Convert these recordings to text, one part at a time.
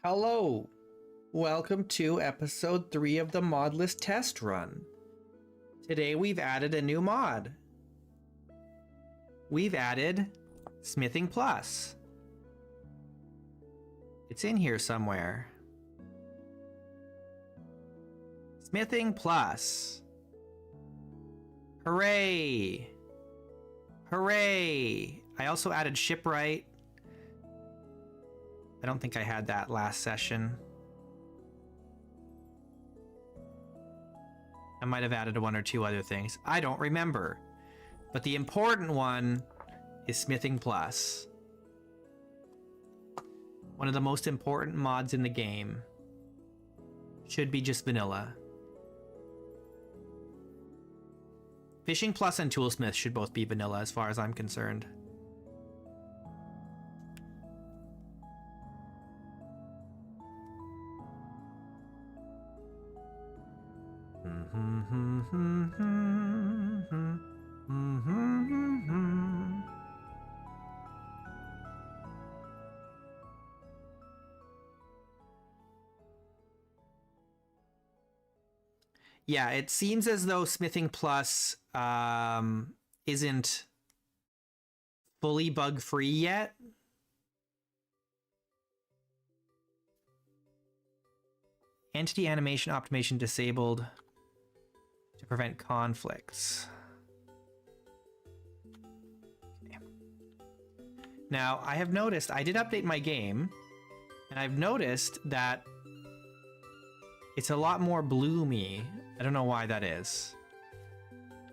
Hello, welcome to episode 3 of the Modlist test run. Today we've added a new mod. We've added Smithing Plus. It's in here somewhere. Smithing Plus. Hooray! Hooray! I also added Shipwright. I don't think I had that last session. I might have added one or two other things. I don't remember. But the important one is Smithing Plus. One of the most important mods in the game. Should be just vanilla. Fishing Plus and Toolsmith should both be vanilla as far as I'm concerned. Yeah, it seems as though Smithing Plus isn't fully bug-free yet. Entity animation optimization disabled to prevent conflicts. Okay. Now, I have noticed, I did update my game, and I've noticed that it's a lot more bloomy. I don't know why that is.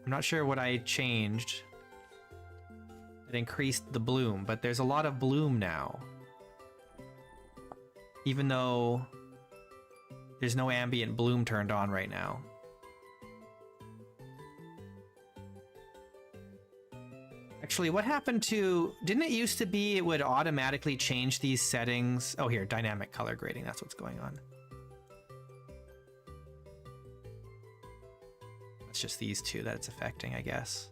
I'm not sure what I changed that increased the bloom, but there's a lot of bloom now. Even though there's no ambient bloom turned on right now. Actually, what happened to... Didn't it used to be it would automatically change these settings? Oh, here, dynamic color grading. That's what's going on. It's just these two that it's affecting, I guess.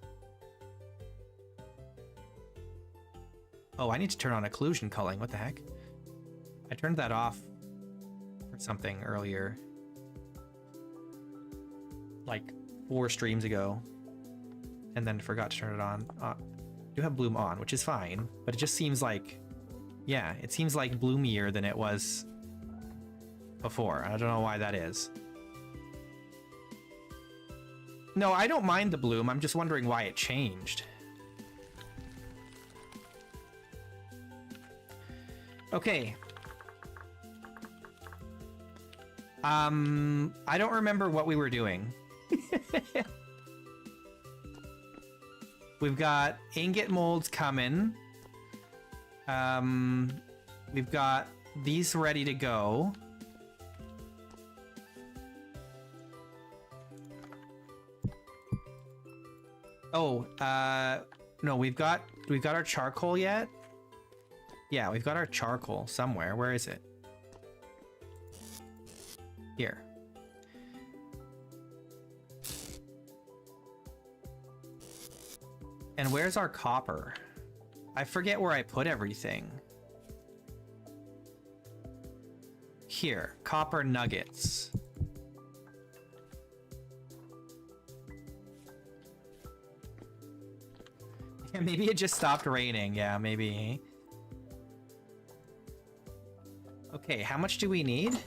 Oh, I need to turn on occlusion culling. What the heck? I turned that off for something earlier. Like 4 streams ago. And then forgot to turn it on. I do have bloom on, which is fine. But it just seems like... Yeah, it seems like bloomier than it was before. I don't know why that is. No, I don't mind the bloom. I'm just wondering why it changed. Okay. I don't remember what we were doing. We've got ingot molds coming. We've got these ready to go. Oh, no, we've got our charcoal yet? Yeah, we've got our charcoal somewhere. Where is it? Here. And where's our copper? I forget where I put everything. Here, copper nuggets. Yeah, maybe it just stopped raining. Yeah, maybe. Okay, how much do we need?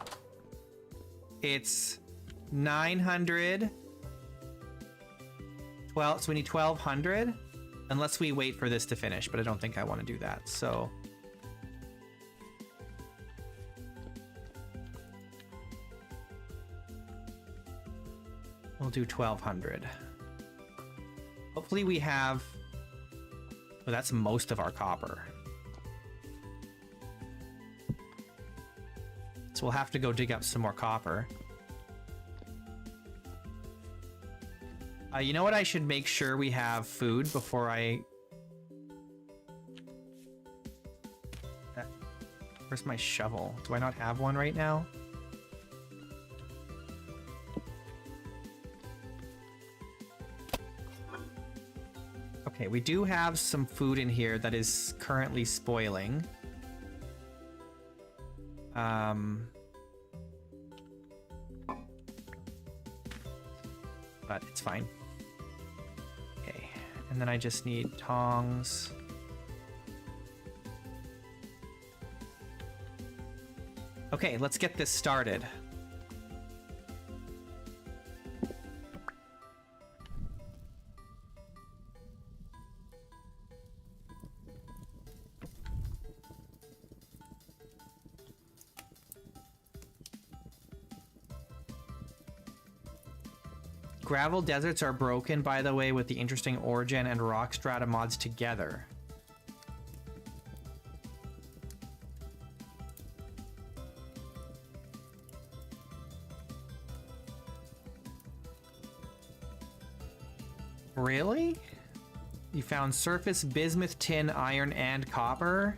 It's 900. 12, so we need 1200. Unless we wait for this to finish, but I don't think I want to do that, so. We'll do 1200. Hopefully we have... Well, that's most of our copper. So we'll have to go dig up some more copper. You know what? I should make sure we have food before I... Where's my shovel? Do I not have one right now? Okay, we do have some food in here that is currently spoiling. But it's fine. Okay, and then I just need tongs. Okay, let's get this started. Gravel deserts are broken, by the way, with the interesting Origin and Rock Strata mods together. Really? You found surface bismuth, tin, iron, and copper?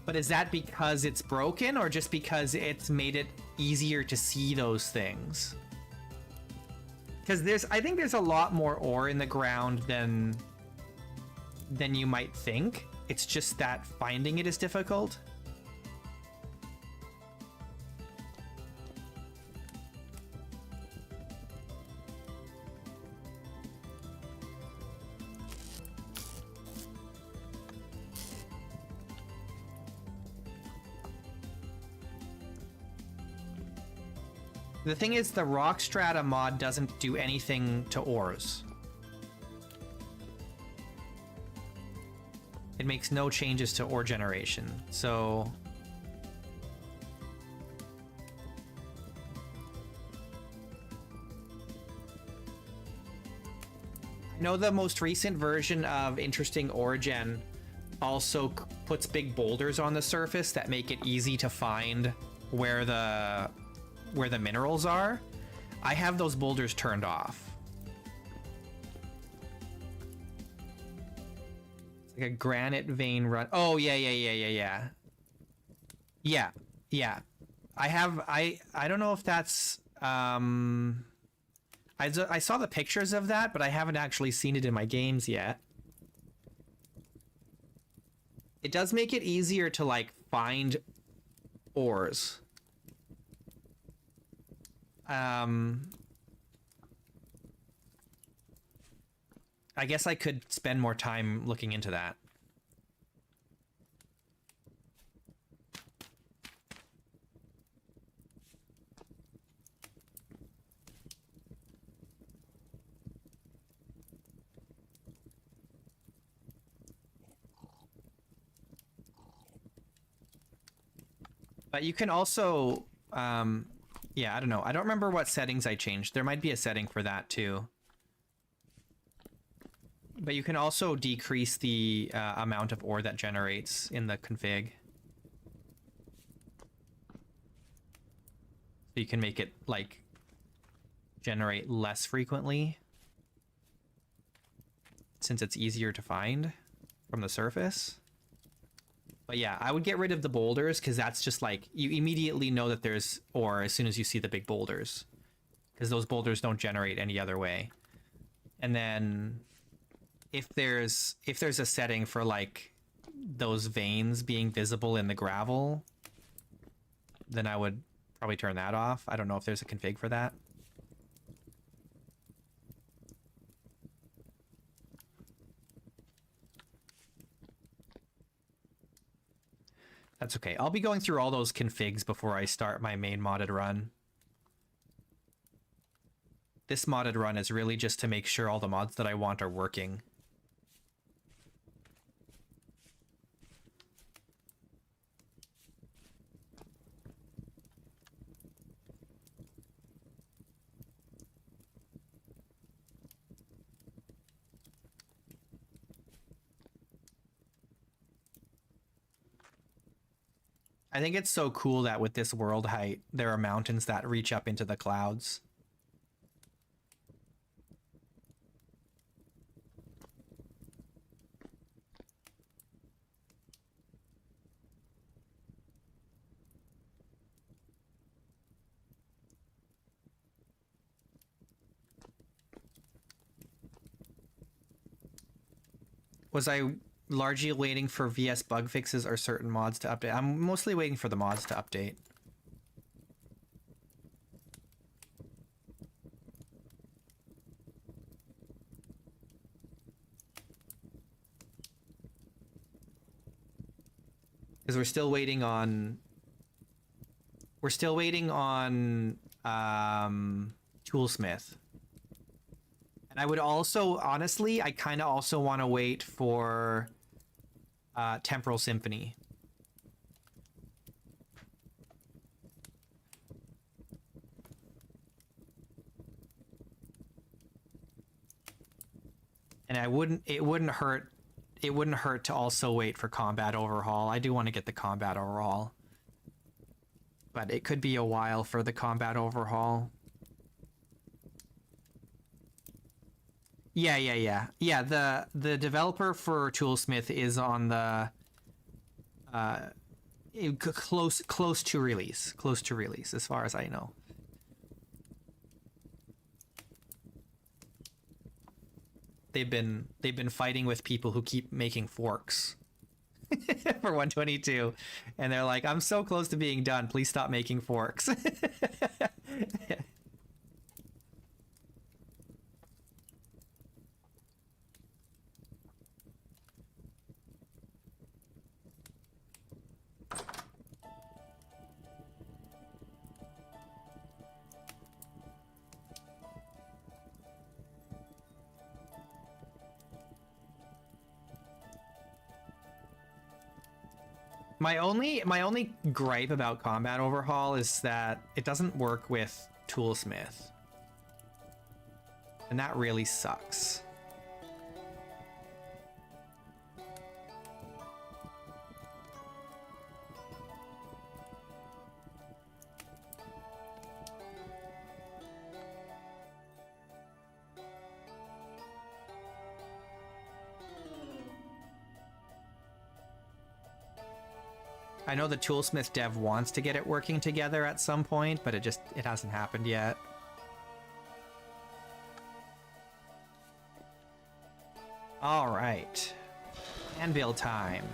But is that because it's broken, or just because it's made it easier to see those things? Because I think there's a lot more ore in the ground than you might think. It's just that finding it is difficult. The thing is, the Rock Strata mod doesn't do anything to ores. It makes no changes to ore generation, so... I know the most recent version of Interesting Origin also puts big boulders on the surface that make it easy to find where the minerals are. I have those boulders turned off. It's like a granite vein run. Oh, yeah. Yeah. I don't know if that's, I saw the pictures of that, but I haven't actually seen it in my games yet. It does make it easier to, like, find ores. I guess I could spend more time looking into that. But you can also, yeah, I don't know. I don't remember what settings I changed. There might be a setting for that too. But you can also decrease the amount of ore that generates in the config. So you can make it, like, generate less frequently, since it's easier to find from the surface. But yeah, I would get rid of the boulders, because that's just like, you immediately know that there's ore as soon as you see the big boulders, because those boulders don't generate any other way. And then if there's a setting for, like, those veins being visible in the gravel, then I would probably turn that off. I don't know if there's a config for that. That's okay. I'll be going through all those configs before I start my main modded run. This modded run is really just to make sure all the mods that I want are working. I think it's so cool that with this world height, there are mountains that reach up into the clouds. Was I largely waiting for VS bug fixes or certain mods to update. I'm mostly waiting for the mods to update. Because we're still waiting on Toolsmith. And I would also, honestly, I kind of also want to wait for Temporal Symphony. And it wouldn't hurt to also wait for Combat Overhaul. I do want to get the Combat Overhaul. But it could be a while for the Combat Overhaul. Yeah. Yeah, the developer for Toolsmith is on the close to release as far as I know. They've been fighting with people who keep making forks for 122, and they're like, I'm so close to being done, please stop making forks. My only gripe about Combat Overhaul is that it doesn't work with Toolsmith. And that really sucks. I know the Toolsmith dev wants to get it working together at some point, but it hasn't happened yet. All right. Anvil time.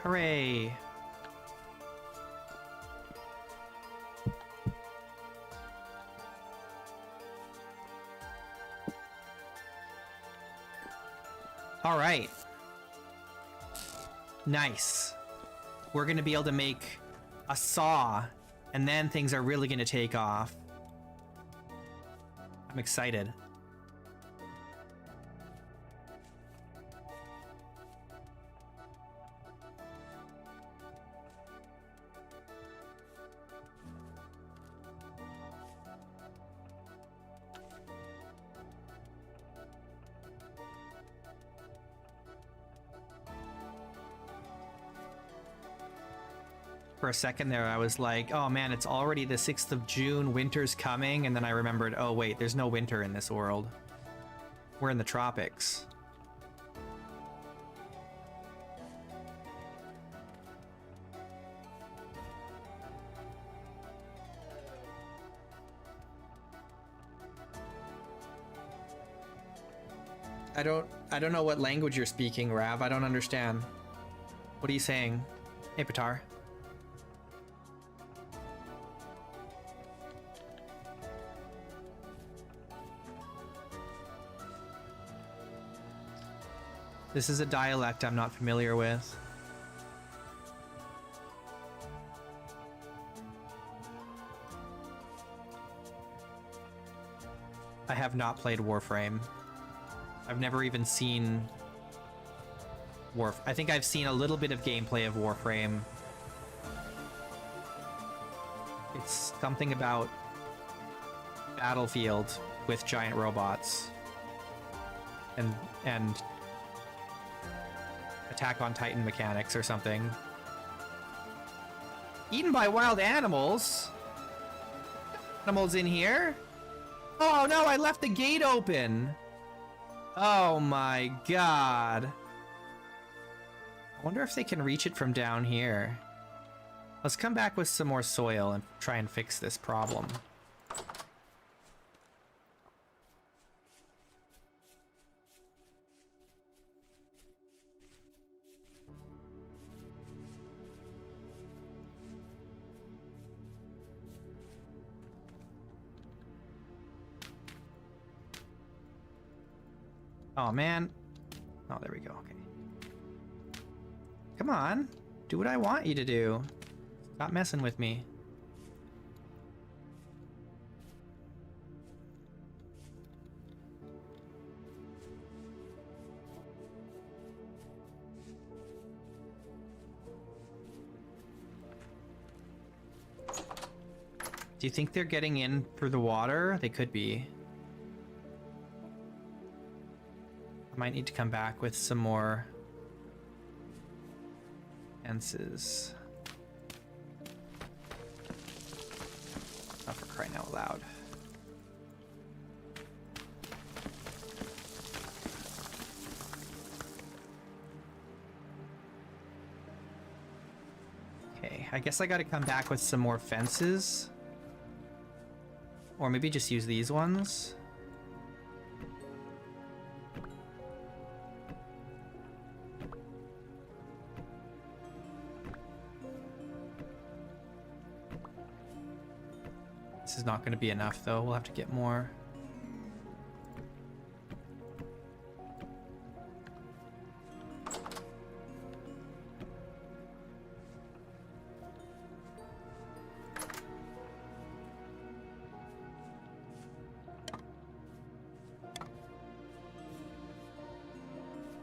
Hooray! All right. Nice. We're going to be able to make a saw, and then things are really going to take off. I'm excited. For a second there, I was like, oh man, it's already the 6th of June, winter's coming, and then I remembered, oh wait, there's no winter in this world. We're in the tropics. I don't know what language you're speaking, Rav. I don't understand. What are you saying? Hey, Patar. This is a dialect I'm not familiar with. I have not played Warframe. I've never even seen I think I've seen a little bit of gameplay of Warframe. It's something about Battlefield with giant robots and Attack on Titan mechanics or something. Eaten by wild animals? Animals in here? Oh no, I left the gate open. Oh my god. I wonder if they can reach it from down here. Let's come back with some more soil and try and fix this problem. Oh man. Oh, there we go. Okay. Come on. Do what I want you to do. Stop messing with me. Do you think they're getting in through the water? They could be. I might need to come back with some more fences. Oh, for crying out loud. Okay, I guess I gotta come back with some more fences. Or maybe just use these ones. This is not going to be enough, though. We'll have to get more.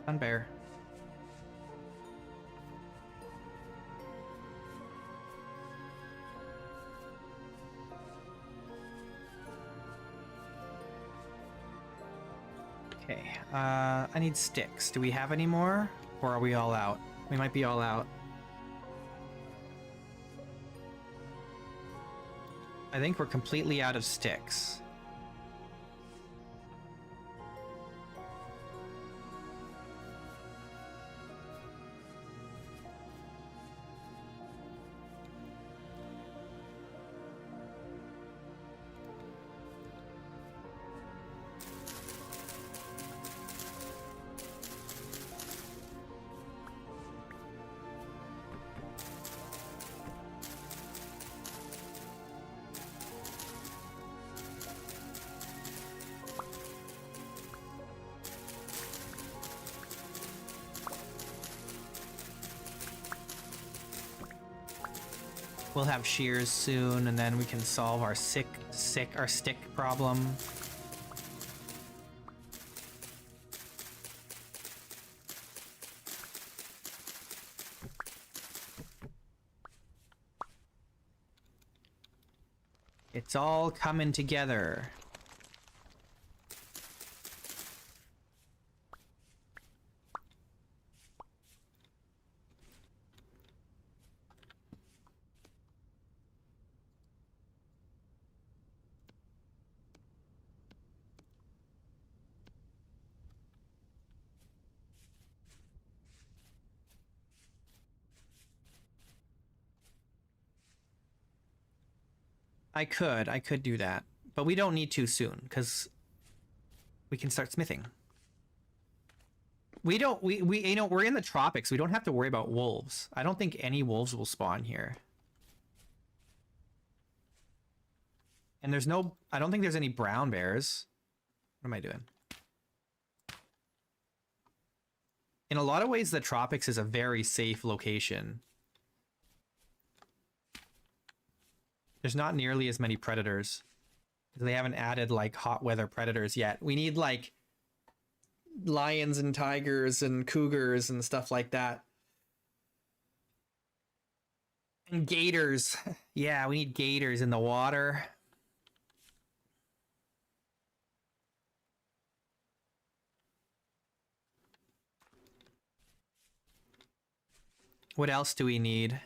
Fun bear. Okay, I need sticks. Do we have any more? Or are we all out? We might be all out. I think we're completely out of sticks. We'll have shears soon, and then we can solve our stick problem. It's all coming together. I could do that, but we don't need to soon because we can start smithing. We you know, we're in the tropics. We don't have to worry about wolves. I don't think any wolves will spawn here. And there's no, I don't think there's any brown bears. What am I doing? In a lot of ways, the tropics is a very safe location. There's not nearly as many predators. They haven't added like hot weather predators yet. We need like lions and tigers and cougars and stuff like that. And gators. Yeah, we need gators in the water. What else do we need?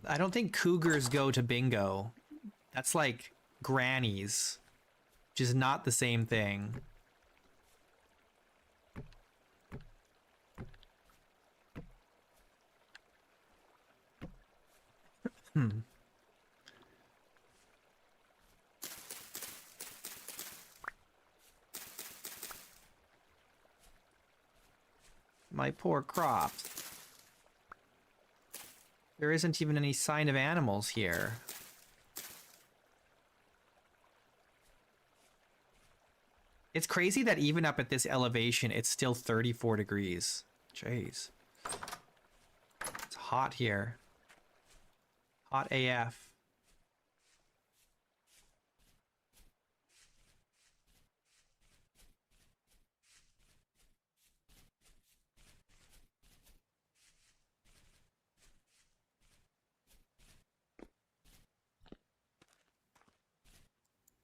I don't think cougars go to bingo. That's like grannies, which is not the same thing. My poor crops. There isn't even any sign of animals here. It's crazy that even up at this elevation, it's still 34 degrees. Jeez. It's hot here. Hot AF.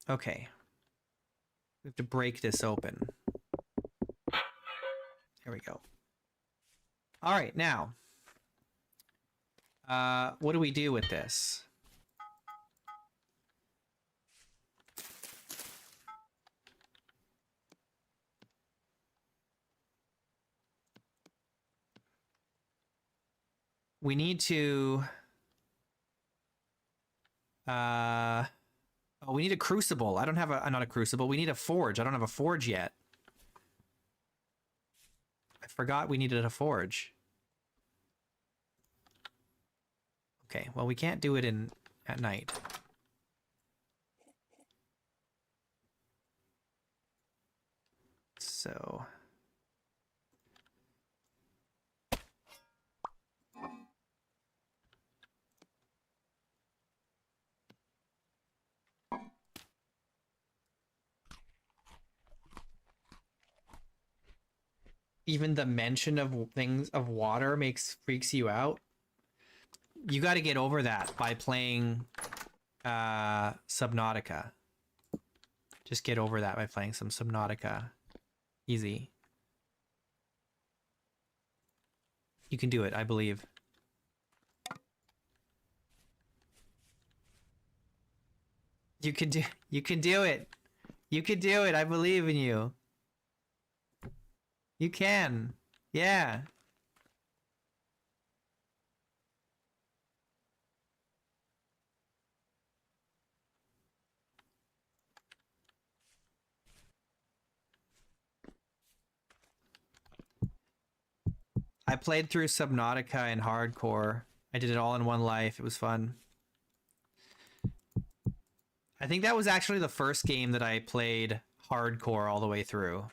Okay. We have to break this open. Here we go. All right, now. What do we do with this? We need to... Oh, we need a crucible. I don't have a... Not a crucible. We need a forge. I don't have a forge yet. I forgot we needed a forge. Okay, well, we can't do it at night. So... Even the mention of things of water freaks you out. You got to get over that by playing Subnautica. Just get over that by playing some Subnautica. Easy. You can do it, I believe. You can do it. You can do it. I believe in you. You can. Yeah. I played through Subnautica in hardcore. I did it all in one life. It was fun. I think that was actually the first game that I played hardcore all the way through.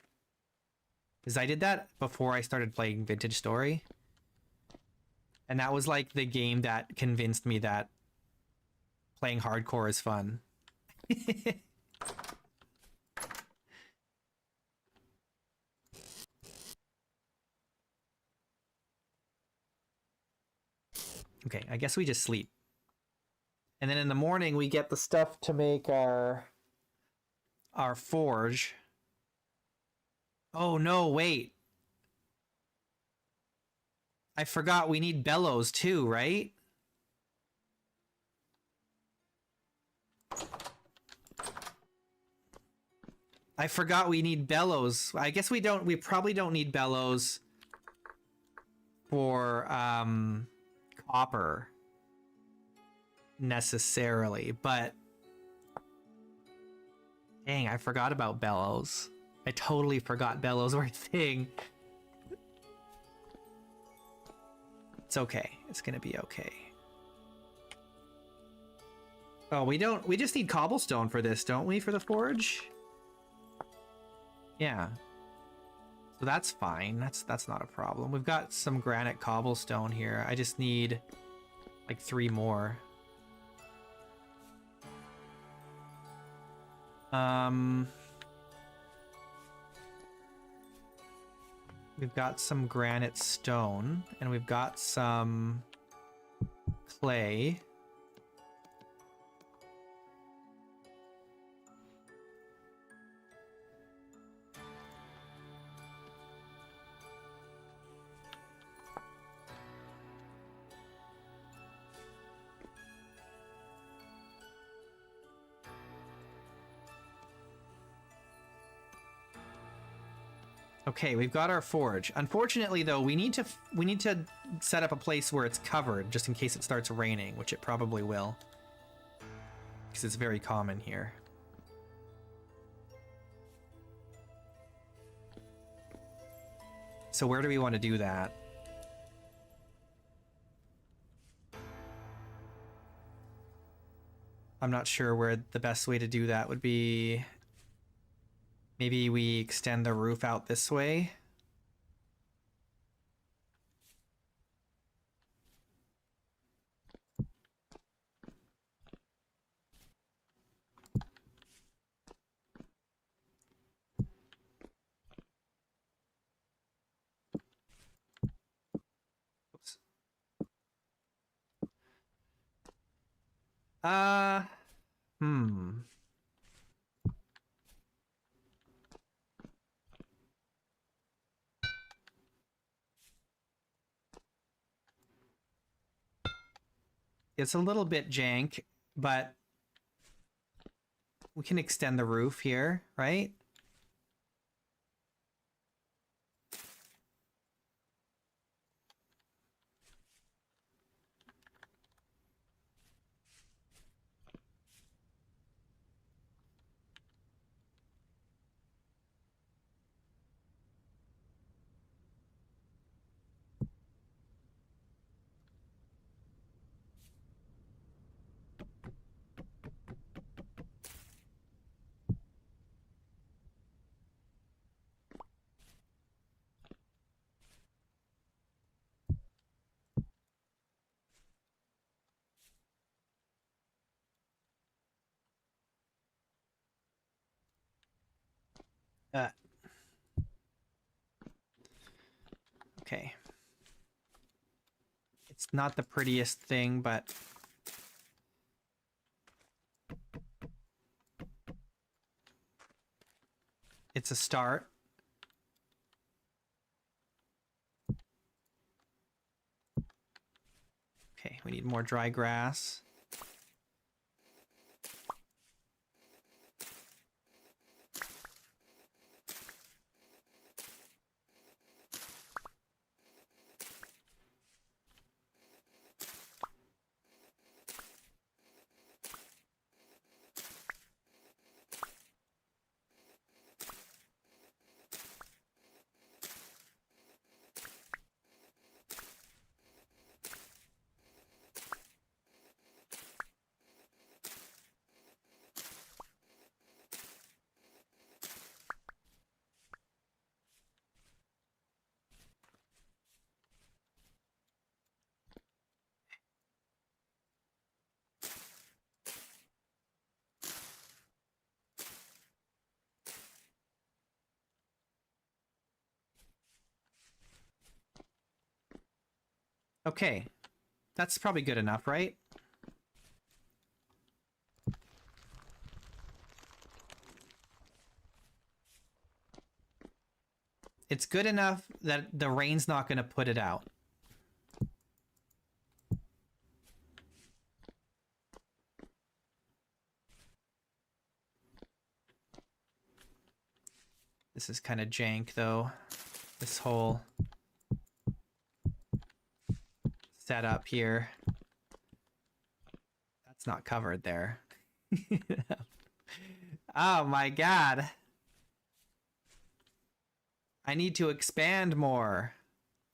Because I did that before I started playing Vintage Story. And that was like the game that convinced me that playing hardcore is fun. Okay, I guess we just sleep. And then in the morning we get the stuff to make our forge. Oh no, wait. I forgot we need bellows too, right? I forgot we need bellows. I guess we probably don't need bellows for copper necessarily, but dang, I forgot about bellows. I totally forgot bellows were a thing. It's okay. It's gonna be okay. Oh, we just need cobblestone for this, don't we, for the forge? Yeah. So that's fine. That's not a problem. We've got some granite cobblestone here. I just need like 3 more. We've got some granite stone, and we've got some clay. Okay, we've got our forge. Unfortunately, though, we need to set up a place where it's covered just in case it starts raining, which it probably will, because it's very common here. So where do we want to do that? I'm not sure where the best way to do that would be. Maybe we extend the roof out this way. Oops. Hmm. It's a little bit jank, but we can extend the roof here, right? Uh, okay. It's not the prettiest thing, but it's a start. Okay, we need more dry grass. Okay, that's probably good enough, right? It's good enough that the rain's not going to put it out. This is kind of jank, though. This whole setup here. That's not covered there. Oh my god. I need to expand more.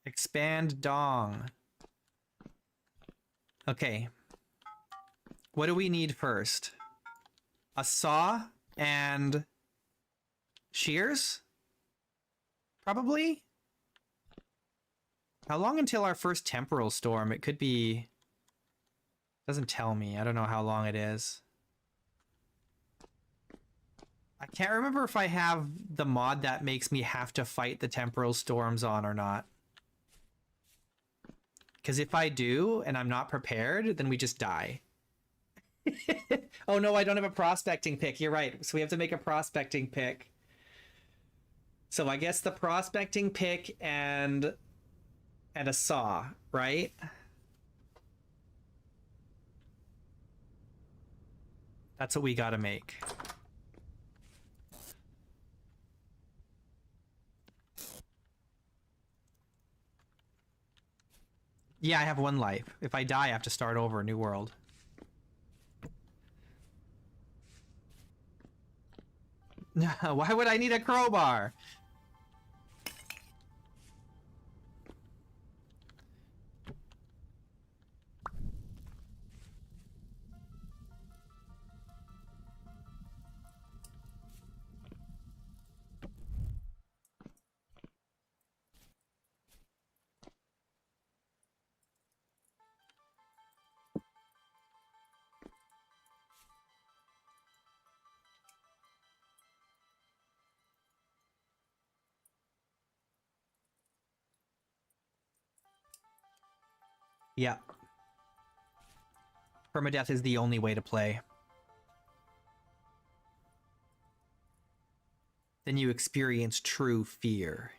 Expand dong. Okay. What do we need first? A saw and shears? Probably? How long until our first temporal storm? It could be... Doesn't tell me. I don't know how long it is. I can't remember if I have the mod that makes me have to fight the temporal storms on or not. Because if I do, and I'm not prepared, then we just die. Oh no, I don't have a prospecting pick. You're right. So we have to make a prospecting pick. So I guess the prospecting pick and a saw, right? That's what we gotta make. Yeah, I have 1 life. If I die, I have to start over a new world. Why would I need a crowbar? Yeah. Permadeath is the only way to play. Then you experience true fear.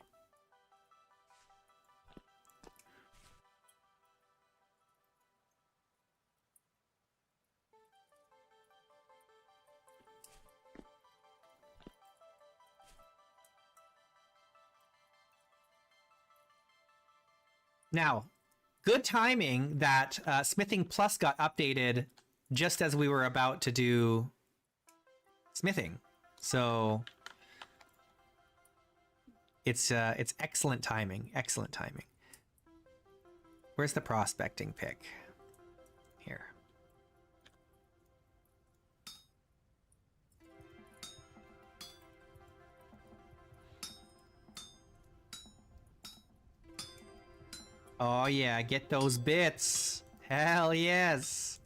Now, good timing that Smithing Plus got updated just as we were about to do smithing. So it's excellent timing. Excellent timing. Where's the prospecting pick? Here. Oh yeah, get those bits. Hell yes.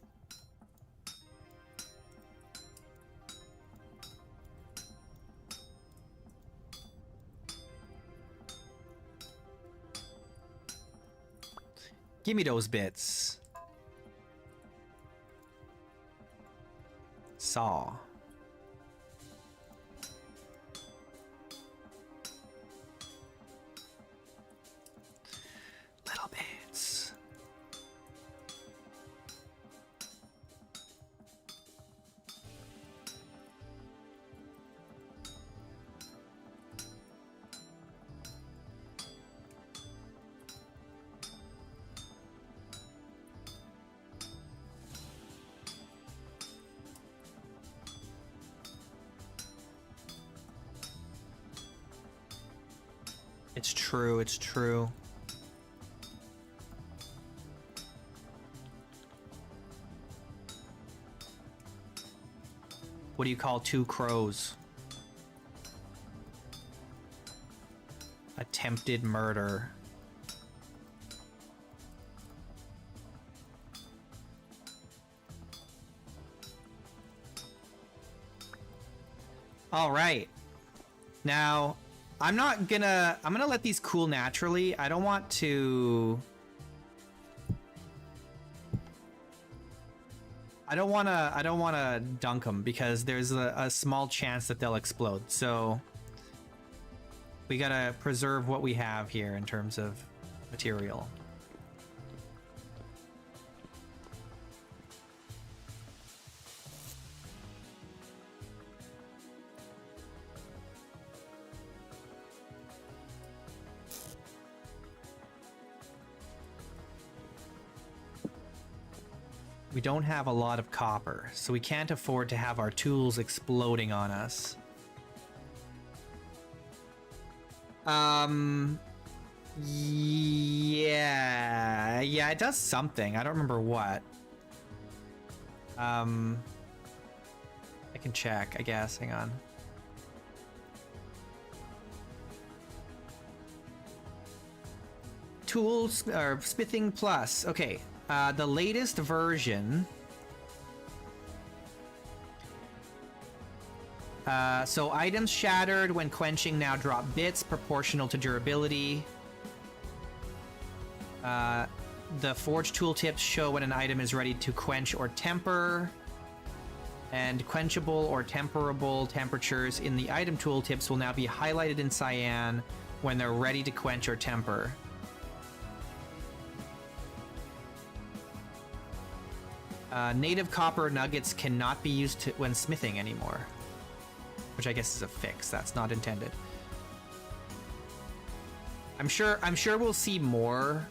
Give me those bits. Saw. Little bits. It's true, it's true. What do you call 2 crows? Attempted murder. All right. Now, I'm gonna let these cool naturally. I don't want to dunk them because there's a small chance that they'll explode. So we gotta preserve what we have here in terms of material. We don't have a lot of copper, so we can't afford to have our tools exploding on us. Yeah, it does something. I don't remember what. I can check, I guess. Hang on. Tools, or Smithing Plus. Okay. The latest version. So items shattered when quenching now drop bits proportional to durability. The forged tooltips show when an item is ready to quench or temper. And quenchable or temperable temperatures in the item tooltips will now be highlighted in cyan when they're ready to quench or temper. Native copper nuggets cannot be used when smithing anymore, which I guess is a fix. That's not intended. I'm sure we'll see more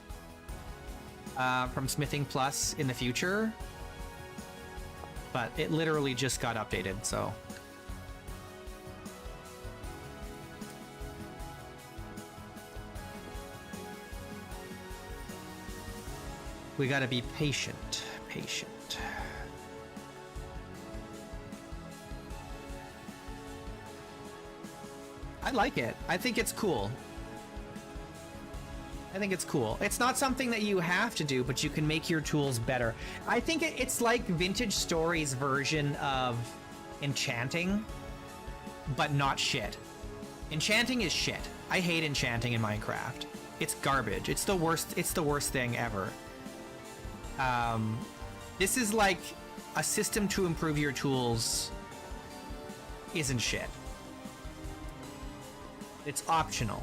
from Smithing Plus in the future. But it literally just got updated, so... We gotta be patient. Patient. I like it. I think it's cool. I think it's cool. It's not something that you have to do, but you can make your tools better. I think it's like Vintage Story's version of enchanting, but not shit. Enchanting is shit. I hate enchanting in Minecraft. It's garbage. It's the worst thing ever. This is like a system to improve your tools isn't shit. It's optional.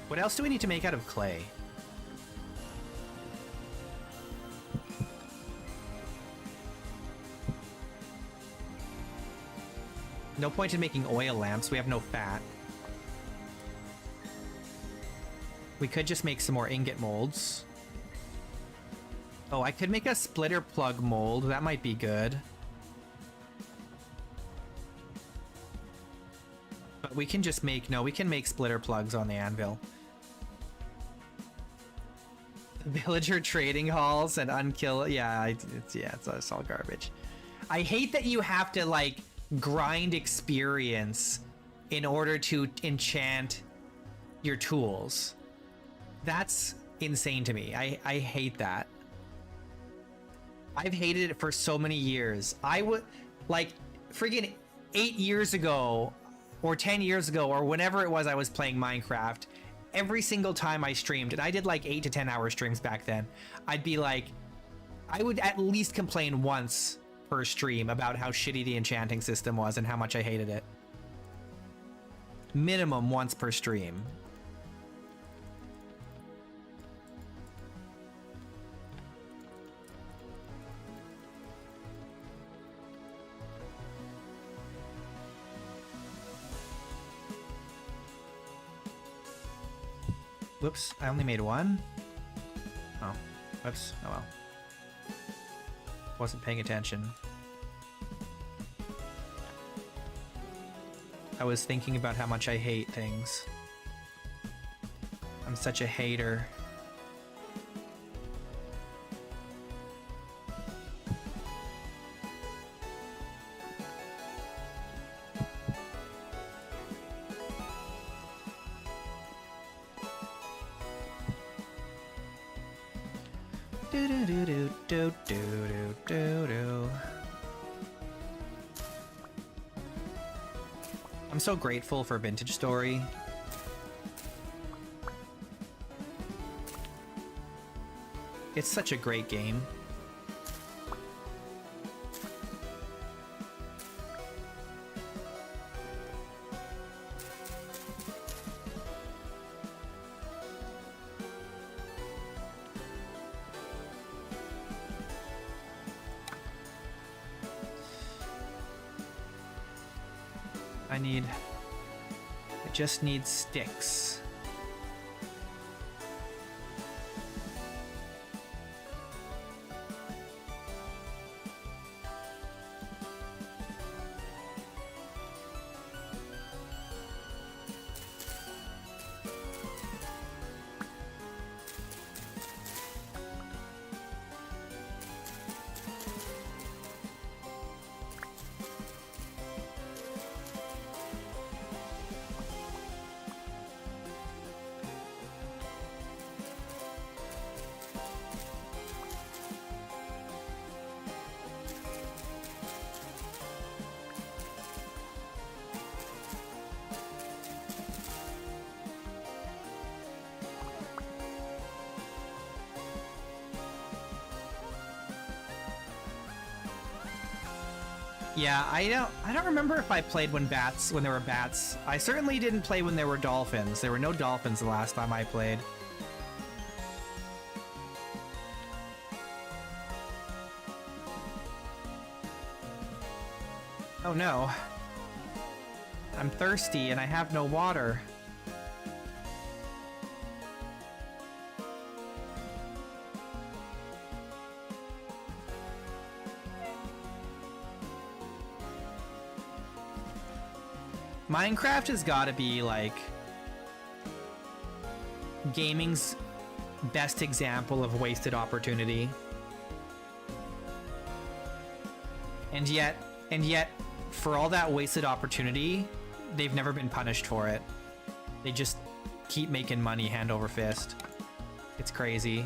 What else do we need to make out of clay? No point in making oil lamps. We have no fat. We could just make some more ingot molds. Oh, I could make a splitter plug mold. That might be good. But we can just make... No, we can make splitter plugs on the anvil. Villager trading halls and unkill... Yeah, it's all garbage. I hate that you have to, like, grind experience in order to enchant your tools. That's insane to me. I hate that. I've hated it for so many years. I would, like, friggin' 8 years ago, or 10 years ago, or whenever it was I was playing Minecraft, every single time I streamed, and I did like 8 to 10 hour streams back then, I'd be like, I would at least complain once per stream about how shitty the enchanting system was and how much I hated it. Minimum once per stream. Whoops, I only made one? Oh, whoops, oh well. Wasn't paying attention. I was thinking about how much I hate things. I'm such a hater. I'm so grateful for Vintage Story. It's such a great game. I just need sticks. Yeah, I don't remember if I played when there were bats. I certainly didn't play when there were dolphins. There were no dolphins the last time I played. Oh no. I'm thirsty and I have no water. Minecraft has got to be like gaming's best example of wasted opportunity. And yet, for all that wasted opportunity, they've never been punished for it. They just keep making money hand over fist. It's crazy.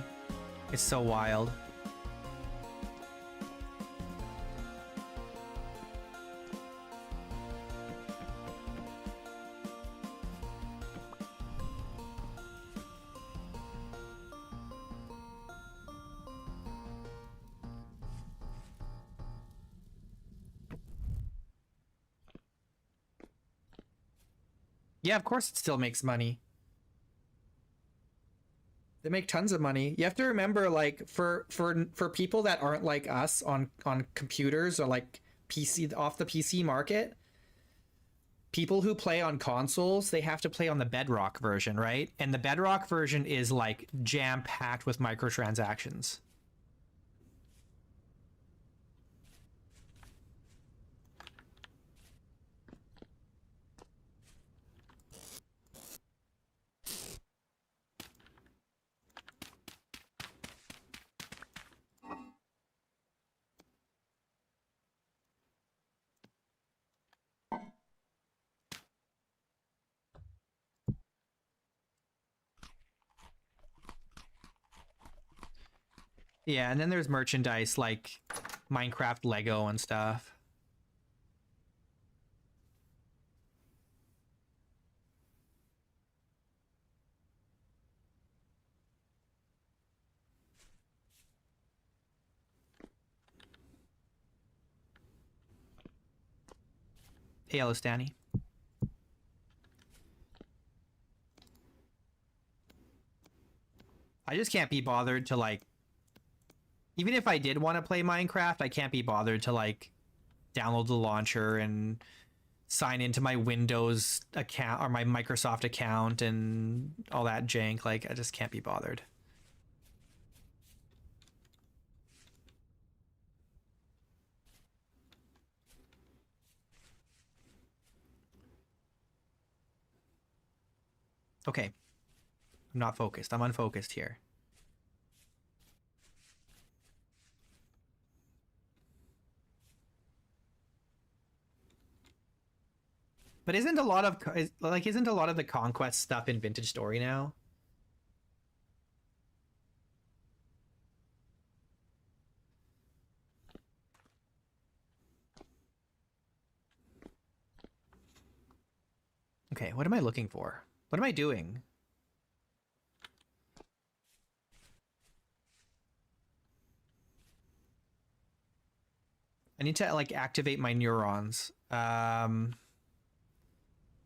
It's so wild. Yeah, of course it still makes money. They make tons of money. You have to remember, like, for people that aren't like us on computers or like PC, off the PC market, people who play on consoles, they have to play on the Bedrock version, right? And the Bedrock version is like jam-packed with microtransactions. Yeah, and then there's merchandise like Minecraft Lego and stuff. Hey, hello, Stanny. I just can't be bothered to like, even if I did want to play Minecraft, I can't be bothered to like download the launcher and sign into my Windows account or my Microsoft account and all that jank. Like, I just can't be bothered. Okay. I'm not focused. I'm unfocused here. But isn't a lot of the conquest stuff in Vintage Story now? Okay, what am I looking for? What am I doing? I need to like activate my neurons.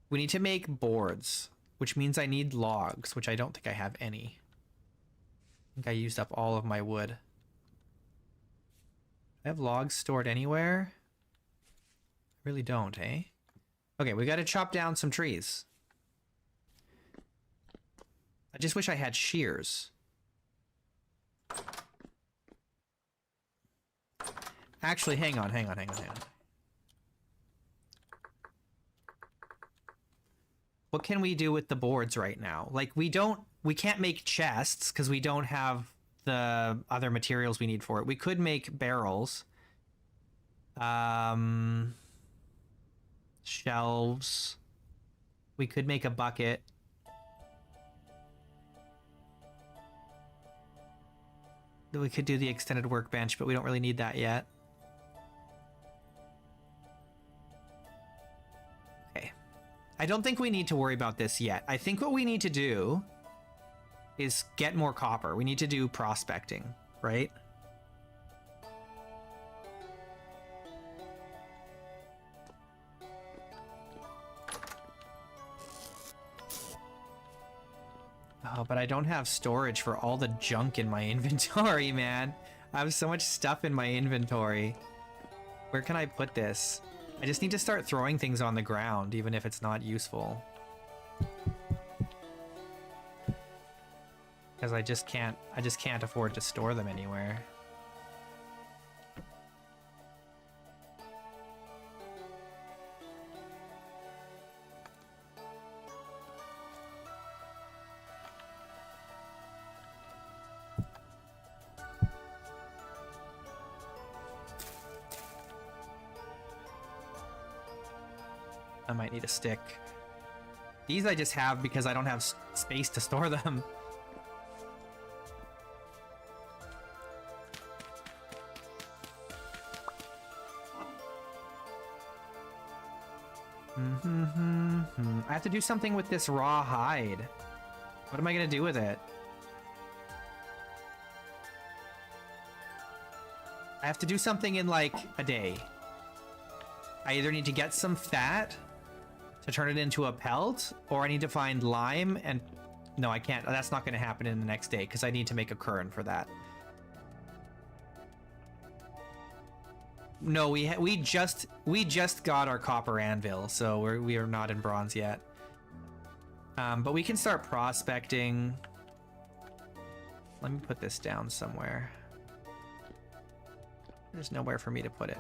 We need to make boards, which means I need logs, which I don't think I have any. I think I used up all of my wood. I have logs stored anywhere? I really don't, eh? Okay, we gotta chop down some trees. I just wish I had shears. Actually, hang on. What can we do with the boards right now? Like, we can't make chests because we don't have the other materials we need for it. We could make barrels. Shelves. We could make a bucket. We could do the extended workbench, but we don't really need that yet. Okay. I don't think we need to worry about this yet. I think what we need to do is get more copper. We need to do prospecting, right? Oh, but I don't have storage for all the junk in my inventory, man. I have so much stuff in my inventory. Where can I put this? I just need to start throwing things on the ground, even if it's not useful. Because I just can't afford to store them anywhere. I might need a stick. These I just have because I don't have space to store them. I have to do something with this raw hide. What am I gonna do with it? I have to do something in like a day. I either need to get some fat to turn it into a pelt, or I need to find lime and... No, I can't. That's not going to happen in the next day because I need to make a current for that. No, we just got our copper anvil, so we are not in bronze yet. But we can start prospecting. Let me put this down somewhere. There's nowhere for me to put it.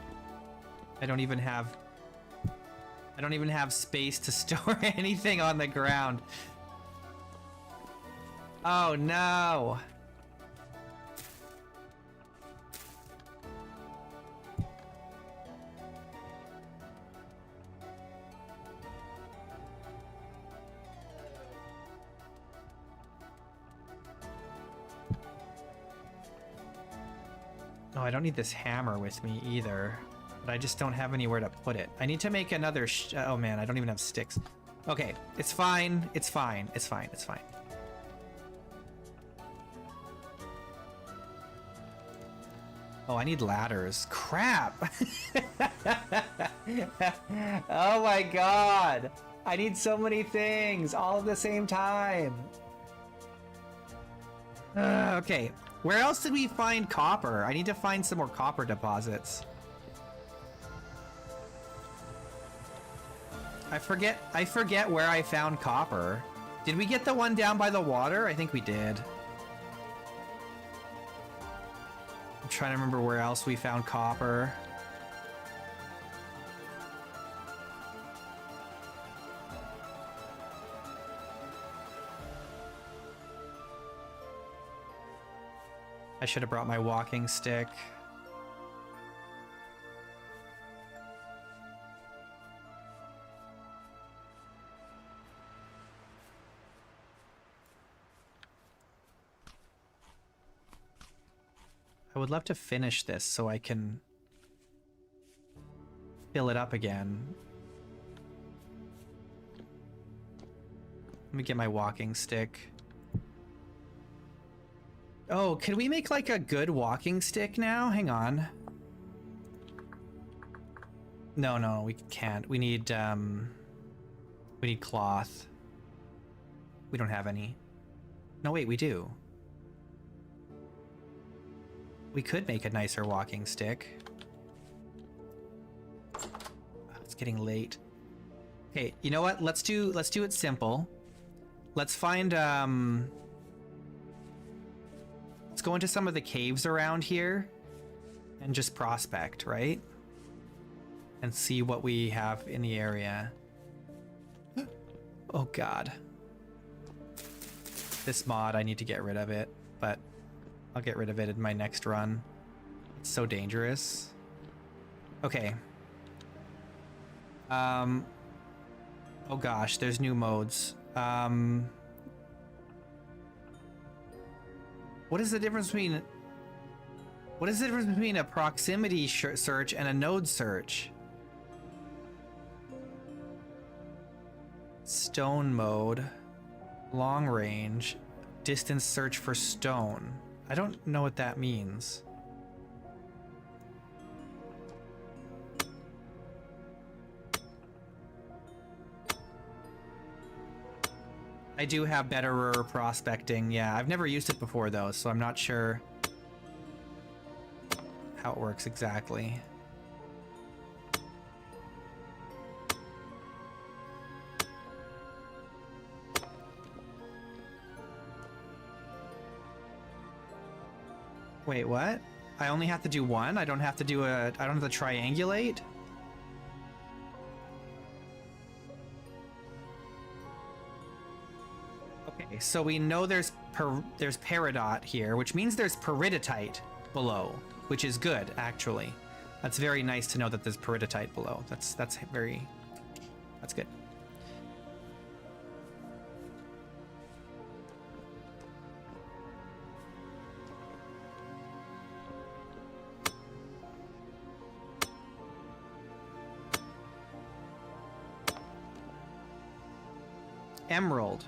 I don't even have space to store anything on the ground. Oh no. Oh, I don't need this hammer with me either. But I just don't have anywhere to put it. I need to make another oh man, I don't even have sticks. Okay, it's fine. It's fine. It's fine. It's fine. Oh, I need ladders. Crap! Oh my god! I need so many things all at the same time. Okay, where else did we find copper? I need to find some more copper deposits. I forget where I found copper. Did we get the one down by the water? I think we did. I'm trying to remember where else we found copper. I should have brought my walking stick. I would love to finish this so I can fill it up again. Let me get my walking stick. Oh, can we make like a good walking stick now? Hang on. No, we can't. We need cloth. We don't have any. No, wait, we do. We could make a nicer walking stick. It's getting late. Okay, you know what? Let's do it simple. Let's find let's go into some of the caves around here and just prospect, right? And see what we have in the area. Oh god. This mod, I need to get rid of it, but I'll get rid of it in my next run. It's so dangerous. Okay. Oh gosh, there's new modes. What is the difference between a proximity search and a node search? Stone mode, long range, distance search for stone. I don't know what that means. I do have better prospecting. Yeah, I've never used it before though, so I'm not sure how it works exactly. Wait, what? I only have to do one? I don't have to do a... I don't have to triangulate? Okay, so we know there's peridot here, which means there's peridotite below, which is good, actually. That's very nice to know that there's peridotite below. That's good. Emerald.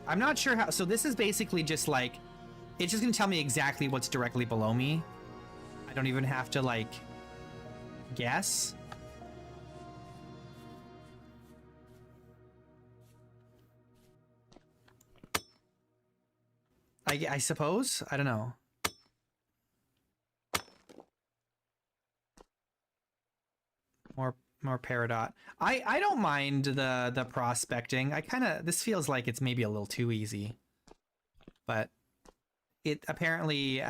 I'm not sure how... So this is basically just like... It's just going to tell me exactly what's directly below me. I don't even have to, like, guess. I suppose? I don't know. More peridot. I don't mind the prospecting. This feels like it's maybe a little too easy. But it apparently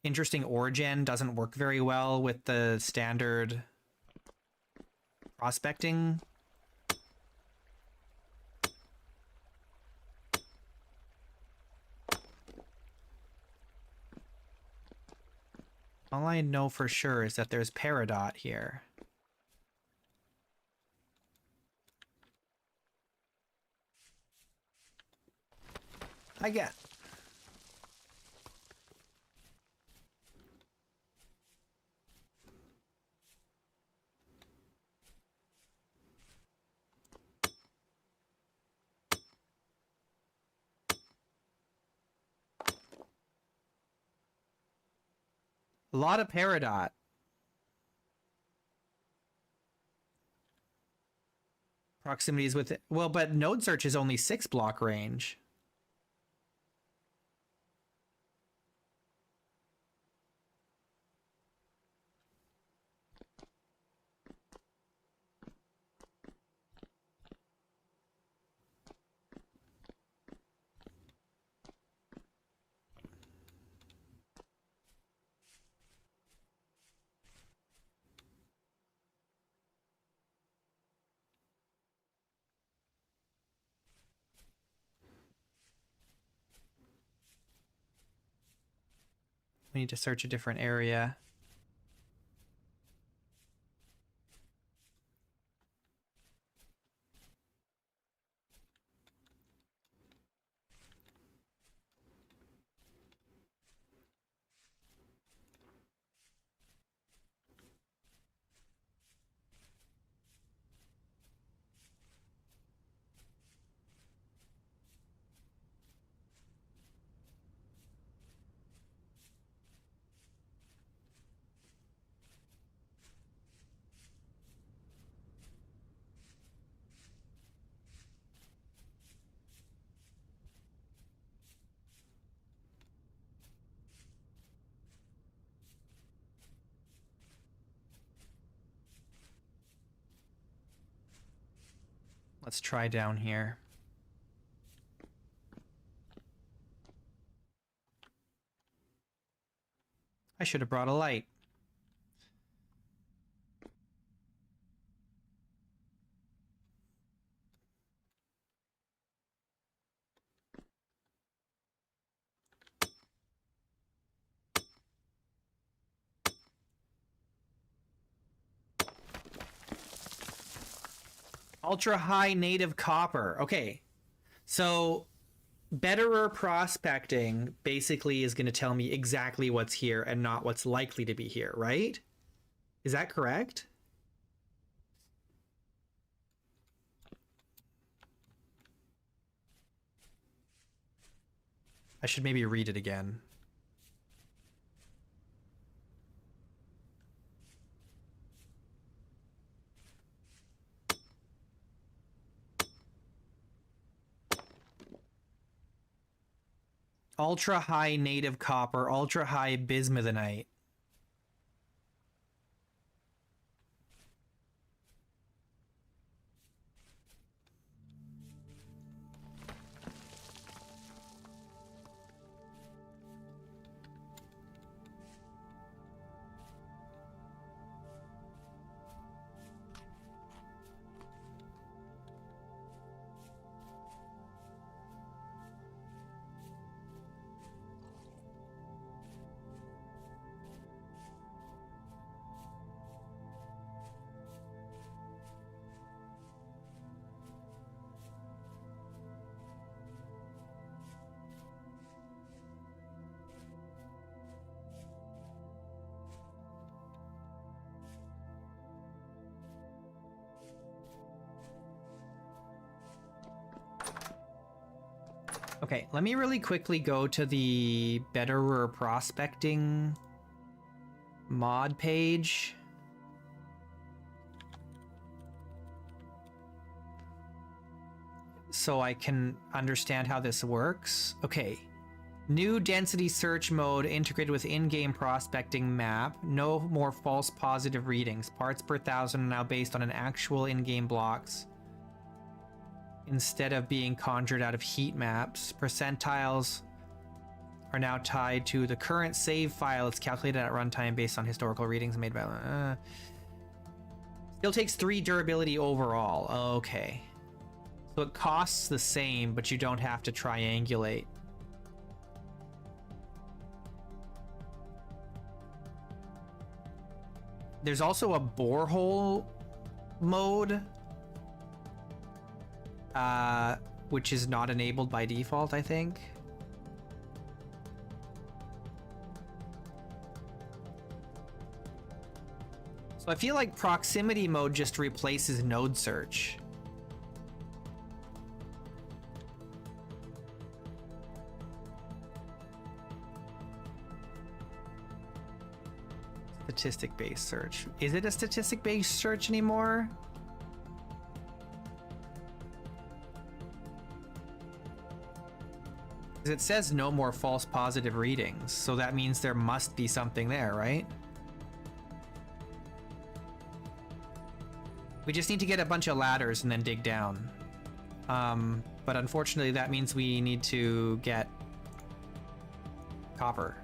interesting origin doesn't work very well with the standard prospecting. All I know for sure is that there's peridot here. I get. A lot of peridot. Proximities with it. Well, but node search is only 6 block range. We need to search a different area. Let's try down here. I should have brought a light. Ultra high native copper. Okay. So betterer prospecting basically is going to tell me exactly what's here and not what's likely to be here, right? Is that correct? I should maybe read it again. Ultra high native copper, ultra high bismuthinite. Okay, let me really quickly go to the Betterer Prospecting mod page. So I can understand how this works. Okay. New density search mode integrated with in-game prospecting map. No more false positive readings. Parts per thousand are now based on an actual in-game blocks instead of being conjured out of heat maps. Percentiles are now tied to the current save file. It's calculated at runtime based on historical readings made by... Still takes 3 durability overall. Okay. So it costs the same, but you don't have to triangulate. There's also a borehole mode, which is not enabled by default, I think. So I feel like proximity mode just replaces node search. Statistic-based search. Is it a statistic-based search anymore? Because it says no more false positive readings, so that means there must be something there, right? We just need to get a bunch of ladders and then dig down. But unfortunately that means we need to get copper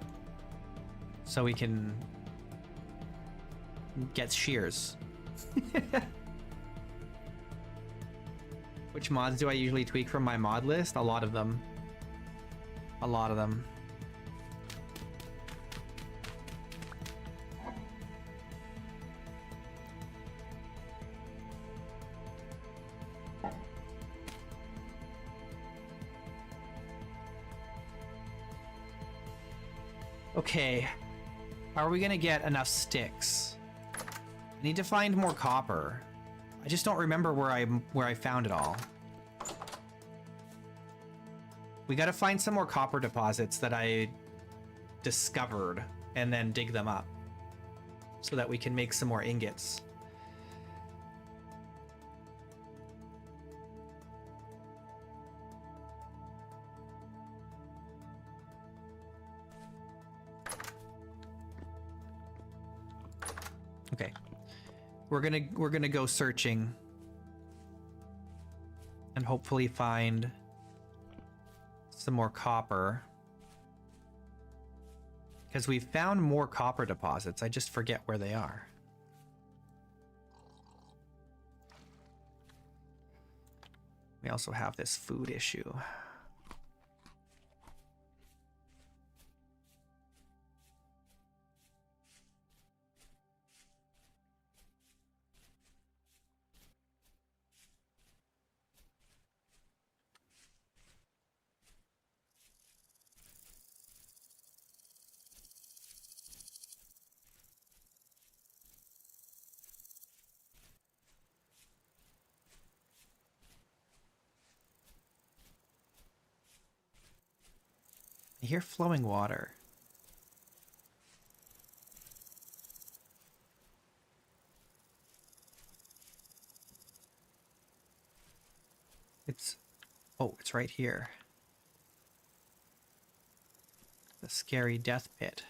so we can get shears. Which mods do I usually tweak from my mod list? A lot of them. A lot of them. Okay. How are we gonna get enough sticks? I need to find more copper. I just don't remember where I found it all. We gotta find some more copper deposits that I discovered and then dig them up so that we can make some more ingots. Okay. We're gonna go searching and hopefully find some more copper, because we've found more copper deposits. I just forget where they are. We also have this food issue. I hear flowing water. It's right here. The scary death pit.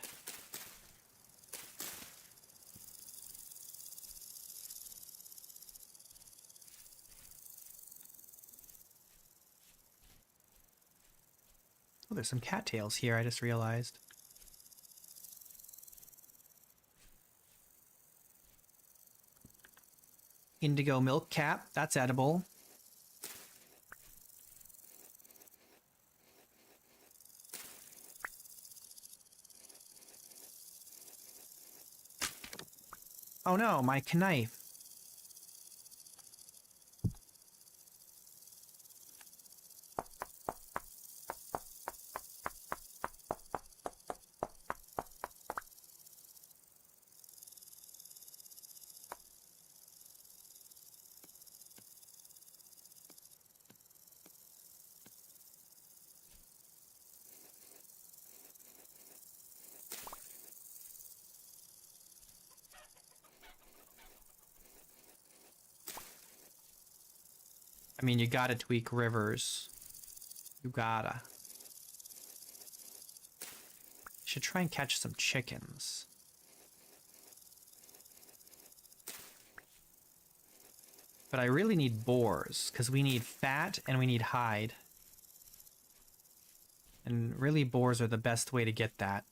Oh, there's some cattails here, I just realized. Indigo milk cap, that's edible. Oh no, my knife. I mean, you gotta tweak rivers. You gotta. Should try and catch some chickens. But I really need boars, because we need fat and we need hide. And really, boars are the best way to get that.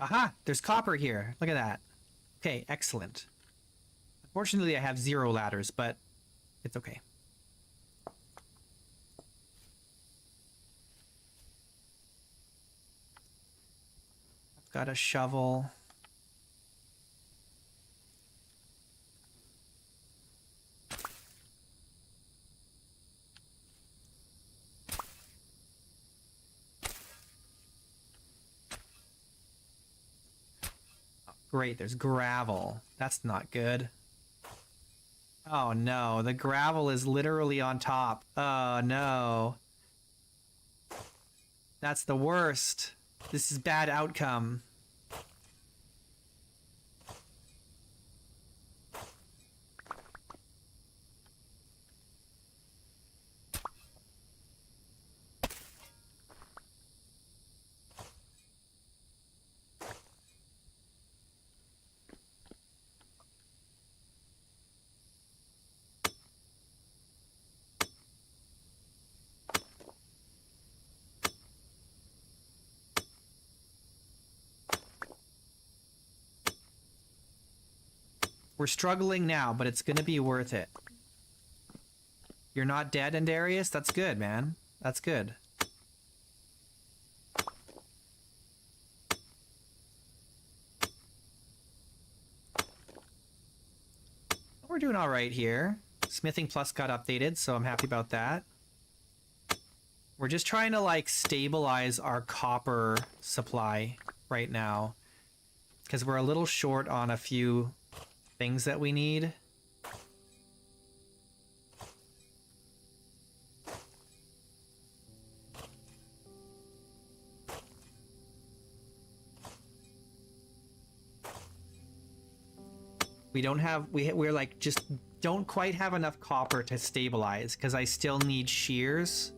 Aha! There's copper here. Look at that. Okay, excellent. Unfortunately, I have 0 ladders, but it's okay. I've got a shovel. Great, there's gravel. That's not good. Oh no, the gravel is literally on top. Oh no. That's the worst. This is bad outcome. We're struggling now, but it's gonna be worth it. You're not dead, Andarius? That's good, man. That's good. We're doing all right here. Smithing Plus got updated, so I'm happy about that. We're just trying to, like, stabilize our copper supply right now, because we're a little short on a few things that we need. We don't have, we're like, just don't quite have enough copper to stabilize, because I still need shears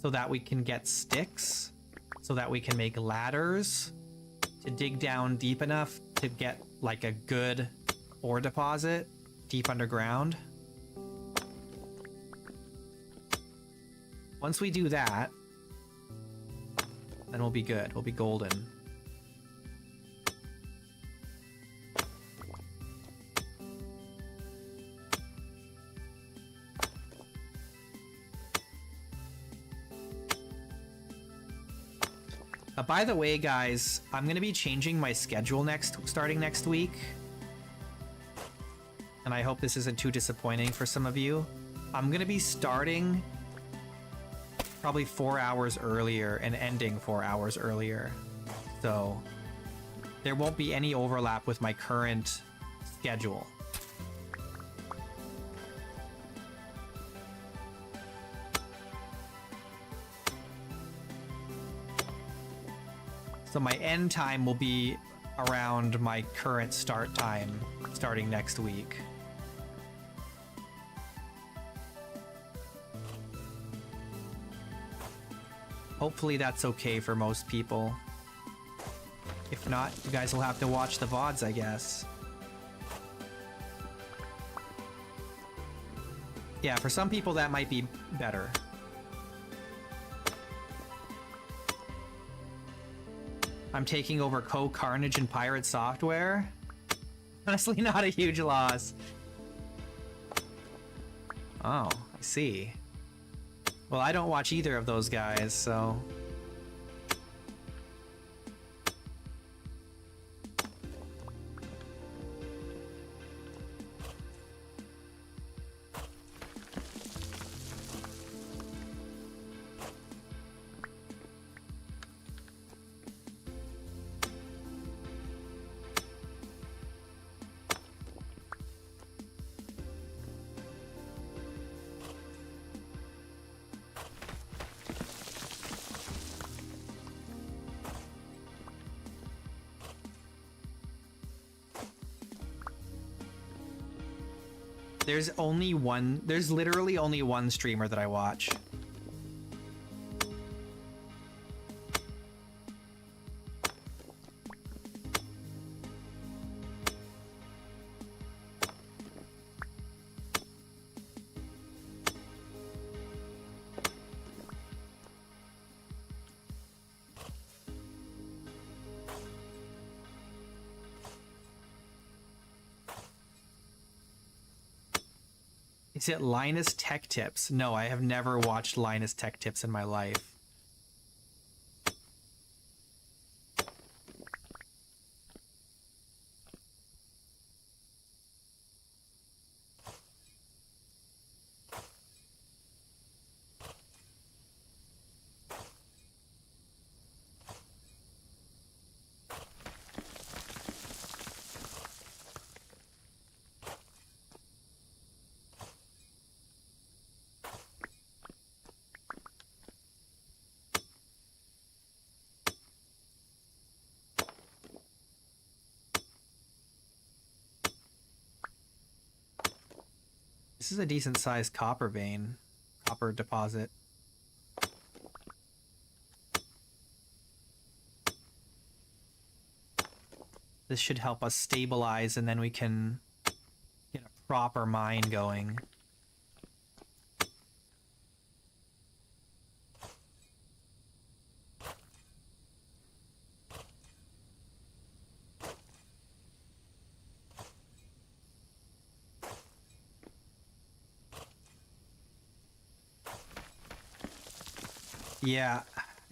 so that we can get sticks, so that we can make ladders to dig down deep enough to get like a good ore deposit deep underground. Once we do that, then we'll be good. We'll be golden. By the way, guys, I'm going to be changing my schedule starting next week. And I hope this isn't too disappointing for some of you. I'm going to be starting probably 4 hours earlier and ending 4 hours earlier. So there won't be any overlap with my current schedule. So my end time will be around my current start time, starting next week. Hopefully that's okay for most people. If not, you guys will have to watch the VODs, I guess. Yeah, for some people that might be better. I'm taking over Carnage and Pirate Software. Honestly, not a huge loss. Oh, I see. Well, I don't watch either of those guys, so... There's literally only one streamer that I watch. Is it Linus Tech Tips? No, I have never watched Linus Tech Tips in my life. This is a decent sized copper vein, copper deposit. This should help us stabilize, and then we can get a proper mine going.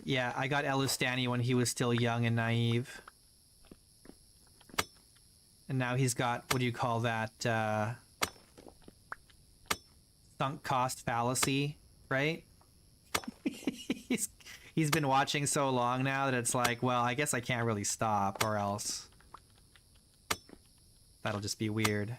Yeah, I got Elustani when he was still young and naive. And now he's got, what do you call that, sunk cost fallacy, right? He's been watching so long now that it's like, well, I guess I can't really stop, or else that'll just be weird.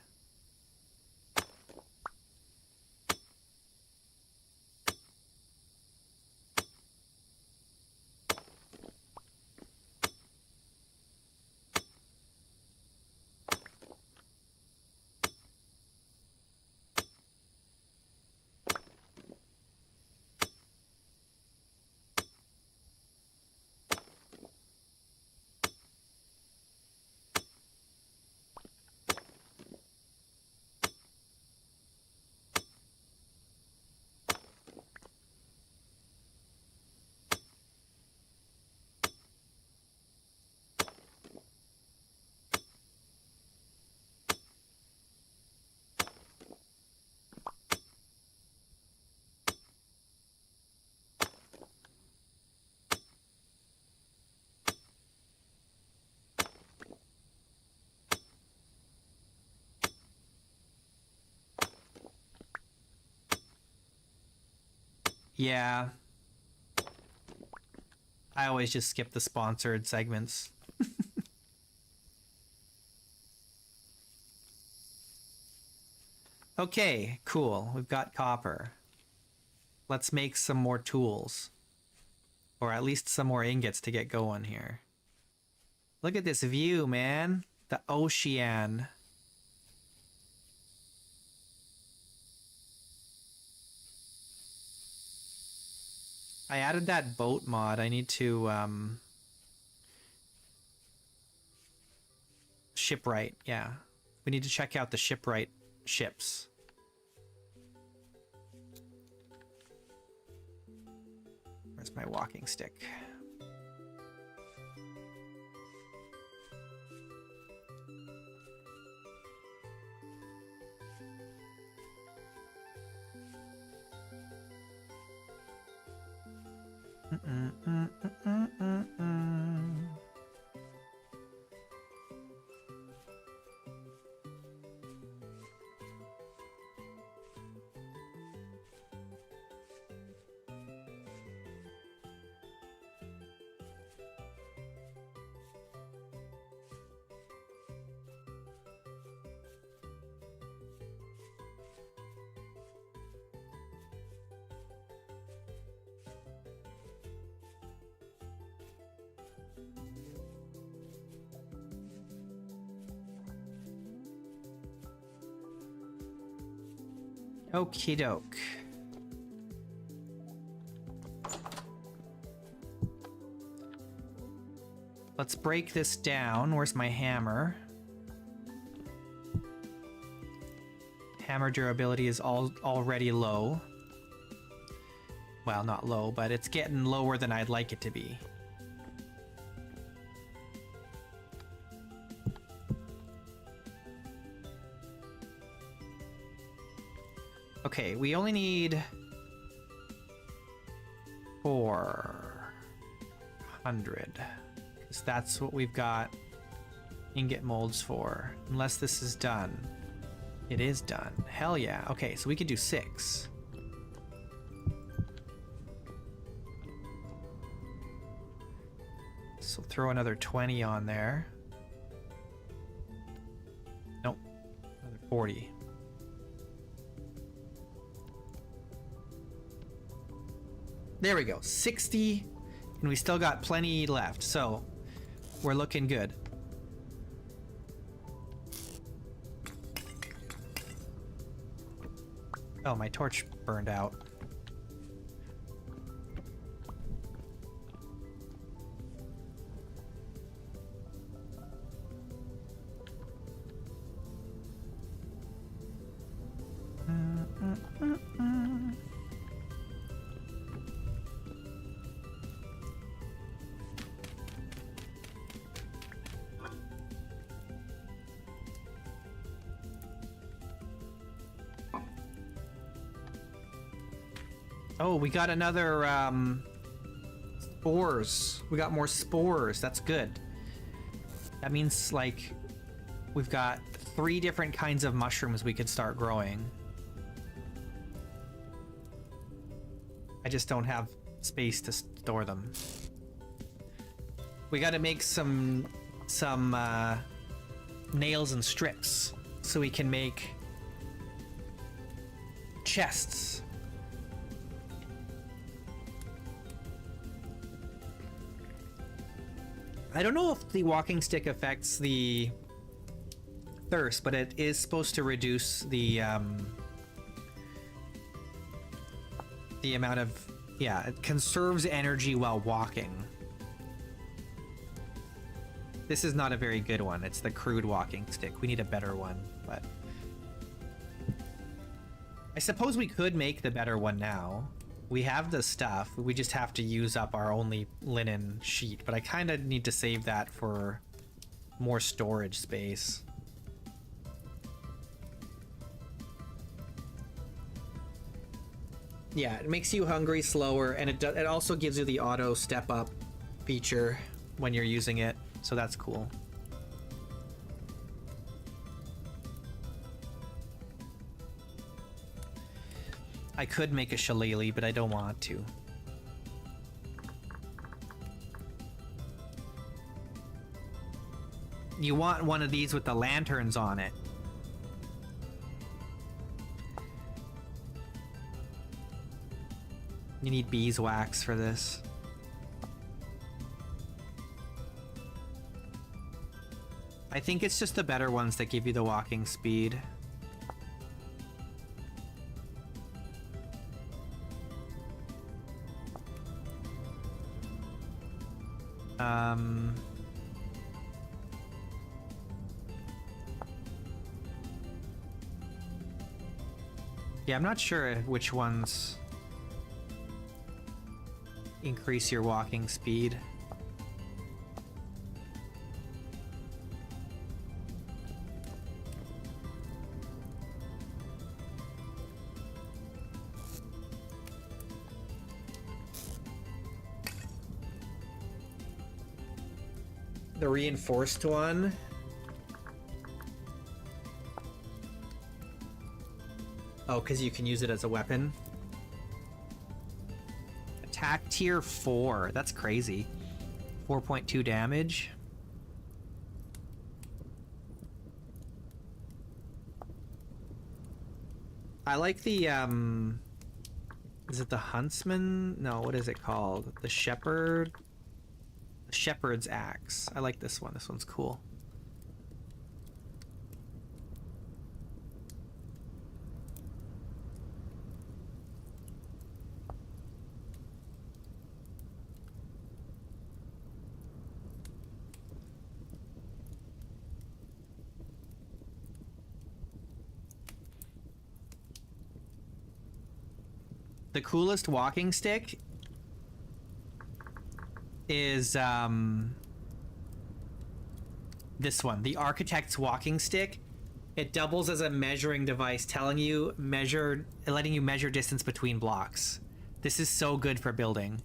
Yeah. I always just skip the sponsored segments. Okay, cool. We've got copper. Let's make some more tools. Or at least some more ingots to get going here. Look at this view, man. The ocean. I added that boat mod. I need to shipwright. Yeah, we need to check out the shipwright ships. Where's my walking stick? Okie doke. Let's break this down. Where's my hammer? Hammer durability is already low. Well, not low, but it's getting lower than I'd like it to be. Okay, we only need 400. Because that's what we've got ingot molds for. Unless this is done. It is done. Hell yeah. Okay, so we could do 6. So throw another 20 on there. Nope. Another 40. There we go. 60. And we still got plenty left. So we're looking good. Oh, my torch burned out. Oh, we got another spores. We got more spores. That's good. That means like we've got 3 different kinds of mushrooms we could start growing. I just don't have space to store them. We got to make some nails and strips so we can make chests. I don't know if the walking stick affects the thirst, but it is supposed to reduce the amount of, yeah, it conserves energy while walking. This is not a very good one. It's the crude walking stick. We need a better one, but I suppose we could make the better one now. We have the stuff. We just have to use up our only linen sheet, but I kind of need to save that for more storage space. Yeah, it makes you hungry slower, and it also gives you the auto step up feature when you're using it, so that's cool. I could make a shillelagh, but I don't want to. You want one of these with the lanterns on it. You need beeswax for this. I think it's just the better ones that give you the walking speed. Yeah, I'm not sure which ones increase your walking speed. The reinforced one. Oh, because you can use it as a weapon. Attack tier 4. That's crazy. 4.2 damage. I like the, is it the huntsman? No, what is it called? The shepherd? The shepherd's axe. I like this one. This one's cool. the coolest walking stick is this one, the Architect's walking stick. It doubles as a measuring device, letting you measure distance between blocks. This is so good for building.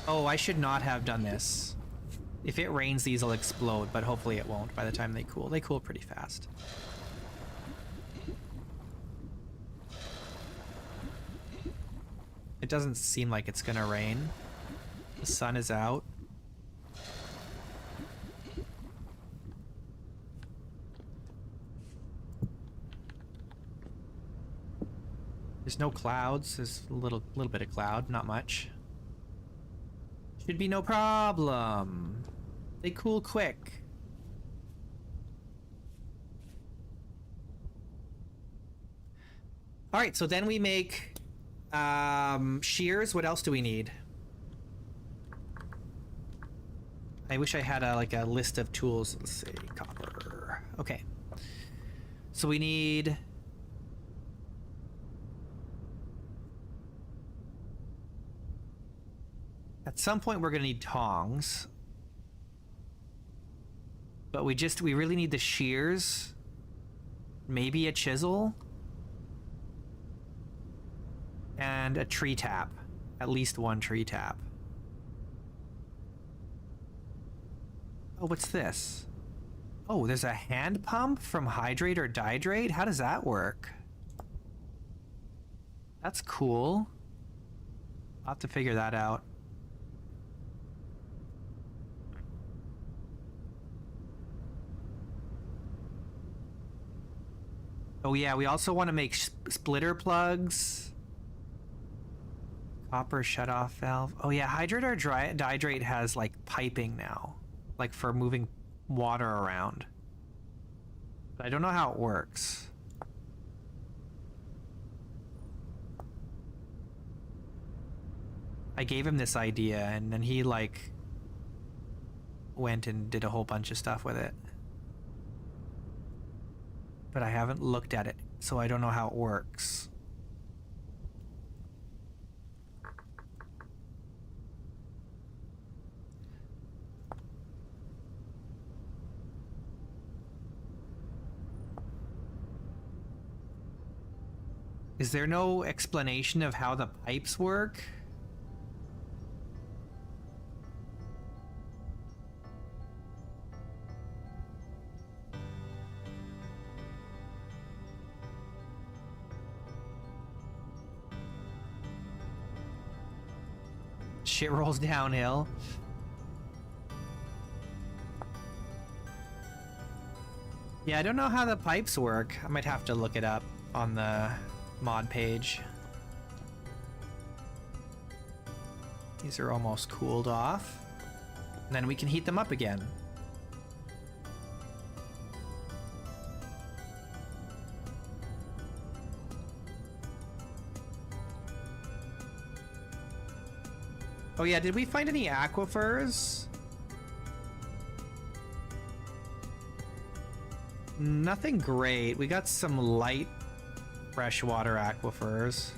Oh, I should not have done this. If it rains, these will explode, but hopefully it won't by the time they cool. They cool pretty fast. It doesn't seem like it's gonna rain. The sun is out. There's no clouds. There's a little bit of cloud, not much. Should be no problem. They cool quick. All right, so then we make shears. What else do we need? I wish I had a list of tools. Let's see, copper. Okay. So we need at some point we're gonna need tongs. But we really need the shears. Maybe a chisel. And a tree tap. At least one tree tap. Oh, what's this? Oh, there's a hand pump from hydrate or dihydrate? How does that work? That's cool. I'll have to figure that out. Oh yeah, we also want to make splitter plugs. Copper shutoff valve. Oh yeah, hydrate or dihydrate has like piping now. Like for moving water around. But I don't know how it works. I gave him this idea and then he like went and did a whole bunch of stuff with it. But I haven't looked at it, so I don't know how it works. Is there no explanation of how the pipes work? Shit rolls downhill. Yeah, I don't know how the pipes work. I might have to look it up on the mod page. These are almost cooled off. And then we can heat them up again. Oh yeah, did we find any aquifers? Nothing great. We got some light freshwater aquifers.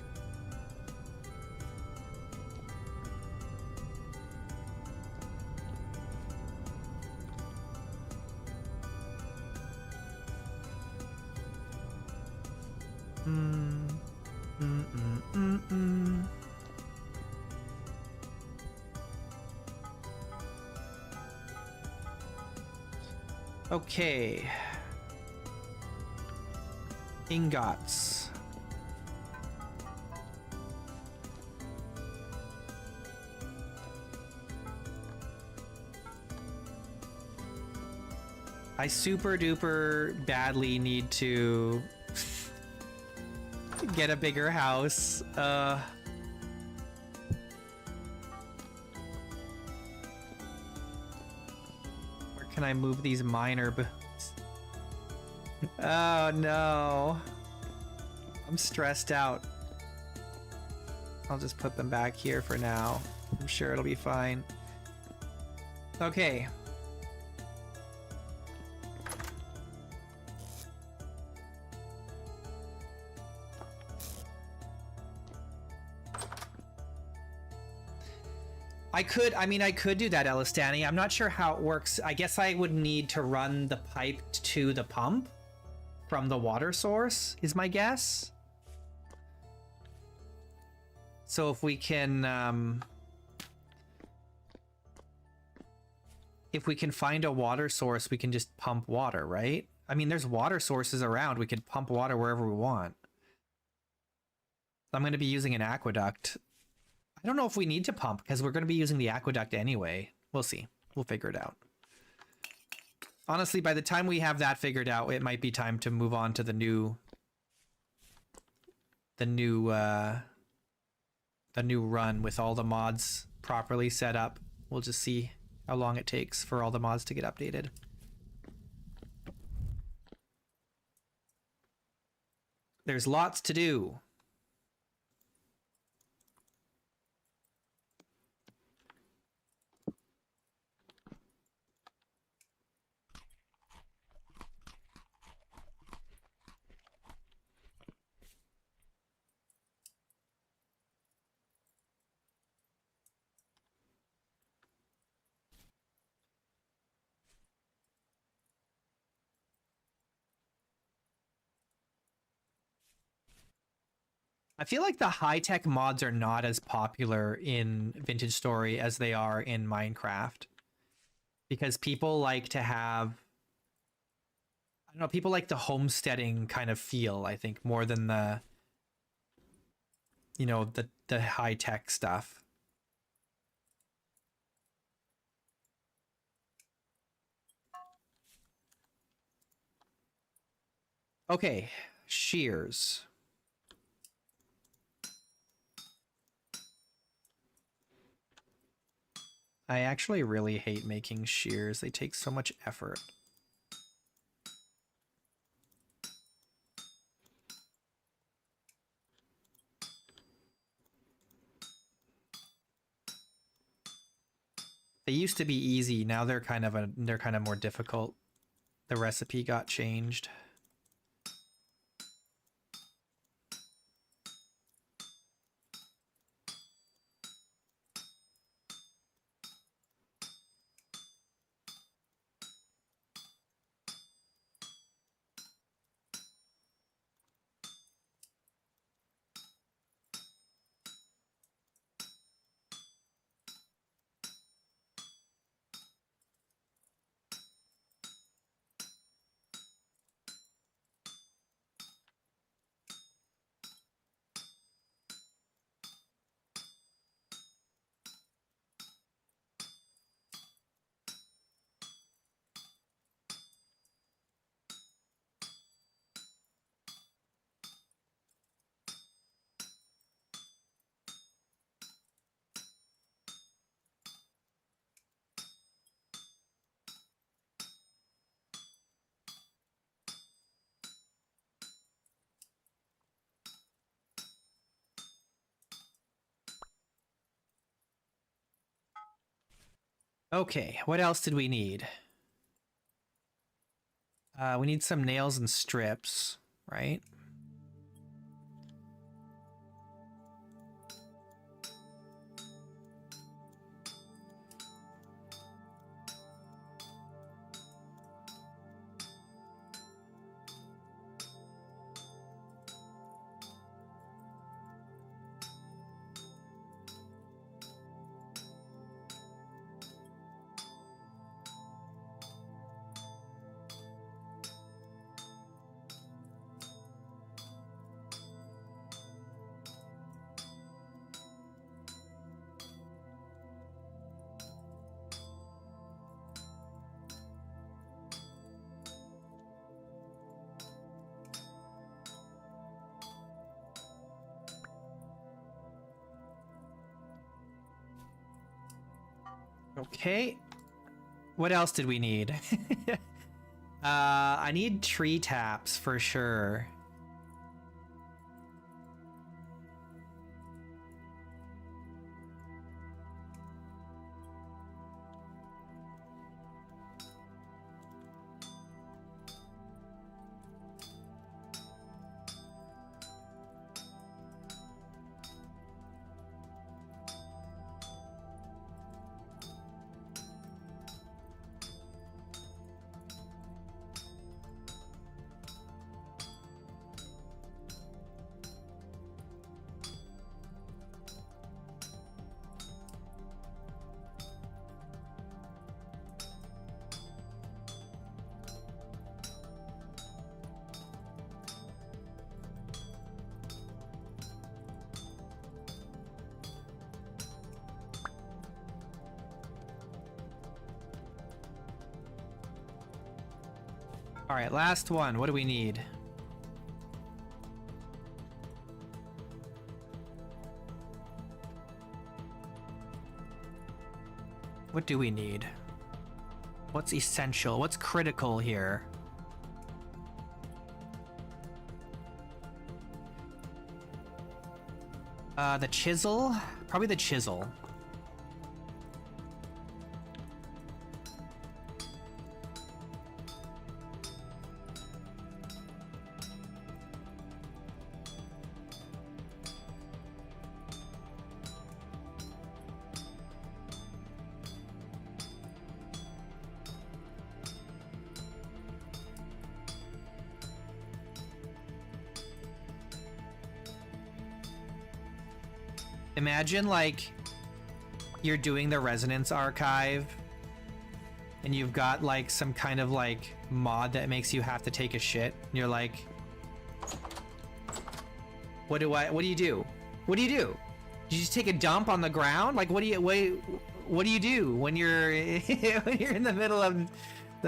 Okay. Ingots. I super duper badly need to get a bigger house. Where can I move these minor boots? Oh no. I'm stressed out. I'll just put them back here for now. I'm sure it'll be fine. Okay. I could do that, Elistani. I'm not sure how it works. I guess I would need to run the pipe to the pump from the water source, is my guess. So if we can find a water source, we can just pump water, right? I mean, there's water sources around. We could pump water wherever we want. I'm going to be using an aqueduct. I don't know if we need to pump because we're going to be using the aqueduct anyway. We'll see. We'll figure it out. Honestly, by the time we have that figured out, it might be time to move on to the new run with all the mods properly set up. We'll just see how long it takes for all the mods to get updated. There's lots to do. I feel like the high-tech mods are not as popular in Vintage Story as they are in Minecraft. Because people like to have... I don't know, people like the homesteading kind of feel, I think, more than the... You know, the high-tech stuff. Okay, shears. I actually really hate making shears. They take so much effort. They used to be easy. Now they're kind of more difficult. The recipe got changed. Okay, what else did we need? We need some nails and strips, right? Okay. What else did we need? I need tree taps for sure. All right, last one. What do we need? What do we need? What's essential? What's critical here? The chisel? Probably the chisel. Imagine, like, you're doing the Resonance archive and you've got, like, some kind of, like, mod that makes you have to take a shit. And you're like, what do you do? What do you do? You just take a dump on the ground? Like, what do you do when you're when you're in the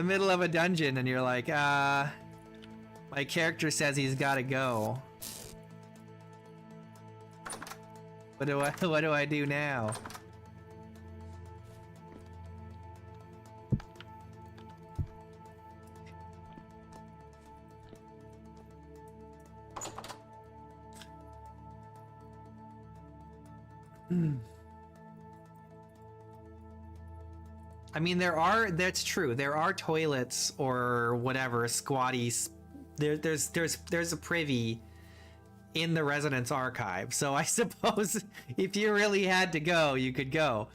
middle of a dungeon and you're like, my character says he's gotta go. What do I do now? I mean, that's true. There are toilets or whatever, squatties. There's a privy in the Resonance archive. So I suppose if you really had to go, you could go.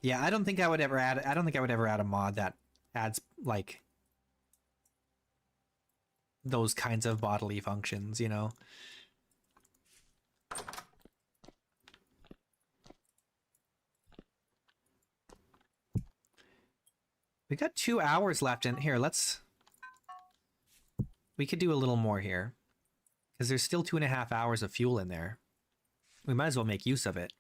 Yeah, I don't think I would ever add a mod that adds like those kinds of bodily functions, you know. We got 2 hours left in here. We could do a little more here because there's still 2.5 hours of fuel in there. We might as well make use of it.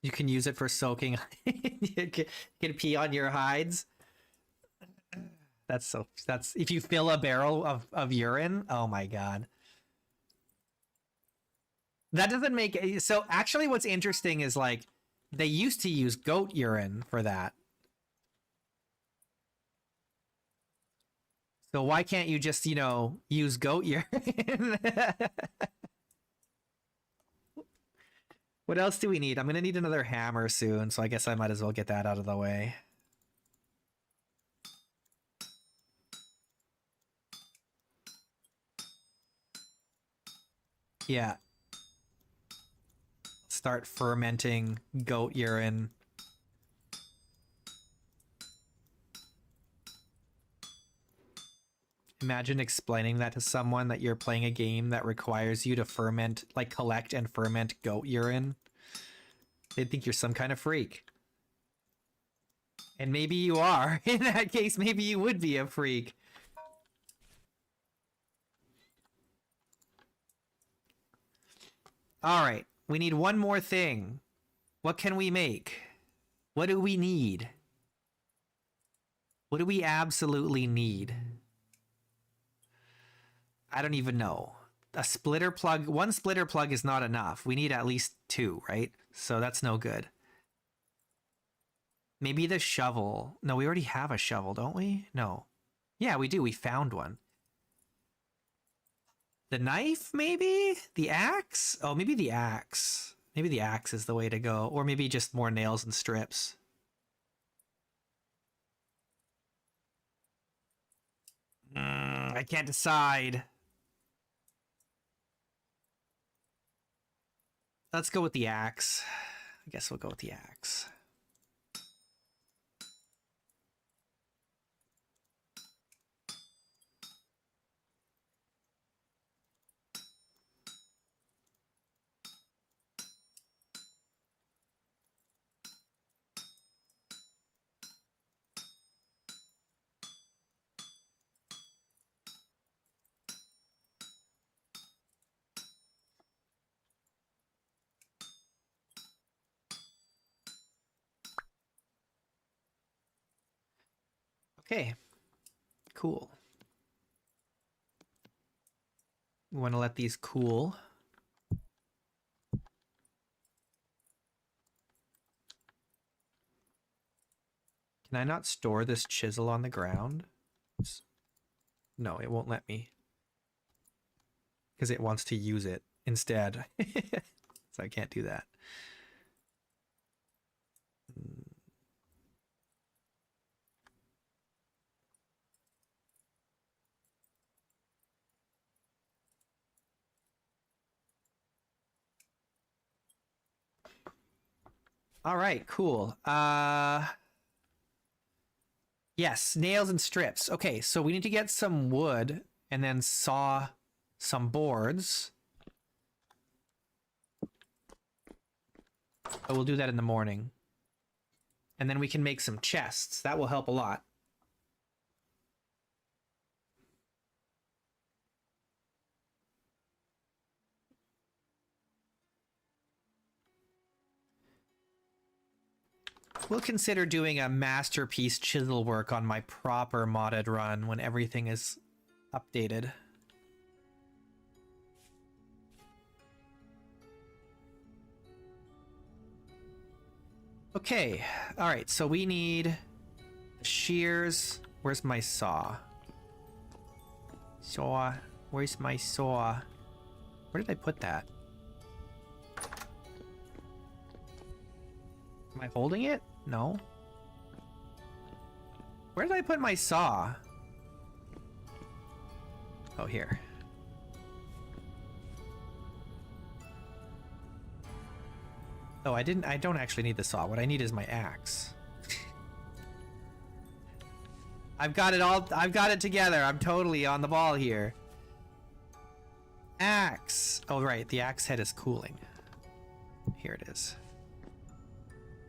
You can use it for soaking. You can pee on your hides. That's if you fill a barrel of urine. Oh my god. That doesn't make so actually what's interesting is like they used to use goat urine for that. So why can't you just, you know, use goat urine? What else do we need? I'm gonna need another hammer soon, so I guess I might as well get that out of the way. Yeah. Start fermenting goat urine. Imagine explaining that to someone that you're playing a game that requires you to ferment, like collect and ferment goat urine. They'd think you're some kind of freak. And maybe you are. In that case, maybe you would be a freak. All right, we need one more thing. What can we make? What do we need? What do we absolutely need? I don't even know. A splitter plug, one splitter plug is not enough. We need at least 2, right? So that's no good. Maybe the shovel. No, we already have a shovel, don't we? No. Yeah, we do. We found one. The knife, maybe? The axe? Oh, maybe the axe. Maybe the axe is the way to go. Or maybe just more nails and strips. I can't decide. Let's go with the axe. I guess we'll go with the axe. Okay, cool. We want to let these cool. Can I not store this chisel on the ground? No, it won't let me. Because it wants to use it instead. So I can't do that. All right, cool. Yes, nails and strips. Okay, so we need to get some wood and then saw some boards. But we'll do that in the morning. And then we can make some chests. That will help a lot. We'll consider doing a masterpiece chisel work on my proper modded run when everything is updated. Okay, alright, so we need shears. Where's my saw? Saw. Where's my saw? Where did I put that? Am I holding it? No. Where did I put my saw? Oh, here. Oh, I don't actually need the saw. What I need is my axe. I've got it together. I'm totally on the ball here. Axe. Oh, right. The axe head is cooling. Here it is.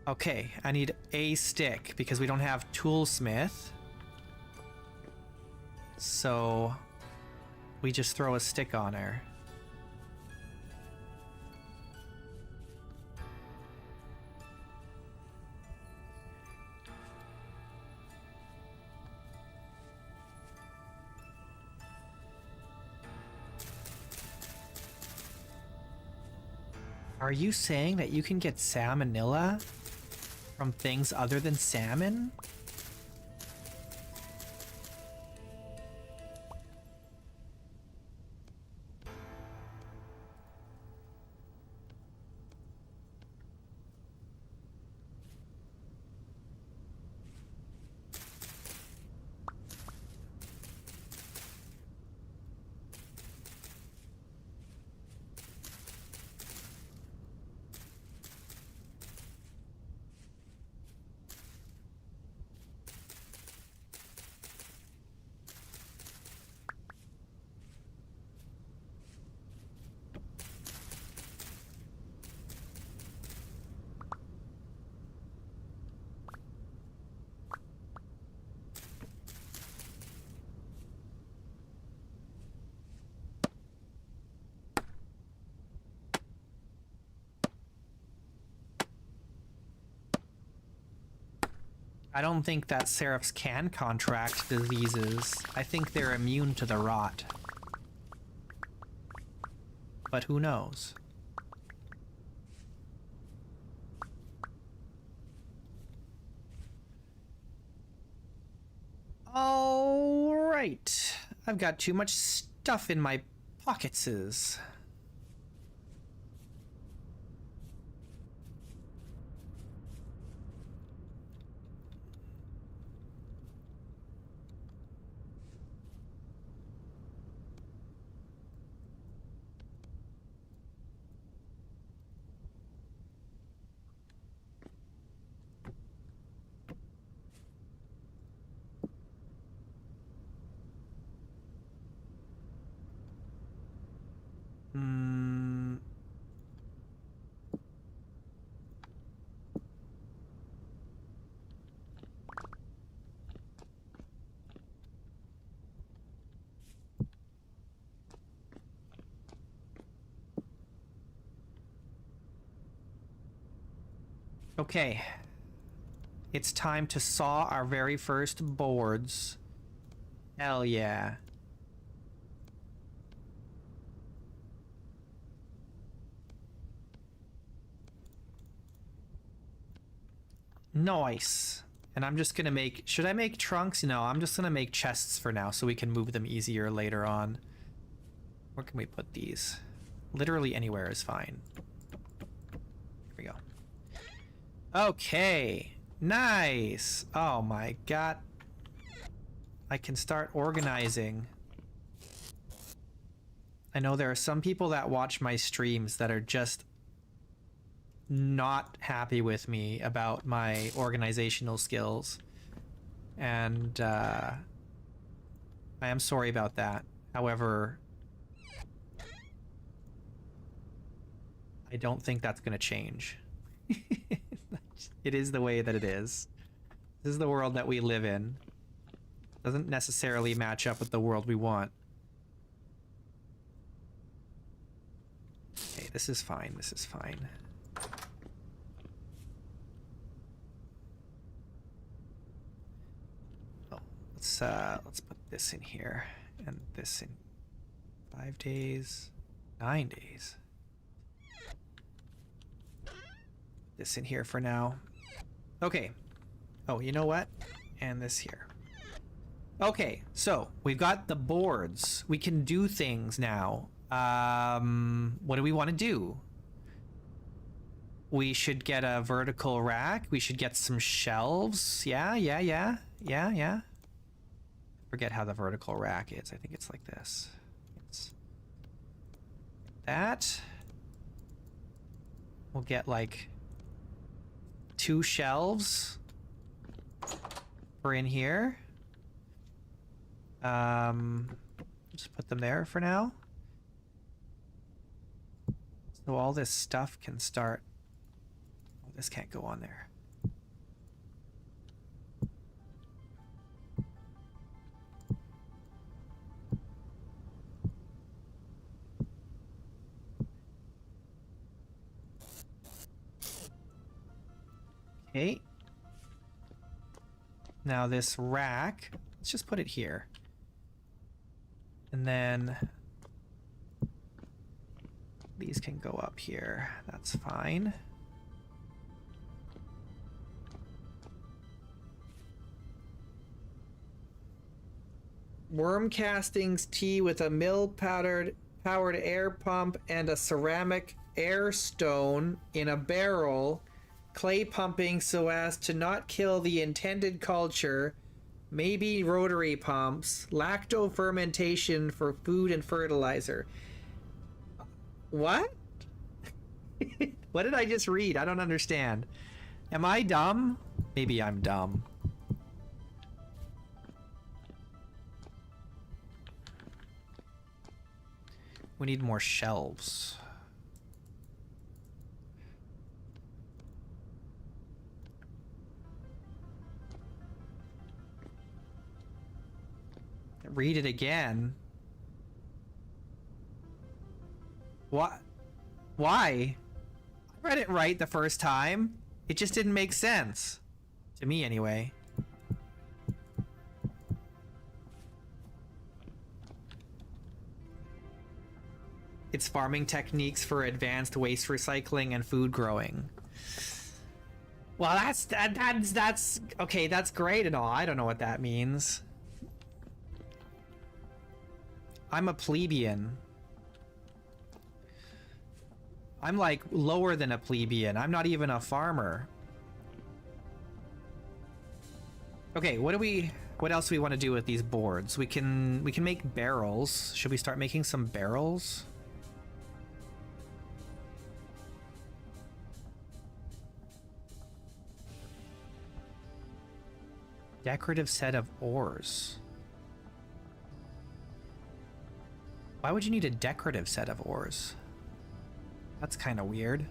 Okay, I need a stick because we don't have toolsmith. So we just throw a stick on her. Are you saying that you can get salmonella from things other than salmon? I don't think that seraphs can contract diseases. I think they're immune to the rot. But who knows? All right. I've got too much stuff in my Pocketses. Okay. It's time to saw our very first boards. Hell yeah. Nice. And I'm just gonna make... Should I make trunks? No, I'm just gonna make chests for now so we can move them easier later on. Where can we put these? Literally anywhere is fine. Here we go. Okay. Nice. Oh my god. I can start organizing. I know there are some people that watch my streams that are just not happy with me about my organizational skills. And I am sorry about that. However, I don't think that's going to change. It is the way that it is. This is the world that we live in. Doesn't necessarily match up with the world we want. Okay, this is fine. This is fine. Oh, let's put this in here and this in 5 days, 9 days. This in here for now. Okay. Oh, you know what? And this here. Okay, so we've got the boards. We can do things now. What do we want to do? We should get a vertical rack. We should get some shelves. Yeah. Forget how the vertical rack is. I think it's like this. It's that. We'll get like 2 shelves for in here. Just put them there for now. So all this stuff can start. Oh, this can't go on there. Okay. Now this rack, let's just put it here. And then these can go up here. That's fine. Worm castings tea with a powered air pump and a ceramic air stone in a barrel. Clay pumping so as to not kill the intended culture. Maybe rotary pumps. Lacto fermentation for food and fertilizer. What? What did I just read? I don't understand. Am I dumb? Maybe I'm dumb. We need more shelves. Read it again. What? Why? I read it right the first time. It just didn't make sense. To me, anyway. It's farming techniques for advanced waste recycling and food growing. Well, that's okay. That's great and all. I don't know what that means. I'm a plebeian. I'm like lower than a plebeian. I'm not even a farmer. Okay, what else do we want to do with these boards? We can make barrels. Should we start making some barrels? Decorative set of ores. Why would you need a decorative set of ores? That's kind of weird.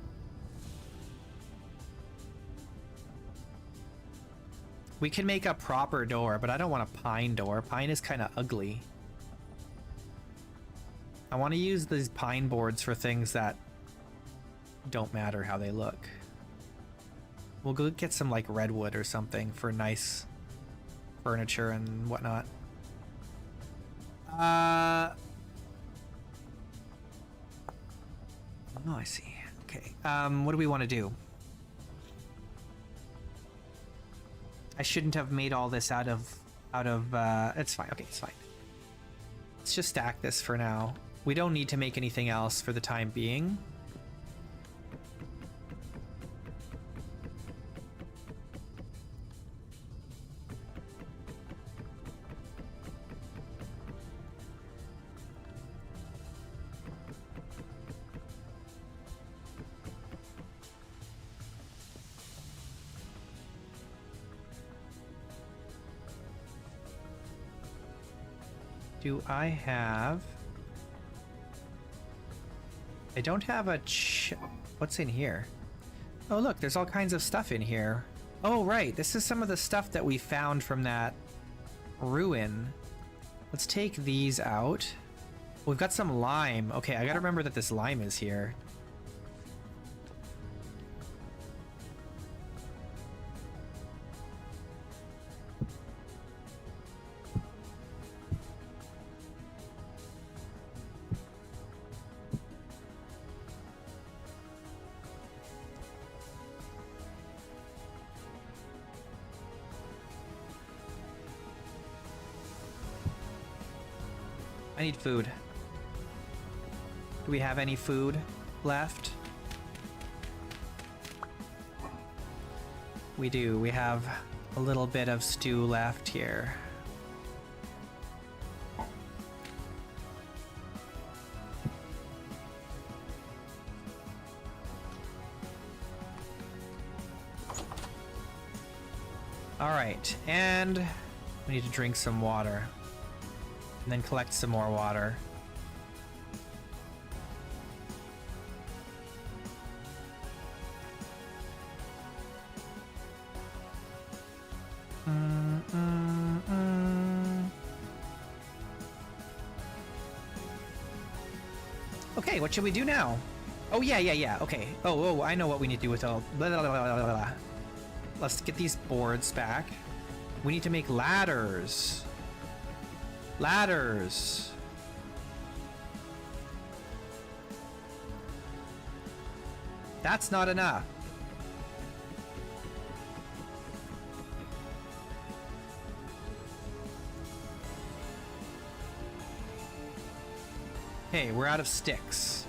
We can make a proper door, but I don't want a pine door. Pine is kind of ugly. I want to use these pine boards for things that don't matter how they look. We'll go get some like redwood or something for nice furniture and whatnot. Oh, I see. Okay. What do we want to do? I shouldn't have made all this out of, it's fine. Okay, it's fine. Let's just stack this for now. We don't need to make anything else for the time being. Do I have... I don't have a what's in here? Oh look, there's all kinds of stuff in here. Oh right, this is some of the stuff that we found from that ruin. Let's take these out. We've got some lime. Okay, I gotta remember that this lime is here. I need food. Do we have any food left? We do. We have a little bit of stew left here. All right, and we need to drink some water. And then collect some more water. Okay, what should we do now? Oh, yeah. Okay. Oh, I know what we need to do with all... Blah, blah, blah, blah, blah. Let's get these boards back. We need to make ladders. Ladders. That's not enough. Hey, we're out of sticks.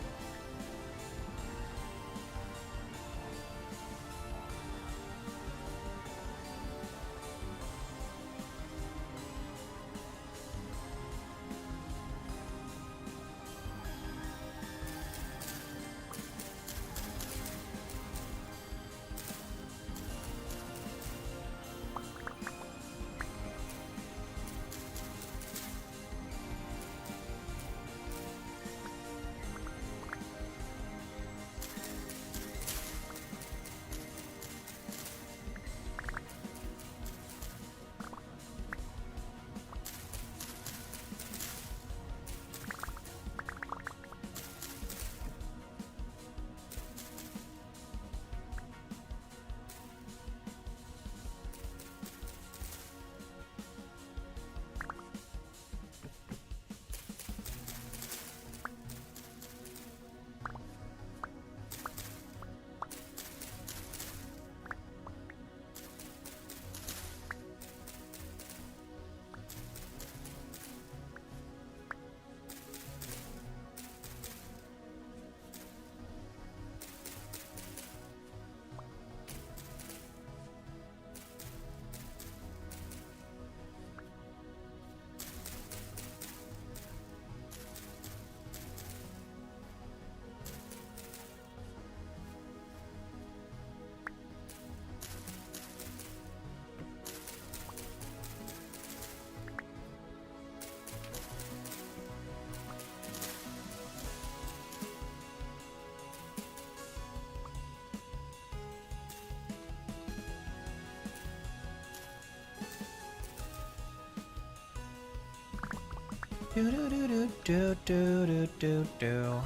Do do do do do do do do do.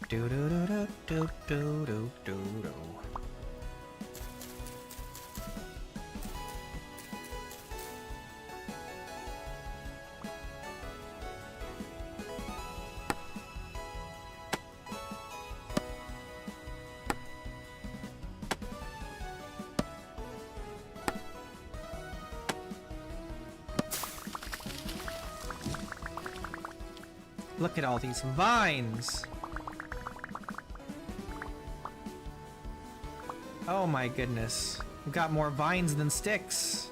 Do do do do do do do do do. Look at all these vines. Oh my goodness. We've got more vines than sticks.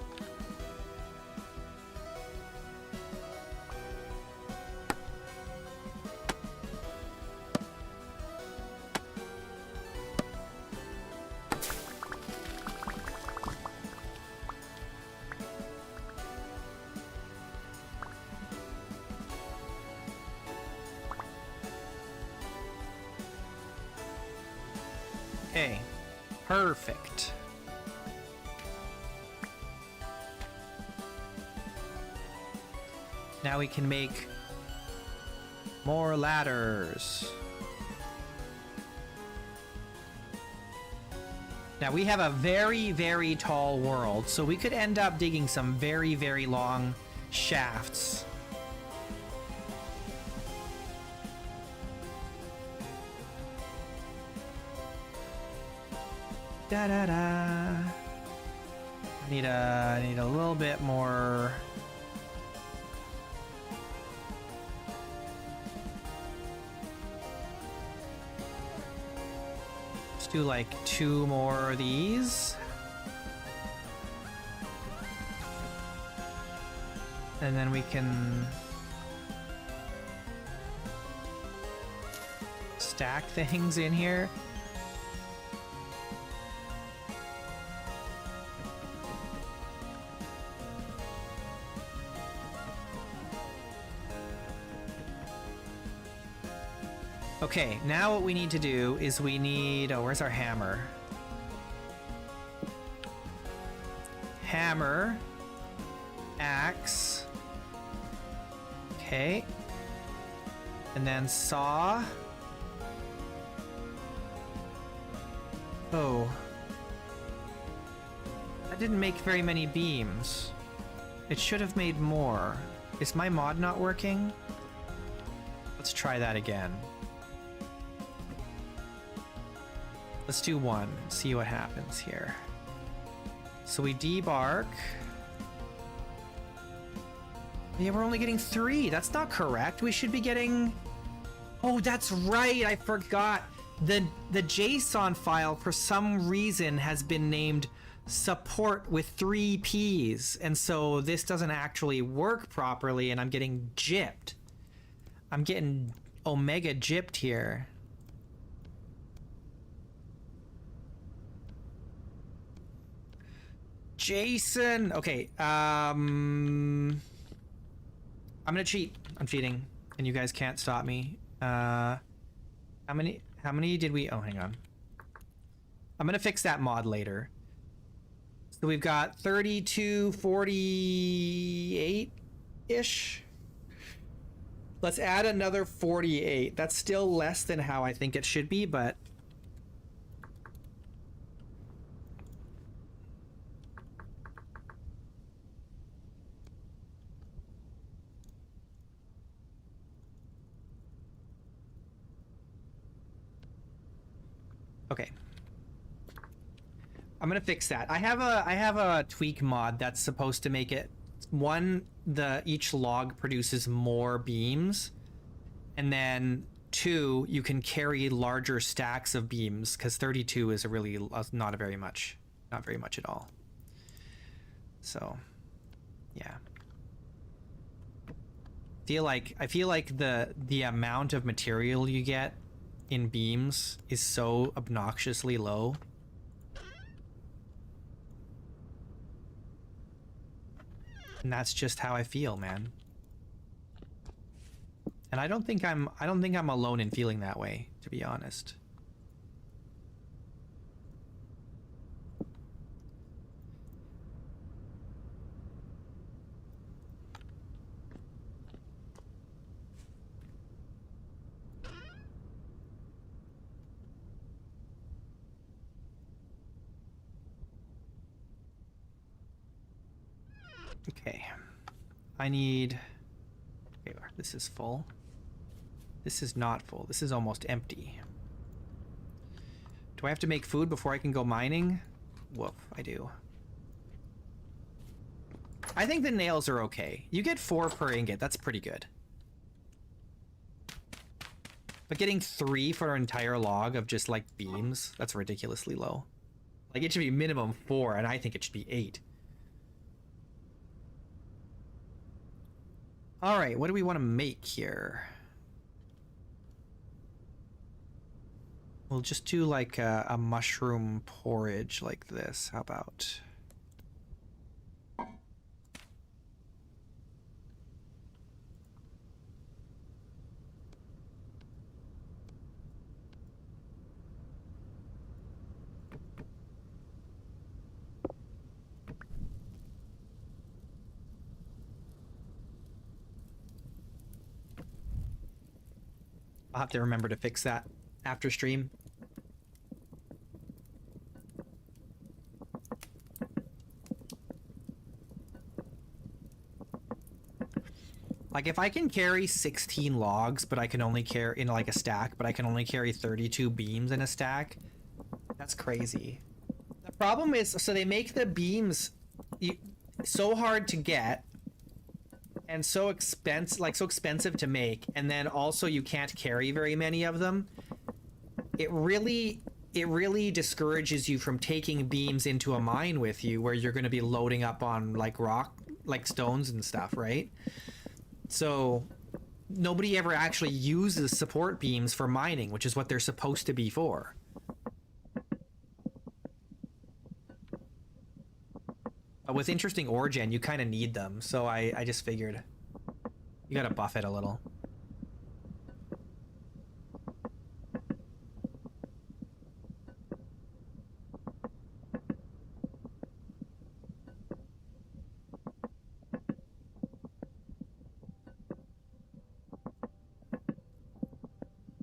Okay. Perfect. Now we can make more ladders. Now we have a very, very tall world, so we could end up digging some very, very long shafts. Da da da. I need a little bit more. Let's do like 2 more of these. And then we can stack things in here. Okay, now what we need to do is we need... Oh, where's our hammer? Hammer. Axe. Okay. And then saw. Oh. That didn't make very many beams. It should have made more. Is my mod not working? Let's try that again. Let's do 1, see what happens here. So we debark. Yeah, we're only getting 3. That's not correct. We should be getting... Oh, that's right. I forgot. The JSON file, for some reason, has been named support with 3 Ps. And so this doesn't actually work properly, and I'm getting gypped. I'm getting omega gypped here. Jason. Okay. I'm gonna cheat. I'm cheating, and you guys can't stop me. How many did we? Oh, hang on. I'm gonna fix that mod later. So we've got 32, 48 ish. Let's add another 48. That's still less than how I think it should be, but. Okay. I'm gonna fix that. I have a tweak mod that's supposed to make it each log produces more beams, and then 2, you can carry larger stacks of beams, because 32 is not very much at all. So, yeah. I feel like the amount of material you get in beams is so obnoxiously low. And that's just how I feel, man. And I don't think I'm alone in feeling that way, to be honest. Okay. I need... Okay, this is full. This is not full. This is almost empty. Do I have to make food before I can go mining? Woof, I do. I think the nails are okay. You get 4 per ingot. That's pretty good. But getting 3 for an entire log of just, like, beams, that's ridiculously low. Like, it should be minimum 4, and I think it should be 8. Alright, what do we want to make here? We'll just do, like, a mushroom porridge like this. How about... I'll have to remember to fix that after stream. Like, if I can carry 16 logs, but I can only carry, in like a stack, but I can only carry 32 beams in a stack, that's crazy. The problem is, so they make the beams so hard to get, and so expensive to make, and then also you can't carry very many of them. It really discourages you from taking beams into a mine with you, where you're going to be loading up on like rock, like stones and stuff, right? So nobody ever actually uses support beams for mining, which is what they're supposed to be for. But with interesting ore gen, you kind of need them, so I just figured you gotta buff it a little.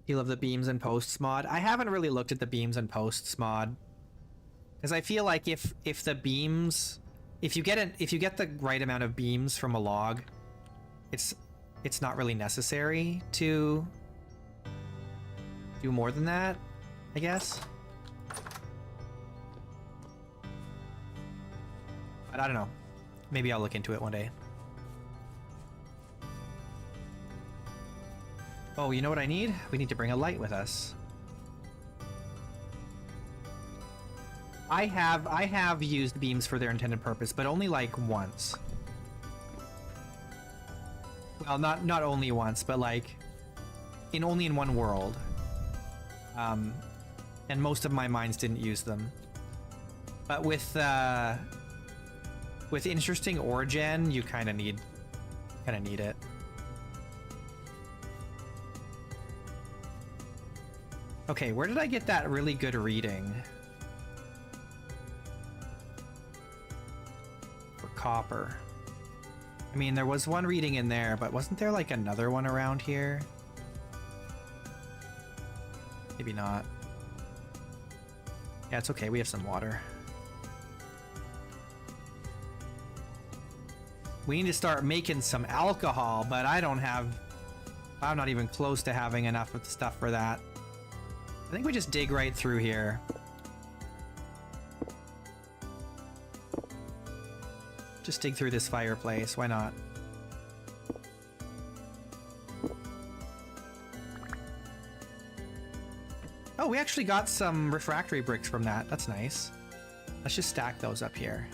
You love the beams and posts mod? I haven't really looked at the beams and posts mod, because I feel like if the beams, if you get the right amount of beams from a log, it's not really necessary to do more than that, I guess. But I don't know. Maybe I'll look into it one day. Oh, you know what I need? We need to bring a light with us. I have used beams for their intended purpose, but only like once. Well, not only once, but like only in one world. And most of my mines didn't use them. But with interesting ore gen, you kind of need it. Okay, where did I get that really good reading? For copper. I mean, there was one reading in there, but wasn't there like another one around here? Maybe not. Yeah, it's okay, we have some water. We need to start making some alcohol, but I'm not even close to having enough of the stuff for that. I think we just dig right through here. Just dig through this fireplace, why not? Oh, we actually got some refractory bricks from that. That's nice. Let's just stack those up here.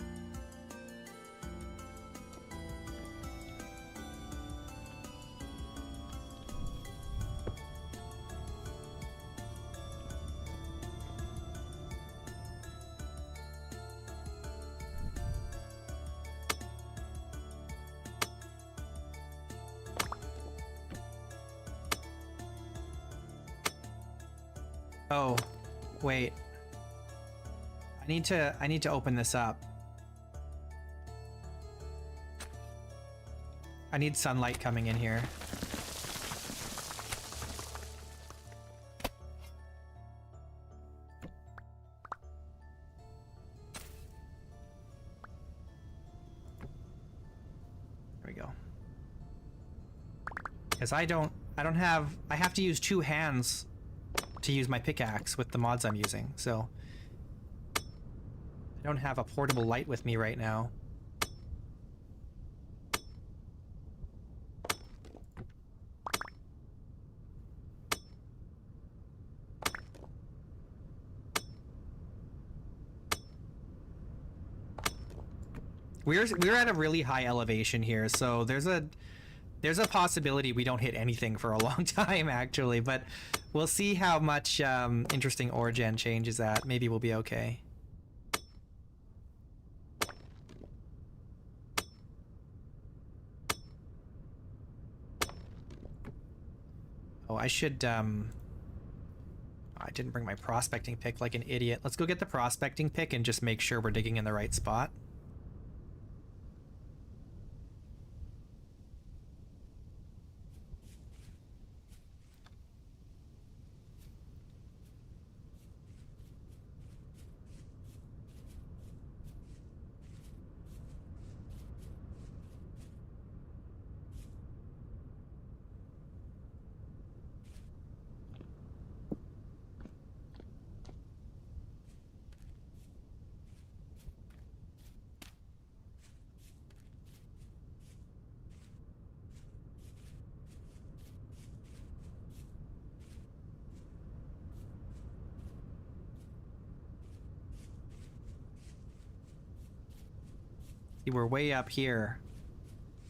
Oh, wait. I need to open this up. I need sunlight coming in here. Because I have to use 2 hands to use my pickaxe with the mods I'm using, so I don't have a portable light with me right now. We're at a really high elevation here, so there's a possibility we don't hit anything for a long time, actually, but we'll see how much interesting ore gen changes at. Maybe we'll be okay. Oh, I should, I didn't bring my prospecting pick like an idiot. Let's go get the prospecting pick and just make sure we're digging in the right spot. We're way up here.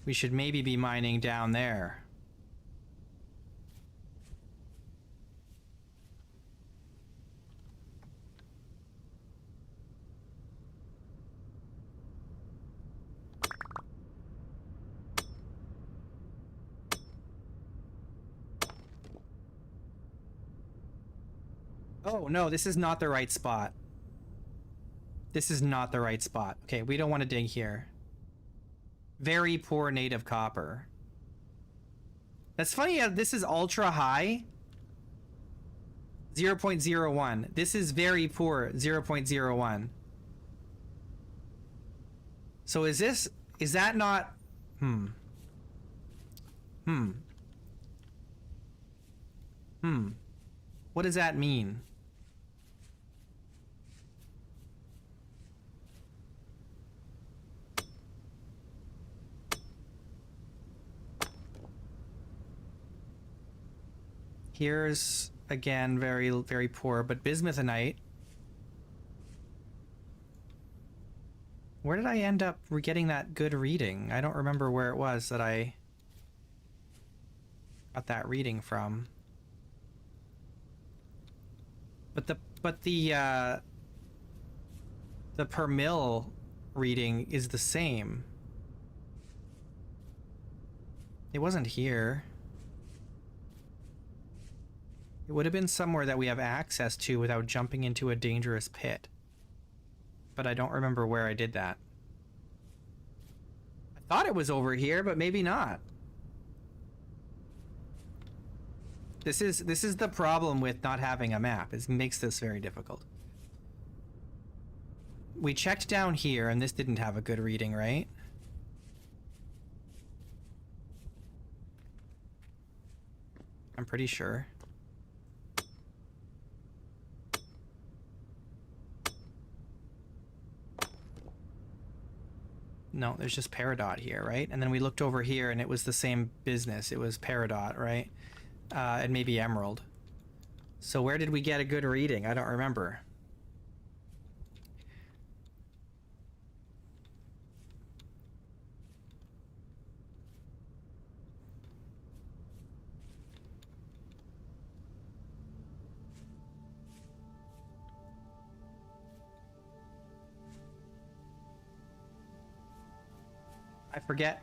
We should maybe be mining down there. Oh, no, this is not the right spot. This is not the right spot. Okay, we don't want to dig here. Very poor native copper. That's funny, this is ultra high. 0.01. This is very poor, 0.01. So is that not... What does that mean? Here's, again, very, very poor, but bismuthinite. Where did I end up getting that good reading? I don't remember where it was that I got that reading from. But the per mil reading is the same. It wasn't here. It would have been somewhere that we have access to without jumping into a dangerous pit. But I don't remember where I did that. I thought it was over here, but maybe not. This is the problem with not having a map. It makes this very difficult. We checked down here, and this didn't have a good reading, right? I'm pretty sure. No, there's just Peridot here, right? And then we looked over here and it was the same business. It was Peridot, right? And maybe Emerald. So where did we get a good reading? I don't remember. I forget.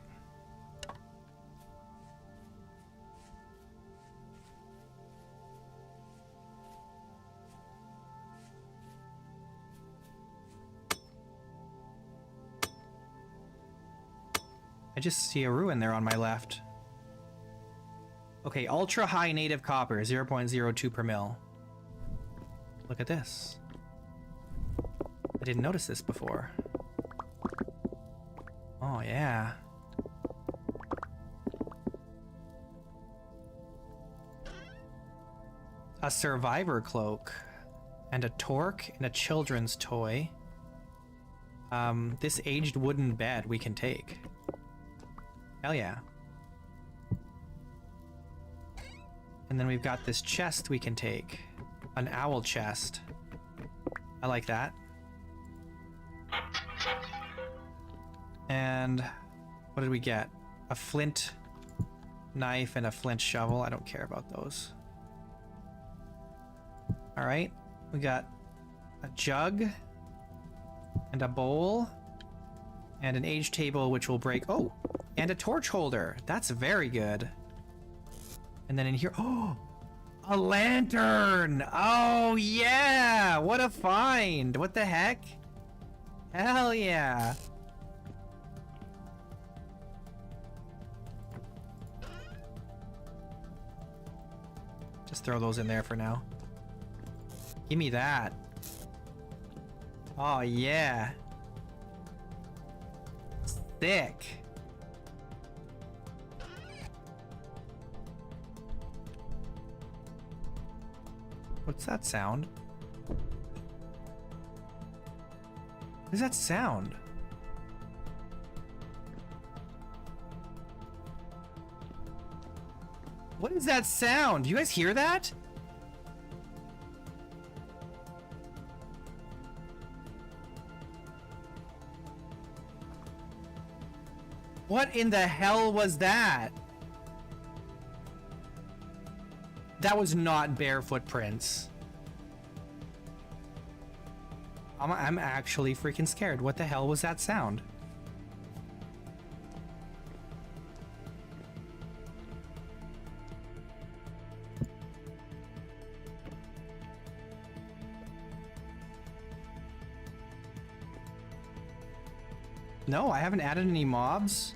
I just see a ruin there on my left. Okay, ultra high native copper, 0.02 per mil. Look at this. I didn't notice this before. Oh, yeah. A survivor cloak. And a torque and a children's toy. This aged wooden bed we can take. Hell yeah. And then we've got this chest we can take. An owl chest. I like that. And what did we get? A flint knife and a flint shovel. I don't care about those. All right. We got a jug and a bowl and an age table, which will break. Oh, and a torch holder. That's very good. And then in here, oh, a lantern. Oh, yeah. What a find. What the heck? Hell yeah. Just throw those in there for now. Give me that. Oh, yeah. Thick. What's that sound? What does that sound? What is that sound? Do you guys hear that? What in the hell was that? That was not bare footprints. I'm actually freaking scared. What the hell was that sound? No, I haven't added any mobs.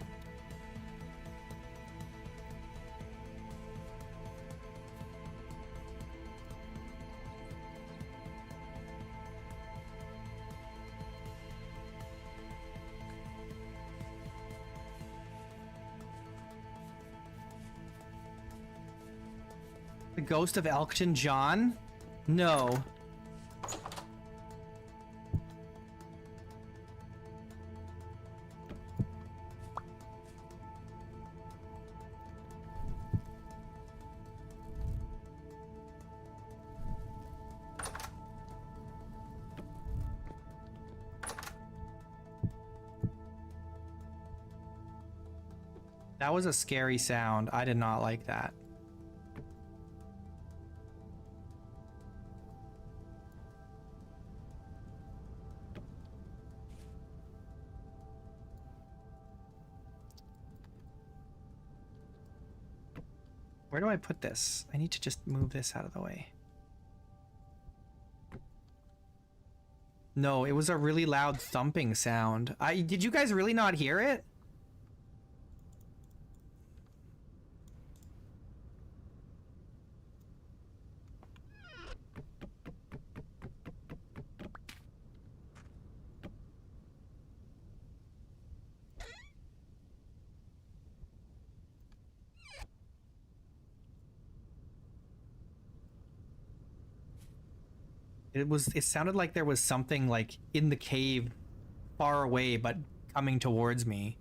The ghost of Elkton John? No. That was a scary sound. I did not like that. Where do I put this? I need to just move this out of the way. No, it was a really loud thumping sound. Did you guys really not hear it? It sounded like there was something like in the cave far away but coming towards me.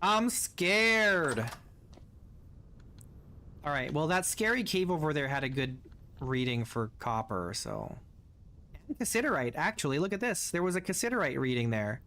I'm scared. All right, well, that scary cave over there had a good reading for copper, so. And cassiterite, actually, look at this. There was a cassiterite reading there.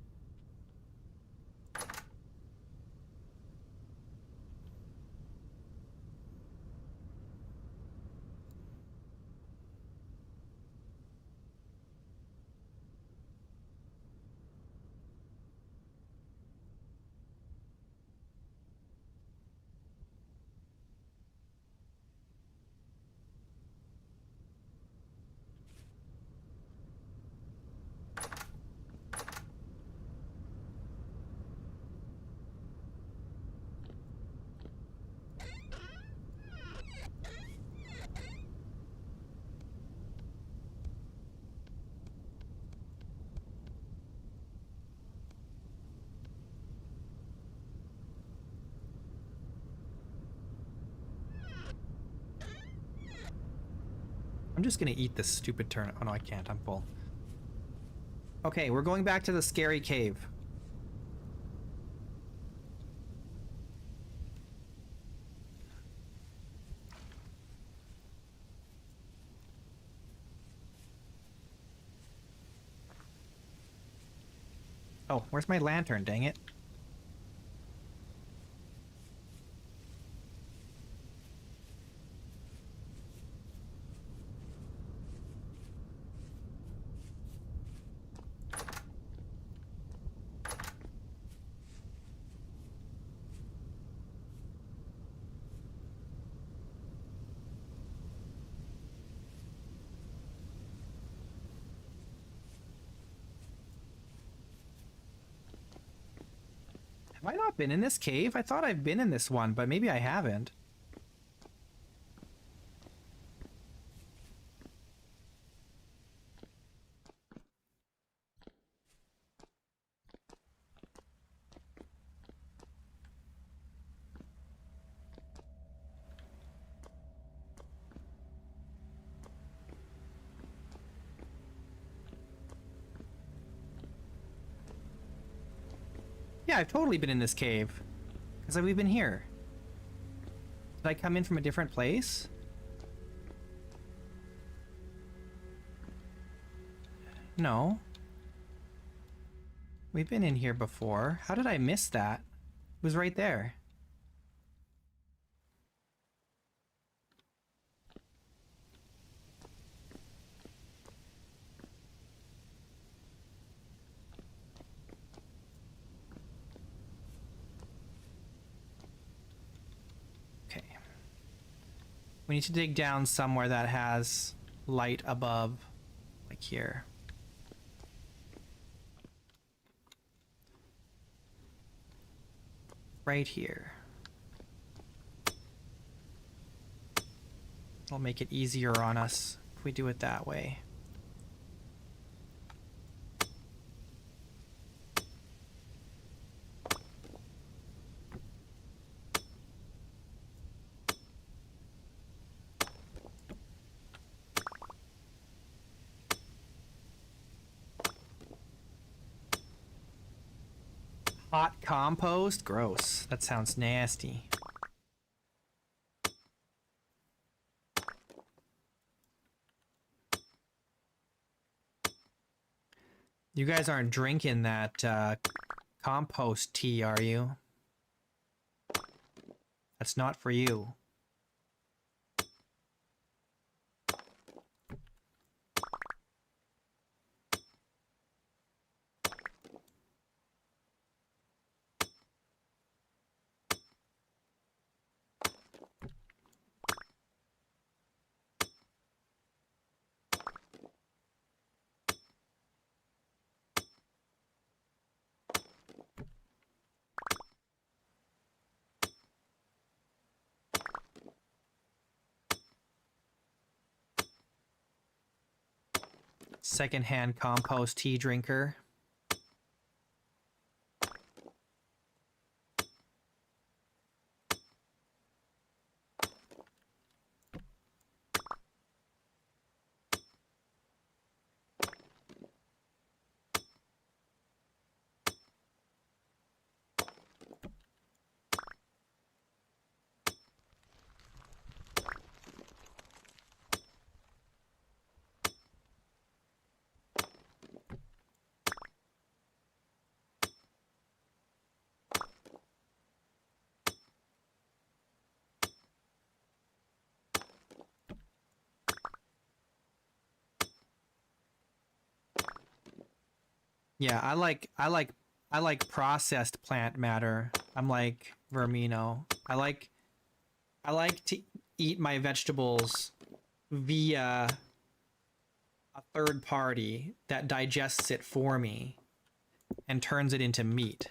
I'm just gonna eat this stupid turnip. Oh no, I can't. I'm full. Okay, we're going back to the scary cave. Oh, where's my lantern, dang it? Have I not been in this cave? I thought I've been in this one, but maybe I haven't. Yeah, I've totally been in this cave. Because we've been here. Did I come in from a different place? No. We've been in here before. How did I miss that? It was right there. Okay. We need to dig down somewhere that has light above. Like here. Right here. It'll make it easier on us if we do it that way. Hot compost? Gross. That sounds nasty. You guys aren't drinking that compost tea, are you? That's not for you. Secondhand compost tea drinker. Yeah, I like processed plant matter. I'm like Vermino. I like to eat my vegetables via a third party that digests it for me and turns it into meat.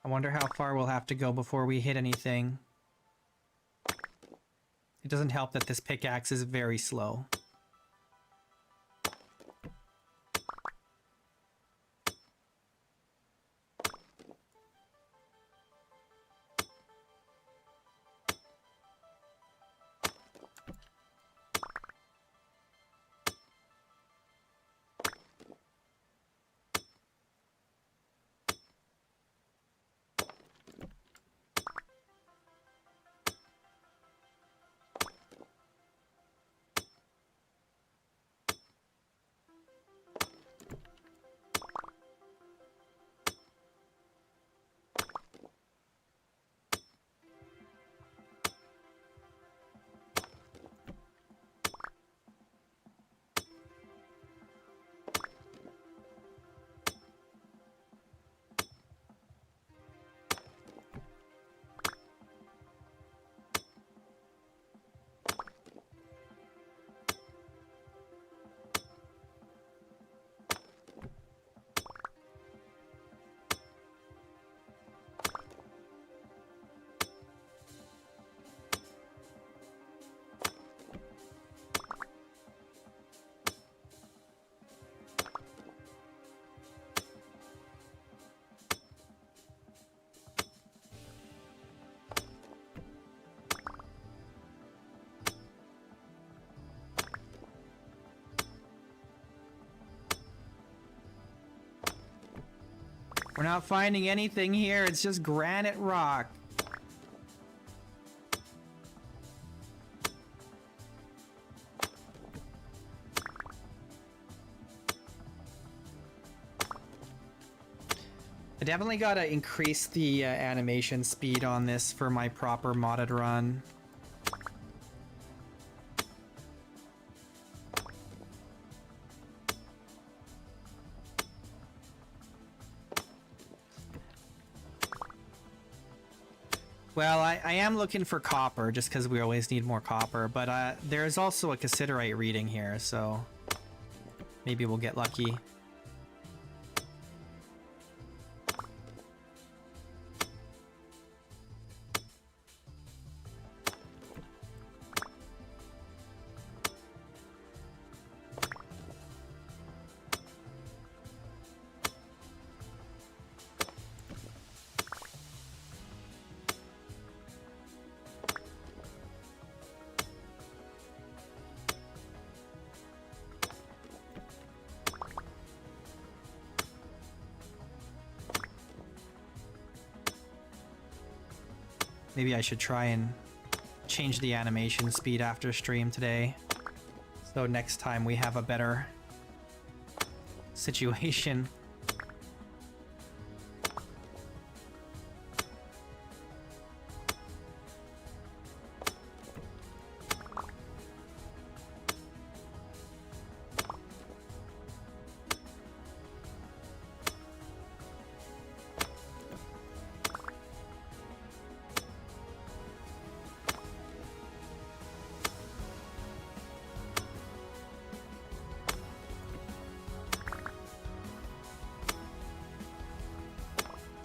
I wonder how far we'll have to go before we hit anything. It doesn't help that this pickaxe is very slow. We're not finding anything here. It's just granite rock. I definitely gotta increase the animation speed on this for my proper modded run. Well, I am looking for copper, just because we always need more copper, but there's also a cassiterite reading here, so maybe we'll get lucky. Maybe I should try and change the animation speed after stream today, so next time we have a better situation.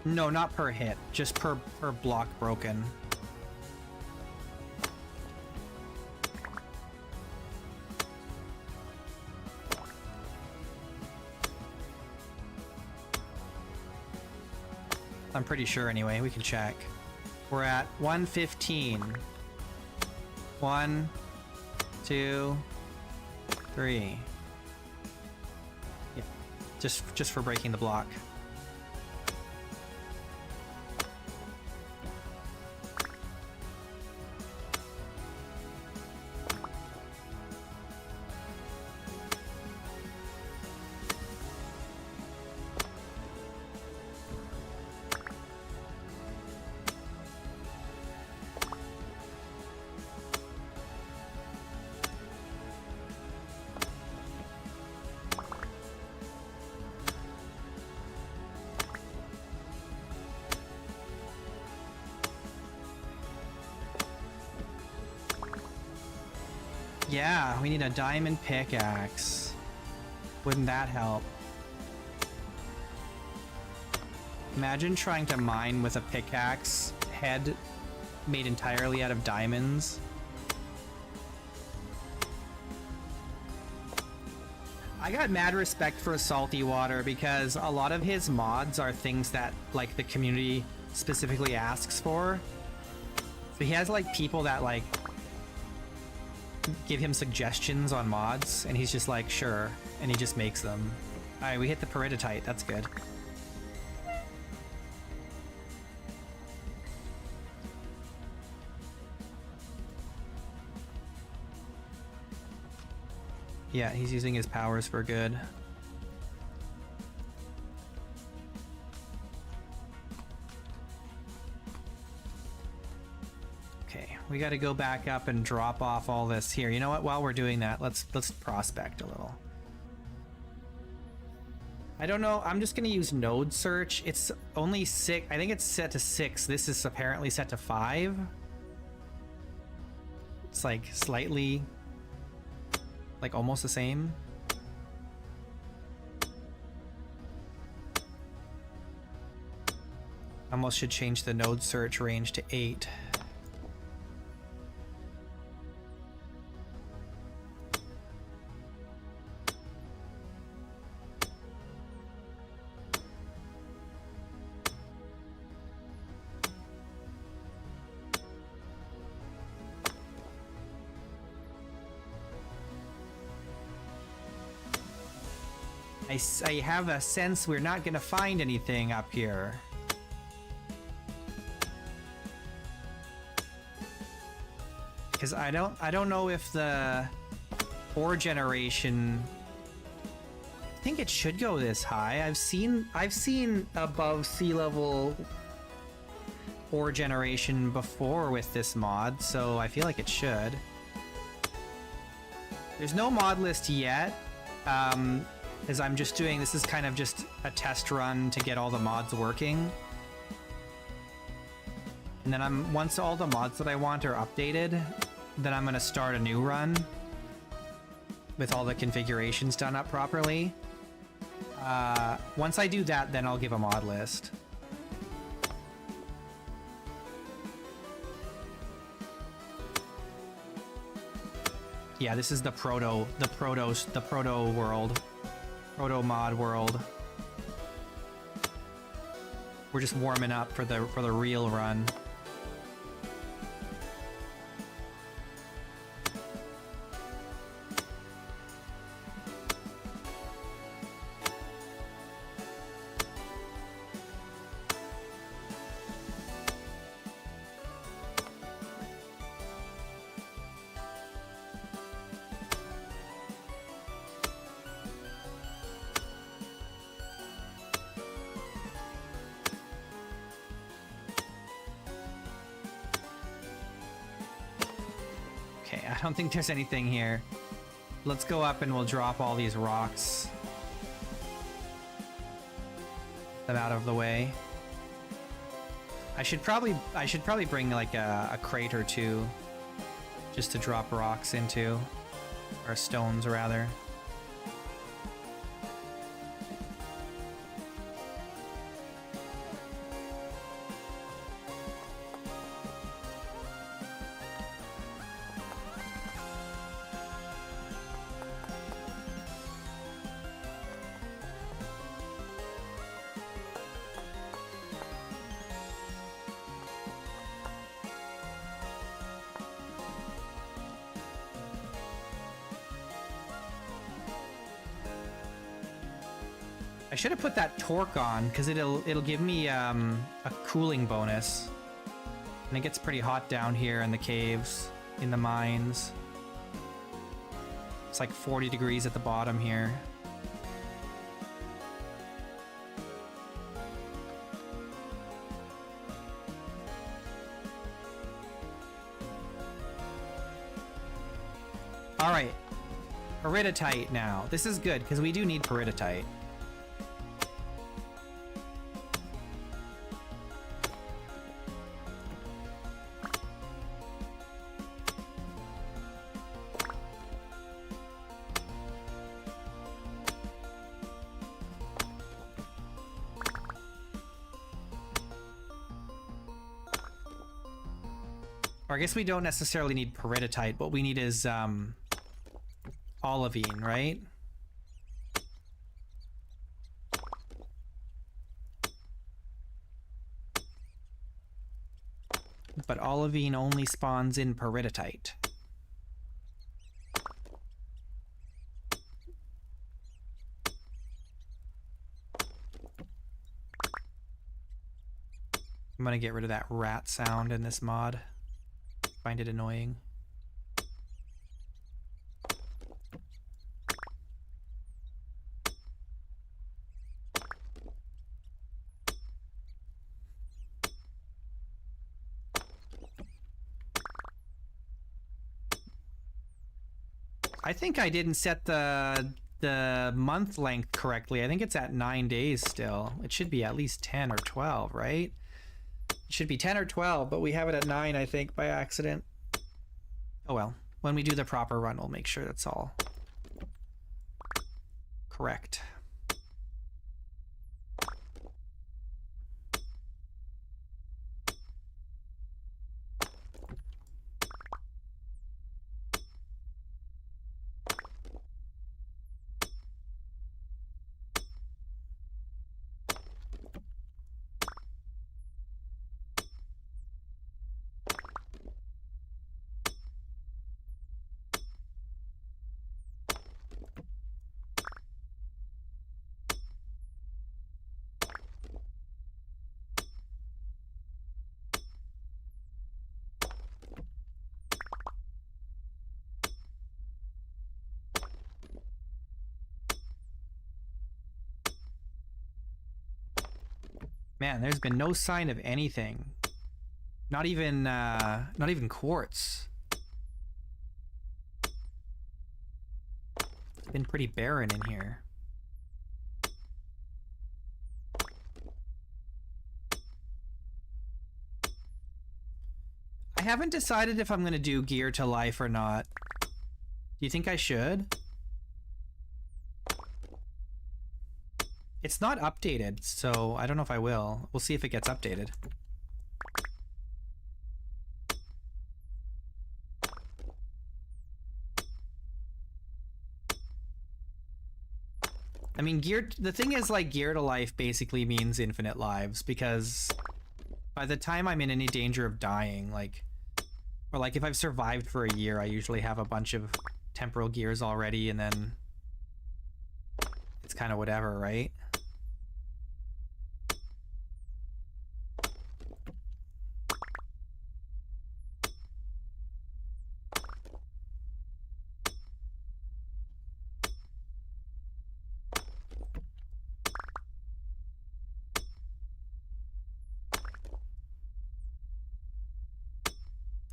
No, not per hit, just per block broken. I'm pretty sure anyway, we can check. We're at 115. 1, 2, 3. Yeah, just for breaking the block. Yeah, we need a diamond pickaxe. Wouldn't that help? Imagine trying to mine with a pickaxe head made entirely out of diamonds. I got mad respect for Salty Water because a lot of his mods are things that like the community specifically asks for. So he has like people that like give him suggestions on mods and he's just like, sure, and he just makes them. All right, we hit the peridotite. That's good. Yeah, he's using his powers for good. Okay, we got to go back up and drop off all this here. You know what? While we're doing that, let's prospect a little. I don't know. I'm just gonna use node search. It's only 6. I think it's set to 6. This is apparently set to 5. It's like slightly, like almost the same. Almost should change the node search range to 8. I have a sense we're not gonna find anything up here. Because I don't know if the ore generation, I think it should go this high. I've seen above sea level ore generation before with this mod, so I feel like it should. There's no mod list yet. As I'm just doing, this is kind of just a test run to get all the mods working. And then once all the mods that I want are updated, then I'm gonna start a new run with all the configurations done up properly. Once I do that, then I'll give a mod list. Yeah, this is the proto world. Proto mod world. We're just warming up for the real run. I don't think there's anything here. Let's go up and we'll drop all these rocks. Them out of the way. I should probably bring like a crate or two just to drop rocks into, or stones rather. I should have put that torque on because it'll give me a cooling bonus, and it gets pretty hot down here in the caves, in the mines. It's like 40 degrees at the bottom here. All right, peridotite now. This is good because we do need peridotite. Or I guess we don't necessarily need peridotite. What we need is olivine, right? But olivine only spawns in peridotite. I'm gonna get rid of that rat sound in this mod. Find it annoying. I think I didn't set the month length correctly. I think it's at 9 days still. It should be at least 10 or 12, right? It should be 10 or 12, but we have it at 9, I think, by accident. Oh well. When we do the proper run, we'll make sure that's all correct. Man, there's been no sign of anything. Not even quartz. It's been pretty barren in here. I haven't decided if I'm gonna do gear to life or not. Do you think I should? It's not updated, so I don't know if I will. We'll see if it gets updated. I mean, the thing is, like, gear to life basically means infinite lives, because by the time I'm in any danger of dying, like, or like if I've survived for a year, I usually have a bunch of temporal gears already, and then it's kind of whatever, right?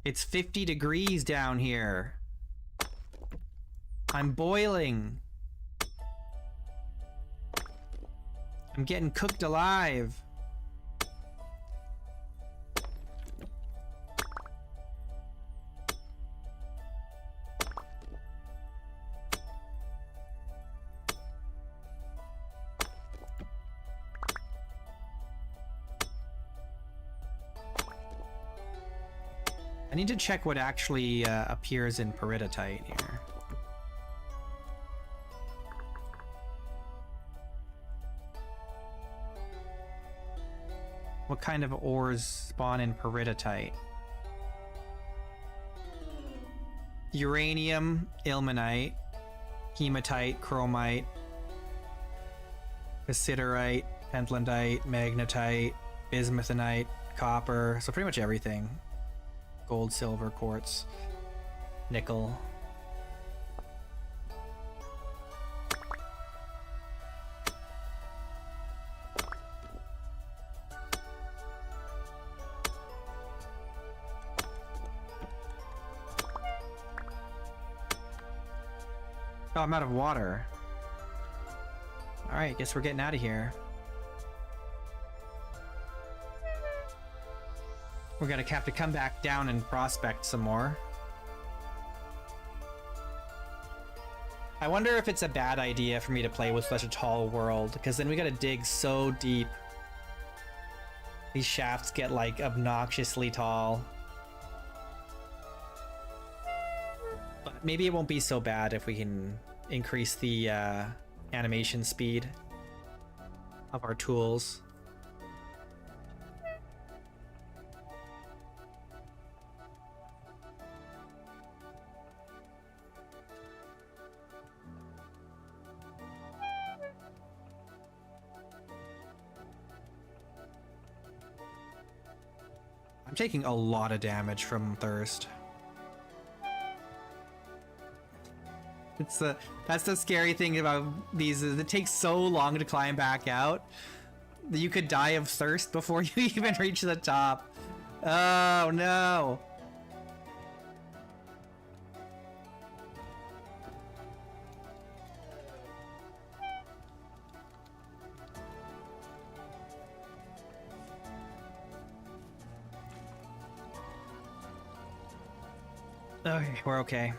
It's 50 degrees down here. I'm boiling. I'm getting cooked alive. I need to check what actually appears in peridotite here. What kind of ores spawn in peridotite? Uranium, ilmenite, hematite, chromite, cassiterite, pentlandite, magnetite, bismuthinite, copper, so pretty much everything. Gold, silver, quartz, nickel. Oh, I'm out of water. Alright, guess we're getting out of here. We're gonna have to come back down and prospect some more. I wonder if it's a bad idea for me to play with such a tall world, because then we gotta dig so deep. These shafts get like obnoxiously tall. maybe it won't be so bad if we can increase the animation speed of our tools. I'm taking a lot of damage from thirst. That's the scary thing about these is it takes so long to climb back out that you could die of thirst before you even reach the top. Oh no. Okay, we're okay.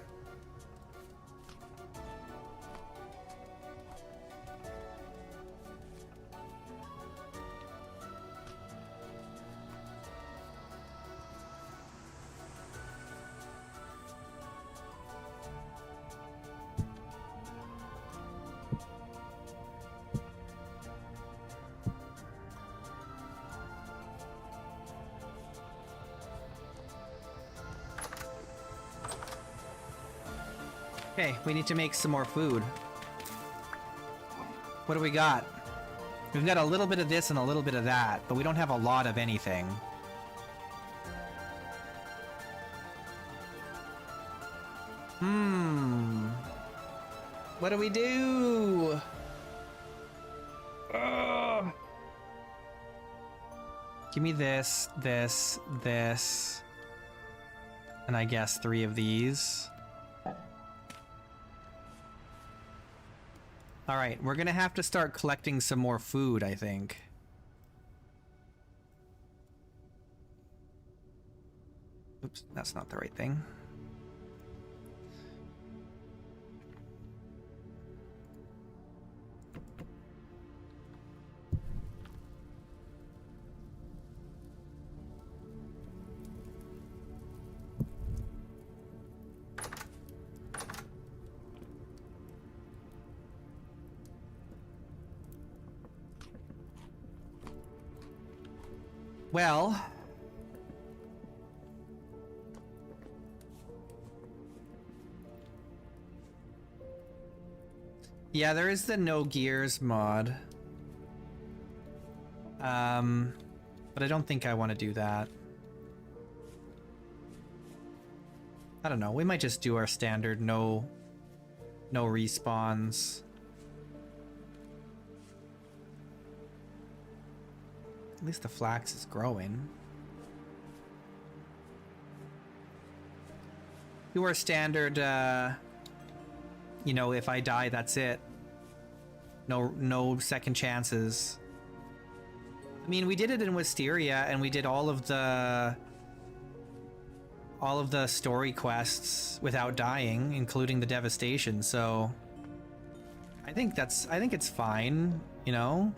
Okay, we need to make some more food. What do we got? We've got a little bit of this and a little bit of that, but we don't have a lot of anything. What do we do? Ugh. Give me this, this, this, and I guess 3 of these. All right, we're gonna have to start collecting some more food, I think. Oops, that's not the right thing. Well, yeah, there is the no gears mod. But I don't think I want to do that. I don't know. We might just do our standard no respawns. At least the flax is growing. Do our standard, you know, if I die, that's it. No second chances. I mean, we did it in Wisteria, and we did all of the story quests without dying, including the devastation. So I think it's fine, you know.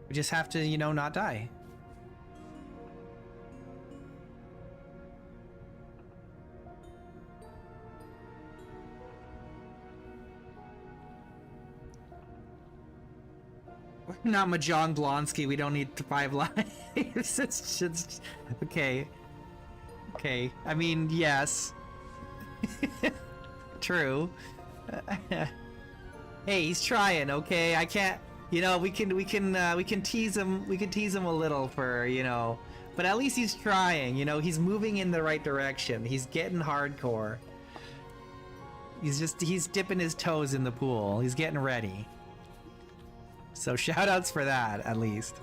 We just have to, you know, not die. We're not Mahjong Blonsky. We don't need 5 lives. It's just okay. Okay. I mean, yes. True. Hey, he's trying. Okay, I can't. You know, we can tease him. We can tease him a little for, you know, but at least he's trying. You know, he's moving in the right direction. He's getting hardcore. He's dipping his toes in the pool. He's getting ready. So shoutouts for that, at least.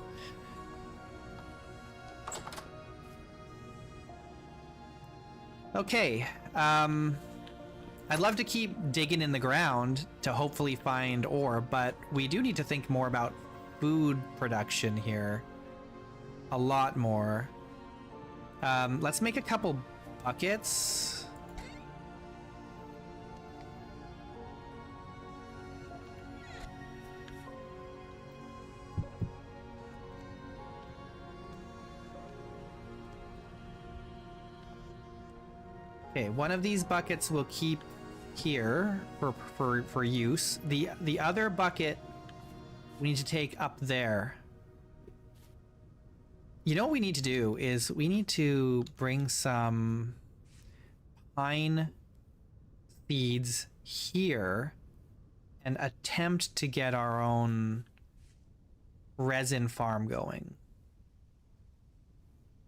Okay. I'd love to keep digging in the ground to hopefully find ore, but we do need to think more about food production here. A lot more. Let's make a couple buckets. Okay, one of these buckets we'll keep here for use. The other bucket we need to take up there. You know what we need to do is we need to bring some pine seeds here and attempt to get our own resin farm going.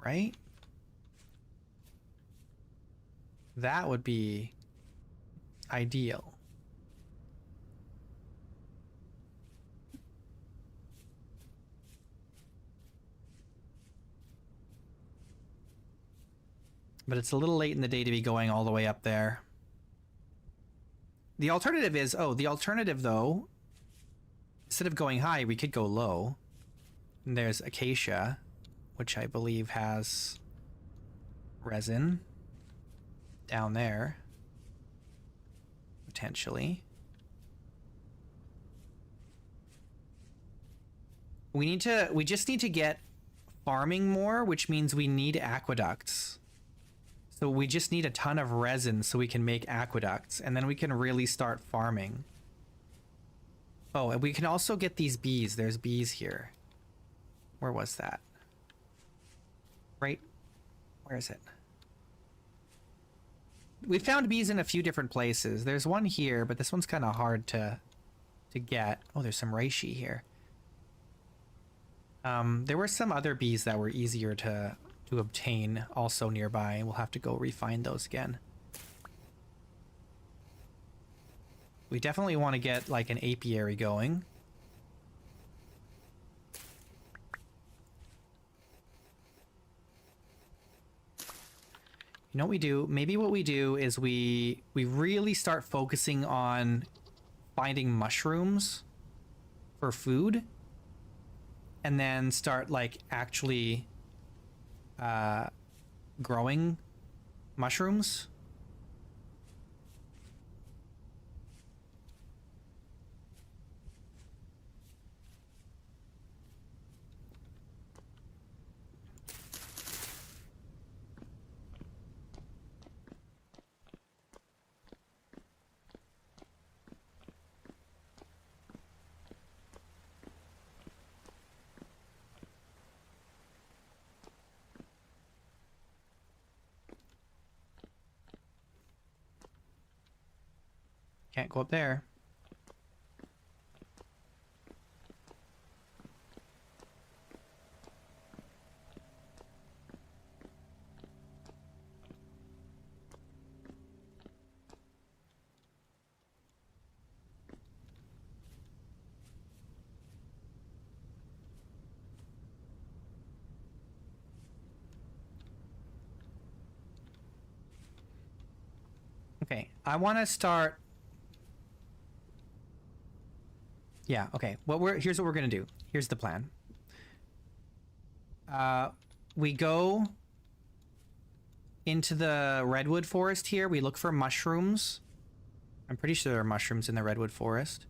Right? That would be ideal. But it's a little late in the day to be going all the way up there. The alternative is, the alternative though, instead of going high, we could go low. And there's acacia, which I believe has resin down there. Potentially. We just need to get farming more, which means we need aqueducts. So we just need a ton of resin so we can make aqueducts, and then we can really start farming. Oh, and we can also get these bees. There's bees here. Where was that? Right? Where is it? We found bees in a few different places. There's one here, but this one's kind of hard to get. Oh, there's some reishi here. There were some other bees that were easier to obtain also nearby. We'll have to go refine those again. We definitely want to get like an apiary going. You know what we do? Maybe what we do is we really start focusing on finding mushrooms for food, and then start like actually growing mushrooms. Can't go up there. Okay, I want to start. Yeah, okay. Here's what we're gonna do. Here's the plan. We go into the redwood forest here. We look for mushrooms. I'm pretty sure there are mushrooms in the redwood forest.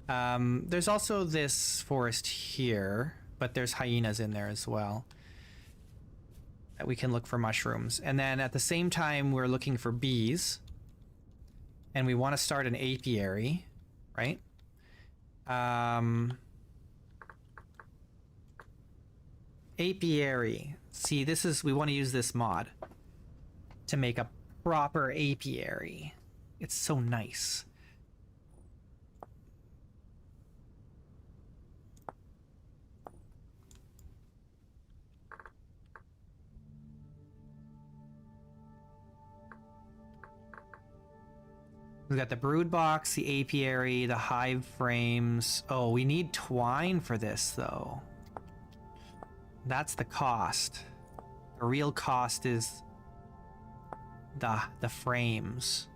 There's also this forest here, but there's hyenas in there as well. That we can look for mushrooms. And then at the same time, we're looking for bees. And we want to start an apiary, right? Apiary. See, we want to use this mod to make a proper apiary. It's so nice. We've got the brood box, the apiary, the hive frames. Oh, we need twine for this, though. That's the cost. The real cost is the frames.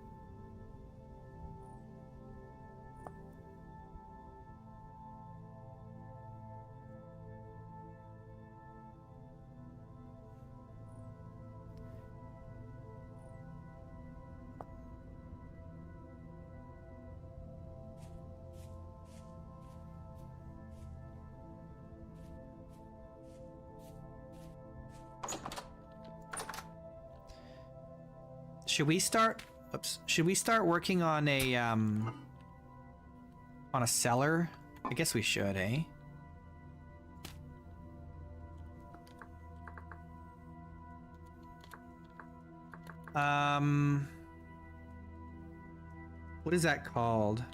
Should we start... Oops. Should we start working on a cellar? I guess we should, eh? What is that called?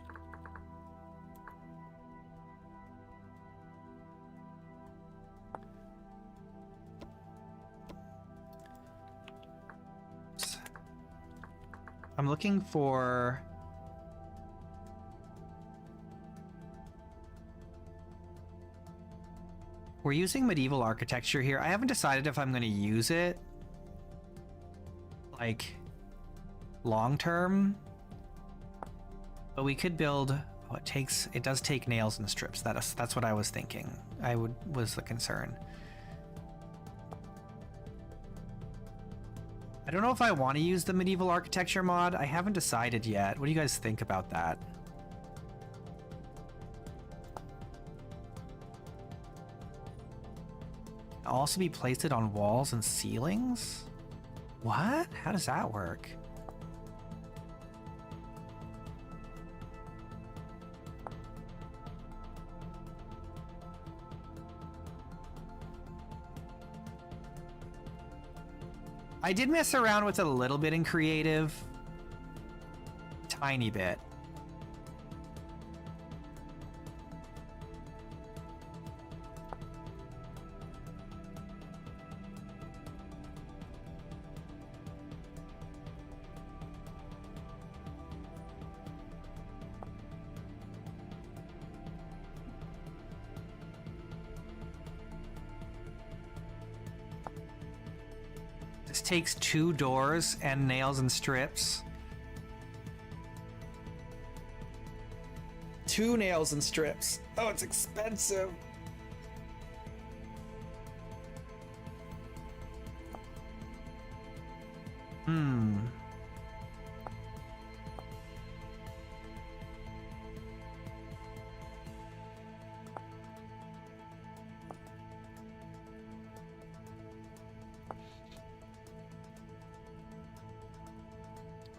I'm looking for... We're using medieval architecture here. I haven't decided if I'm going to use it, like, long term. But we could build... Oh, it does take nails and strips. That's what I was thinking. Was the concern. I don't know if I want to use the medieval architecture mod. I haven't decided yet. What do you guys think about that? Also be placed on walls and ceilings? What? How does that work? I did mess around with it a little bit in creative. Tiny bit. This takes 2 doors and nails and strips. 2 nails and strips. Oh, it's expensive.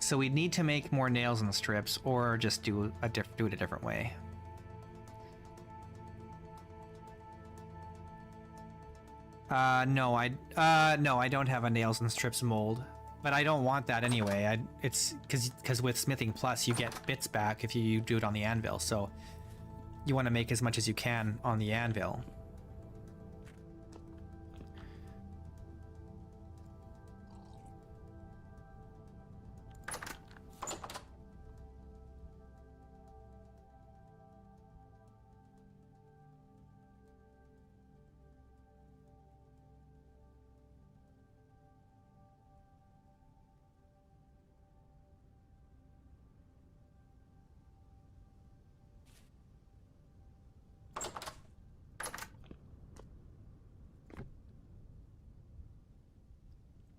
So we'd need to make more nails in the strips, or just do it a different way. No, I don't have a nails and strips mold, but I don't want that anyway. It's because with Smithing Plus you get bits back if you do it on the anvil, so you want to make as much as you can on the anvil.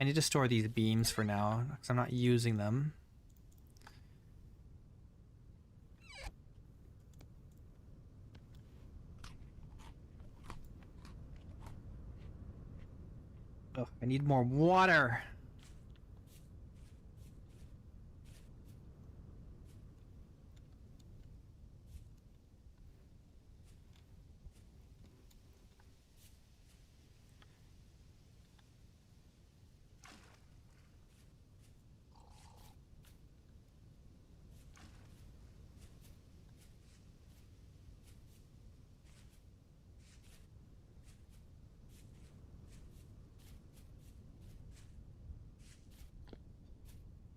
I need to store these beams for now, because I'm not using them. Oh, I need more water.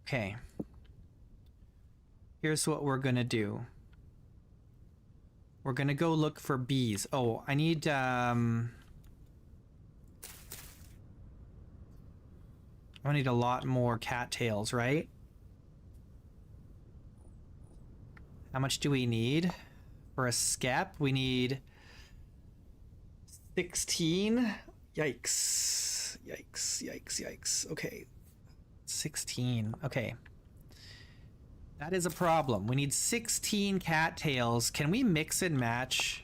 Okay. Here's what we're gonna do. We're gonna go look for bees. Oh, I need I need a lot more cattails, right? How much do we need? For a skep, we need 16. Yikes. Yikes, yikes, yikes. Okay. 16. Okay. That is a problem. We need 16 cattails. Can we mix and match?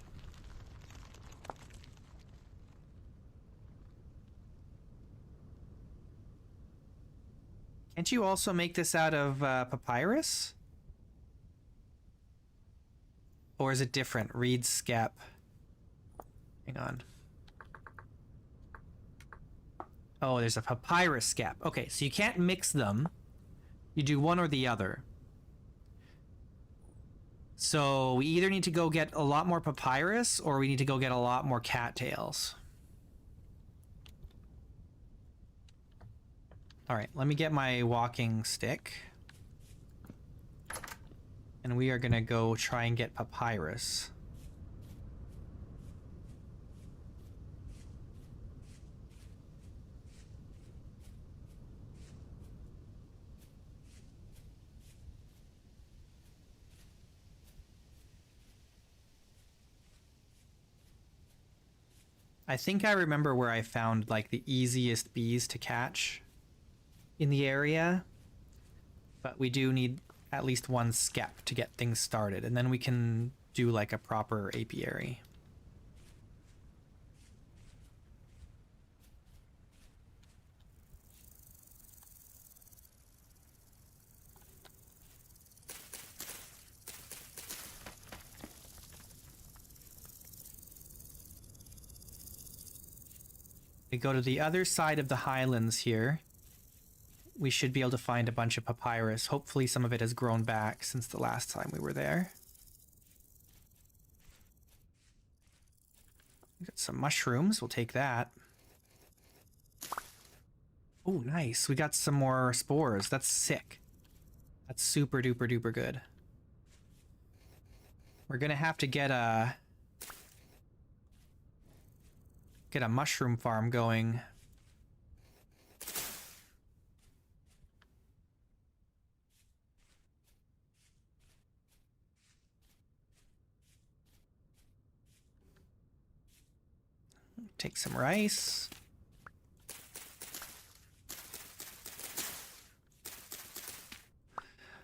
Can't you also make this out of papyrus? Or is it different? Reed skep. Hang on. Oh, there's a papyrus skep. Okay, so you can't mix them. You do one or the other. So we either need to go get a lot more papyrus or we need to go get a lot more cattails. All right, let me get my walking stick. And we are going to go try and get papyrus. I think I remember where I found like the easiest bees to catch in the area, but we do need at least one skep to get things started, and then we can do like a proper apiary. We go to the other side of the highlands here. We should be able to find a bunch of papyrus. Hopefully some of it has grown back since the last time we were there. We got some mushrooms. We'll take that. Oh, nice. We got some more spores. That's sick. That's super duper duper good. We're gonna have to get a mushroom farm going. Take some rice.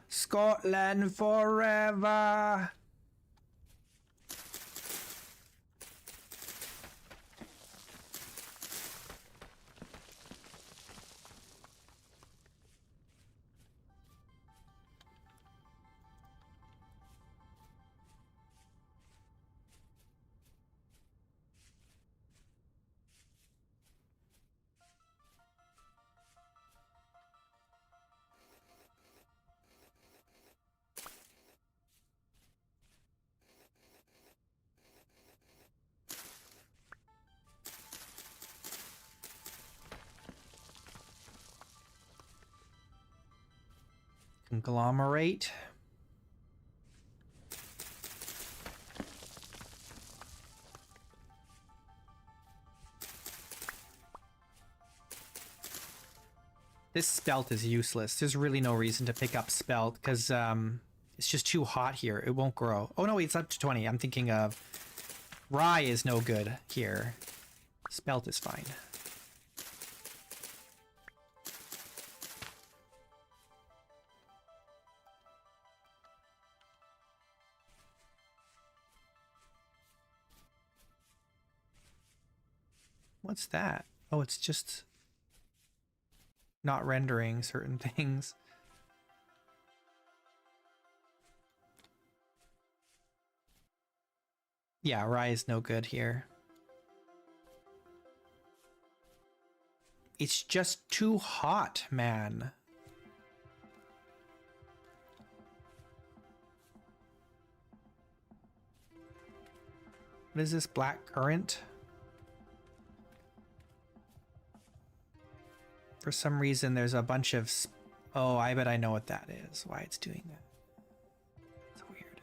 Scotland forever. Conglomerate. This spelt is useless. There's really no reason to pick up spelt because it's just too hot here. It won't grow. Oh no, it's up to 20. I'm thinking of rye is no good here. Spelt is fine. What's that? Oh, it's just not rendering certain things. Yeah, rye is no good here. It's just too hot, man. What is this, black currant? For some reason, there's a bunch of... Oh, I bet I know what that is. Why it's doing that. It's weird.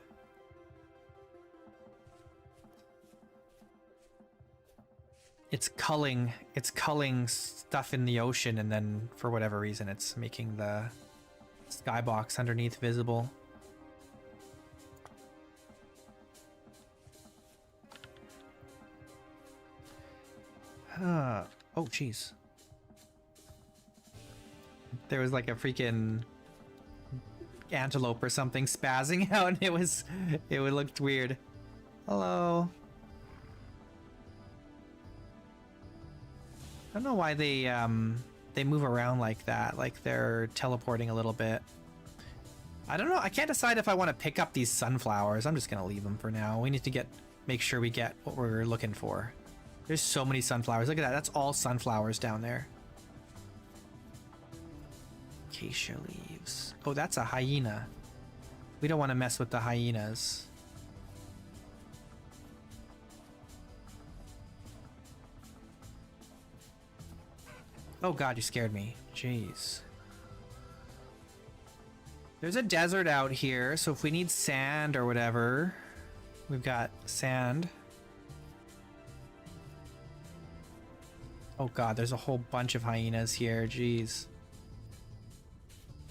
It's culling stuff in the ocean, and then for whatever reason, it's making the skybox underneath visible. Oh, jeez. There was like a freaking antelope or something spazzing out, and it looked weird. Hello. I don't know why they they move around like that, like they're teleporting a little bit. I don't know. I can't decide if I want to pick up these sunflowers. I'm just gonna leave them for now. We need to make sure we get what we're looking for. There's so many sunflowers. Look at that. That's all sunflowers down there. Acacia leaves. Oh, that's a hyena. We don't want to mess with the hyenas. Oh god, you scared me. Jeez. There's a desert out here, so if we need sand or whatever, we've got sand. Oh god, there's a whole bunch of hyenas here. Jeez.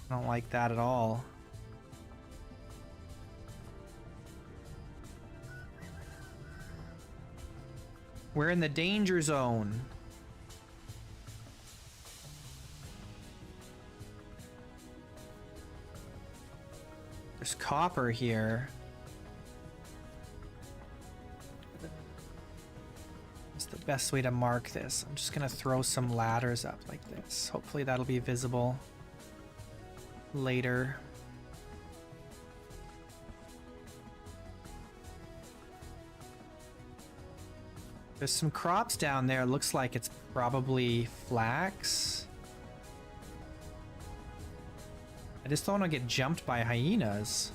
I don't like that at all. We're in the danger zone. There's copper here. What's the best way to mark this? I'm just gonna throw some ladders up like this. Hopefully that'll be visible later. There's some crops down there. Looks like it's probably flax. I just don't want to get jumped by hyenas.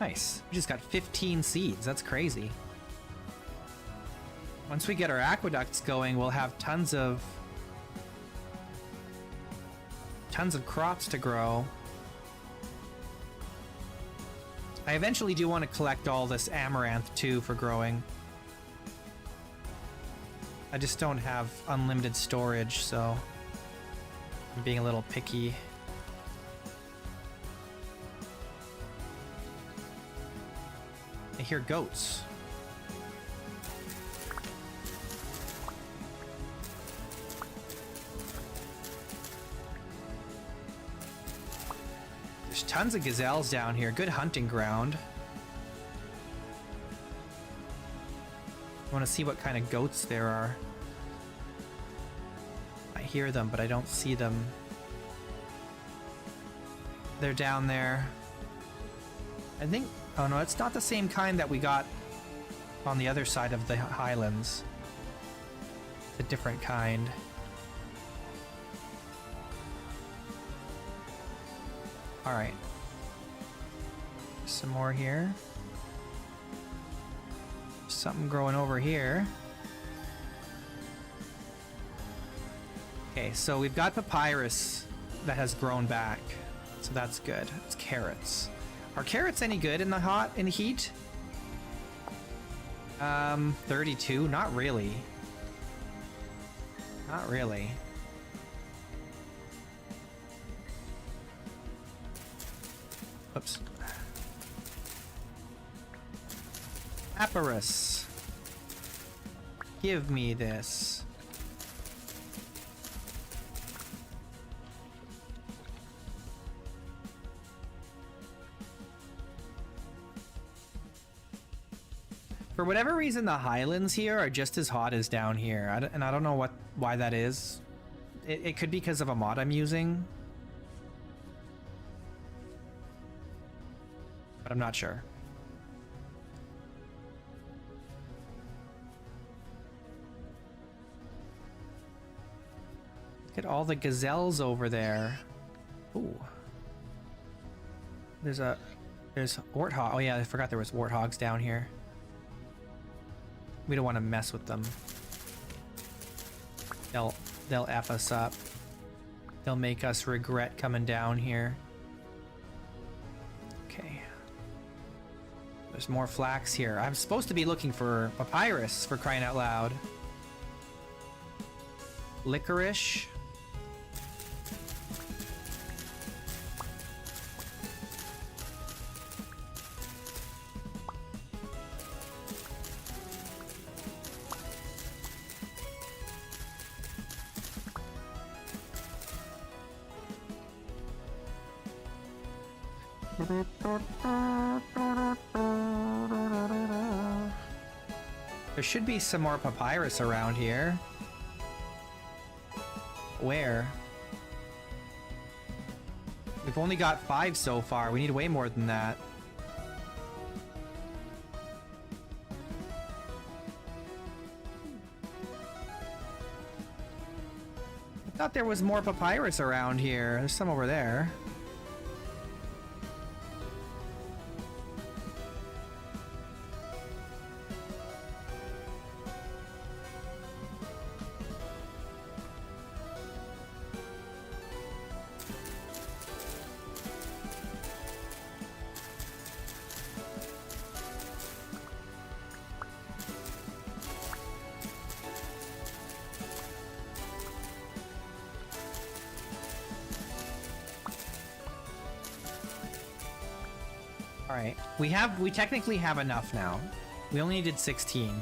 Nice. We just got 15 seeds. That's crazy. Once we get our aqueducts going, we'll have tons of crops to grow. I eventually do want to collect all this amaranth too for growing. I just don't have unlimited storage, so I'm being a little picky. I hear goats. There's tons of gazelles down here. Good hunting ground. I want to see what kind of goats there are. I hear them, but I don't see them. They're down there. I think... Oh no, it's not the same kind that we got on the other side of the highlands. It's a different kind. Alright. Some more here. Something growing over here. Okay, so we've got papyrus that has grown back. So that's good. It's carrots. Are carrots any good in the heat? 32? Not really. Not really. Oops. Papyrus. Give me this. For whatever reason, the highlands here are just as hot as down here, and I don't know why that is. It could be because of a mod I'm using, but I'm not sure. Look at all the gazelles over there. Ooh. There's warthog. Oh yeah, I forgot there was warthogs down here. We don't want to mess with them. They'll F us up. They'll make us regret coming down here. Okay. There's more flax here. I'm supposed to be looking for papyrus, for crying out loud. There should be some more papyrus around here. Where? We've only got 5 so far. We need way more than that. I thought there was more papyrus around here. There's some over there. Alright, we technically have enough now. We only needed 16.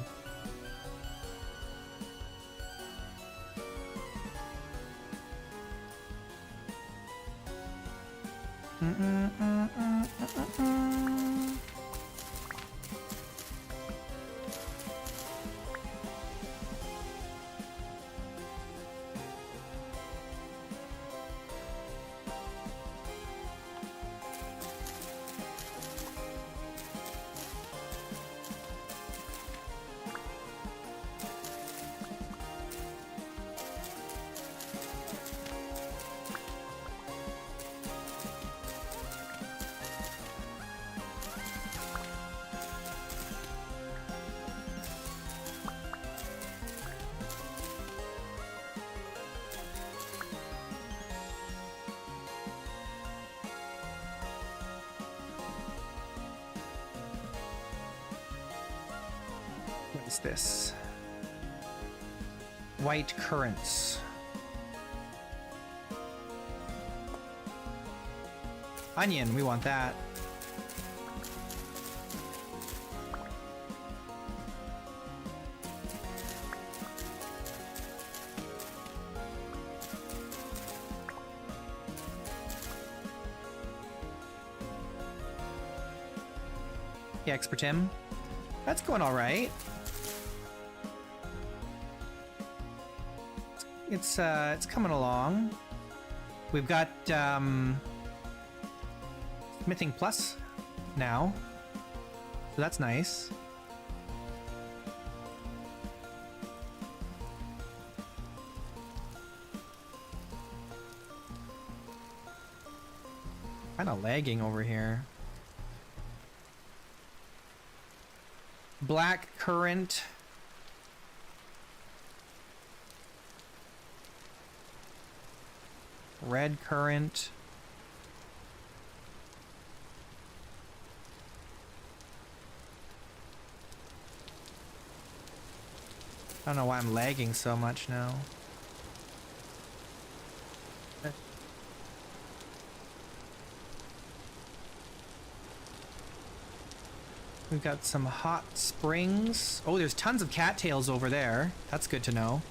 What is this? White currants. Onion, we want that. Yeah, expert Tim. That's going all right. It's coming along. We've got Smithing Plus now, so that's nice. Kind of lagging over here. Black currant. Red currant. I don't know why I'm lagging so much now. We've got some hot springs. Oh, there's tons of cattails over there. That's good to know.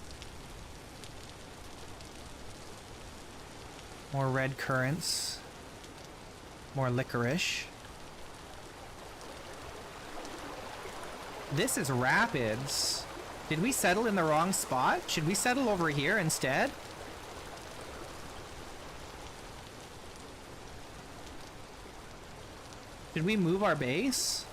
More red currants. More licorice. This is rapids. Did we settle in the wrong spot? Should we settle over here instead? Did we move our base?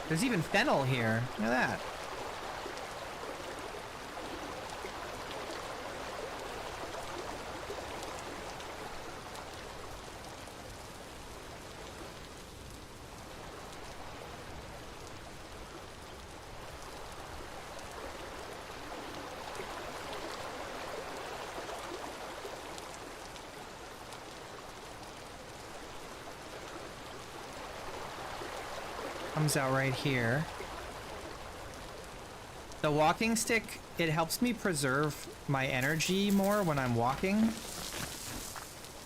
There's even fennel here. Look at that. Comes out right here. The walking stick, it helps me preserve my energy more when I'm walking.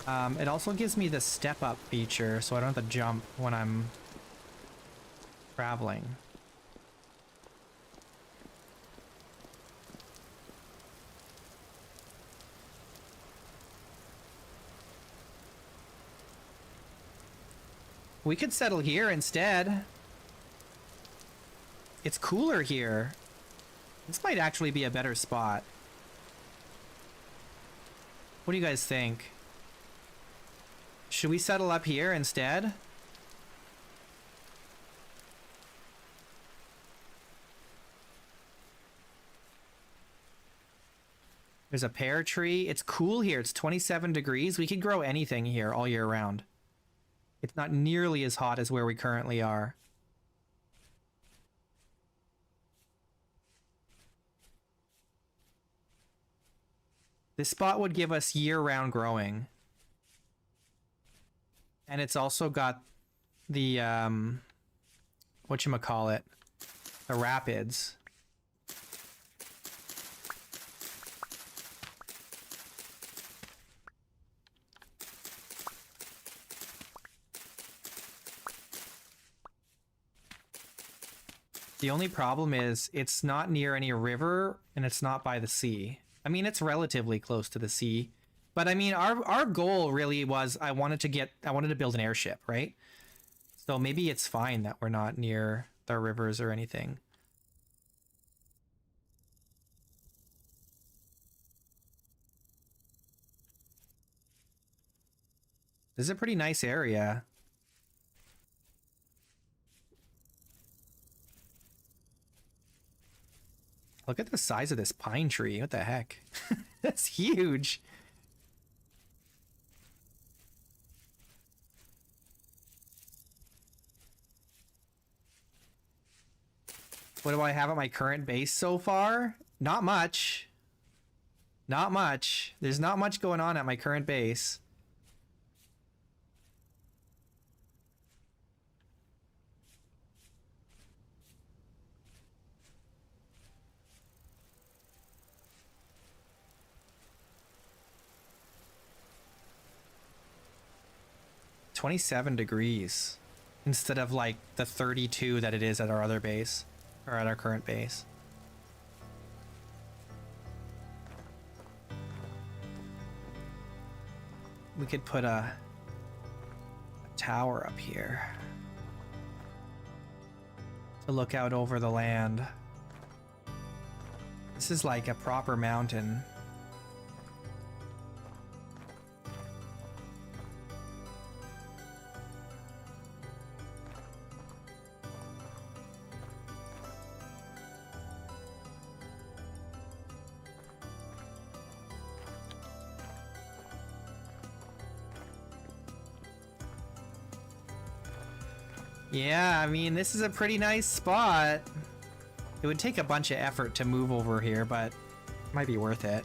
It also gives me the step up feature, so I don't have to jump when I'm traveling. We could settle here instead. It's cooler here. This might actually be a better spot. What do you guys think? Should we settle up here instead? There's a pear tree. It's cool here. It's 27 degrees. We could grow anything here all year round. It's not nearly as hot as where we currently are. This spot would give us year-round growing. And it's also got the, whatchamacallit, the rapids. The only problem is it's not near any river and it's not by the sea. I mean, it's relatively close to the sea, but I mean, our goal really was I wanted to build an airship, right? So maybe it's fine that we're not near the rivers or anything. This is a pretty nice area. Look at the size of this pine tree. What the heck? That's huge. What do I have at my current base so far? Not much. Not much. There's not much going on at my current base. $27 degrees instead of like the 32 that it is at our other base or at our current base. We could put a tower up here to look out over the land. This is like a proper mountain. Yeah, I mean, this is a pretty nice spot. It would take a bunch of effort to move over here, but it might be worth it.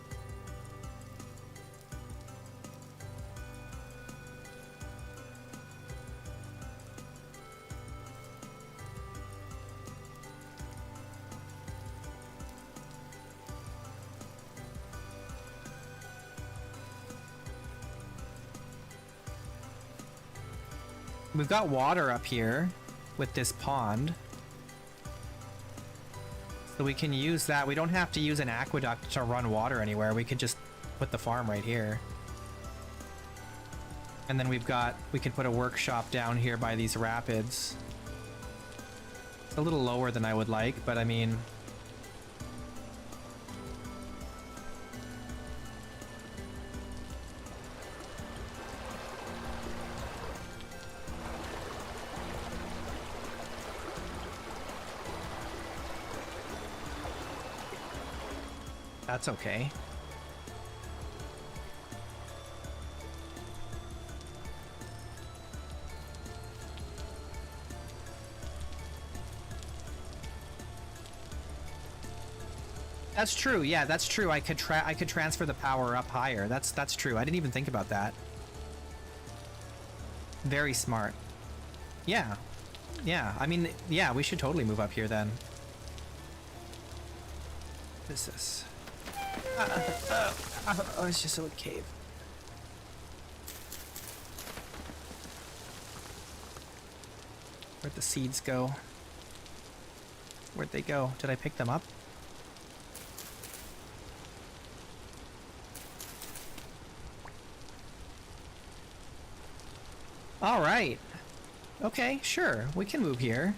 We've got water up here with this pond. So we can use that. We don't have to use an aqueduct to run water anywhere. We could just put the farm right here. And then we can put a workshop down here by these rapids. It's a little lower than I would like, but I mean... That's okay. That's true. Yeah, that's true. I could transfer the power up higher. That's true. I didn't even think about that. Very smart. Yeah. Yeah. I mean, yeah, we should totally move up here then. What is this? Oh, it's just a little cave. Where'd the seeds go? Where'd they go? Did I pick them up? All right. Okay, sure. We can move here.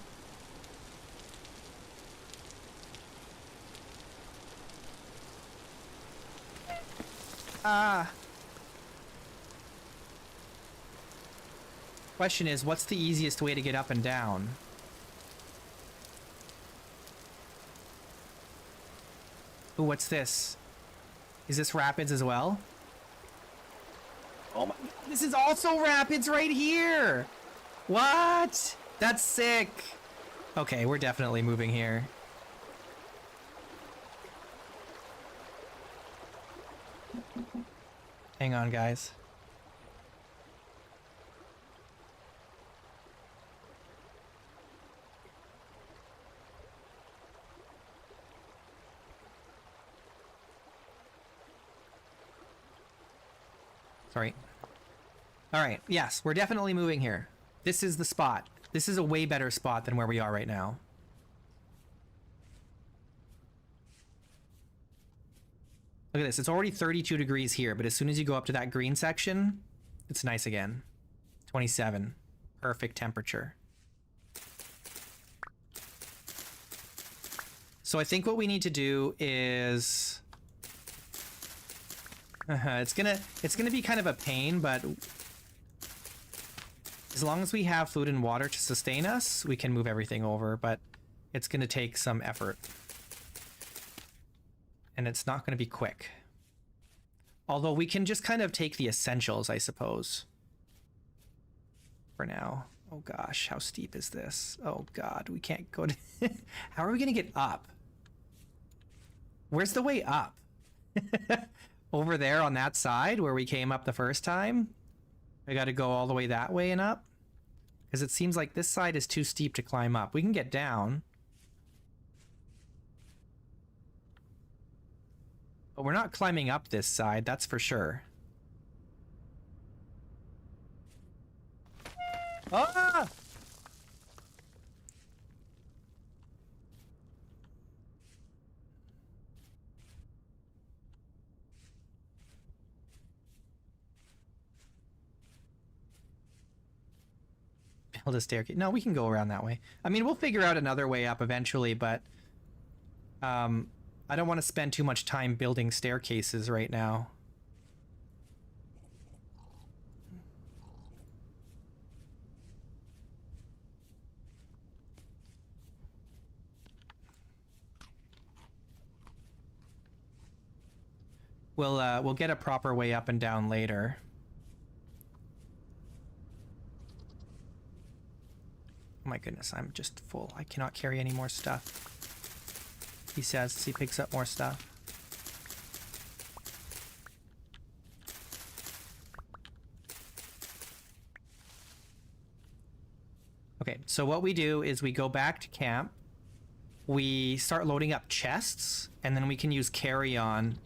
Question is, what's the easiest way to get up and down? Ooh, what's this? Is this rapids as well? Oh my, this is also rapids right here! What? That's sick! Okay, we're definitely moving here. Hang on, guys. Sorry. All right. Yes, we're definitely moving here. This is the spot. This is a way better spot than where we are right now. Look at this. It's already 32 degrees here, but as soon as you go up to that green section, it's nice again. 27. Perfect temperature. So I think what we need to do is... it's gonna be kind of a pain, but as long as we have food and water to sustain us, we can move everything over, but it's gonna take some effort. And it's not gonna be quick. Although we can just kind of take the essentials, I suppose. For now. Oh gosh, how steep is this? Oh god, we can't go to... How are we gonna get up? Where's the way up? Over there on that side where we came up the first time? I gotta go all the way that way and up? Because it seems like this side is too steep to climb up. We can get down. But we're not climbing up this side, that's for sure. Ah! Build a staircase. No, we can go around that way. I mean, we'll figure out another way up eventually, but I don't want to spend too much time building staircases right now. We'll get a proper way up and down later. Oh my goodness, I'm just full. I cannot carry any more stuff. He says as he picks up more stuff. Okay, so what we do is we go back to camp. We start loading up chests, and then we can use carry-on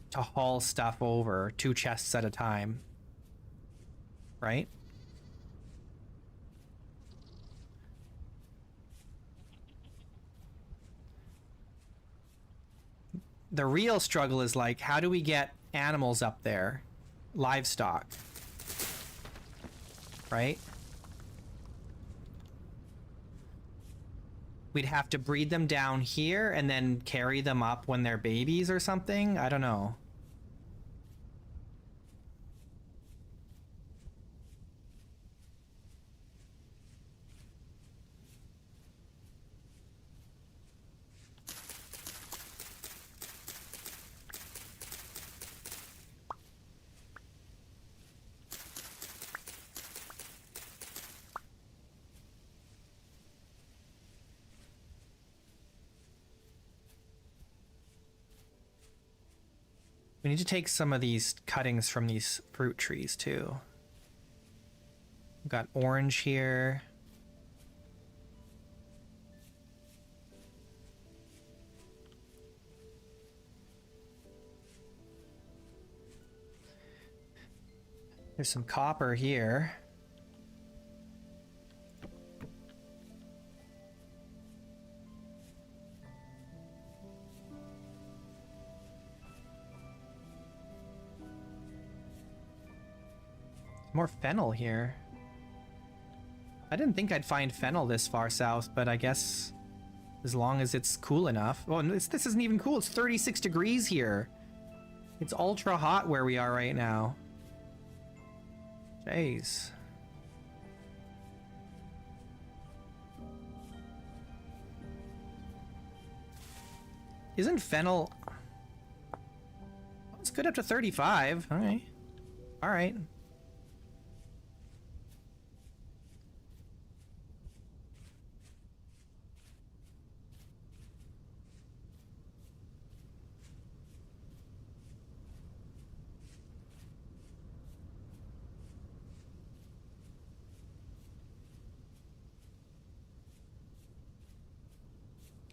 to haul stuff over 2 chests at a time. Right? The real struggle is like, how do we get animals up there? Livestock. Right? We'd have to breed them down here and then carry them up when they're babies or something? I don't know. We need to take some of these cuttings from these fruit trees too. We've got orange here. There's some copper here. More fennel here. I didn't think I'd find fennel this far south, but I guess as long as it's cool enough. Oh, this isn't even cool. It's 36 degrees here. It's ultra hot where we are right now. Jeez. Isn't fennel... Oh, it's good up to 35. Okay. All right.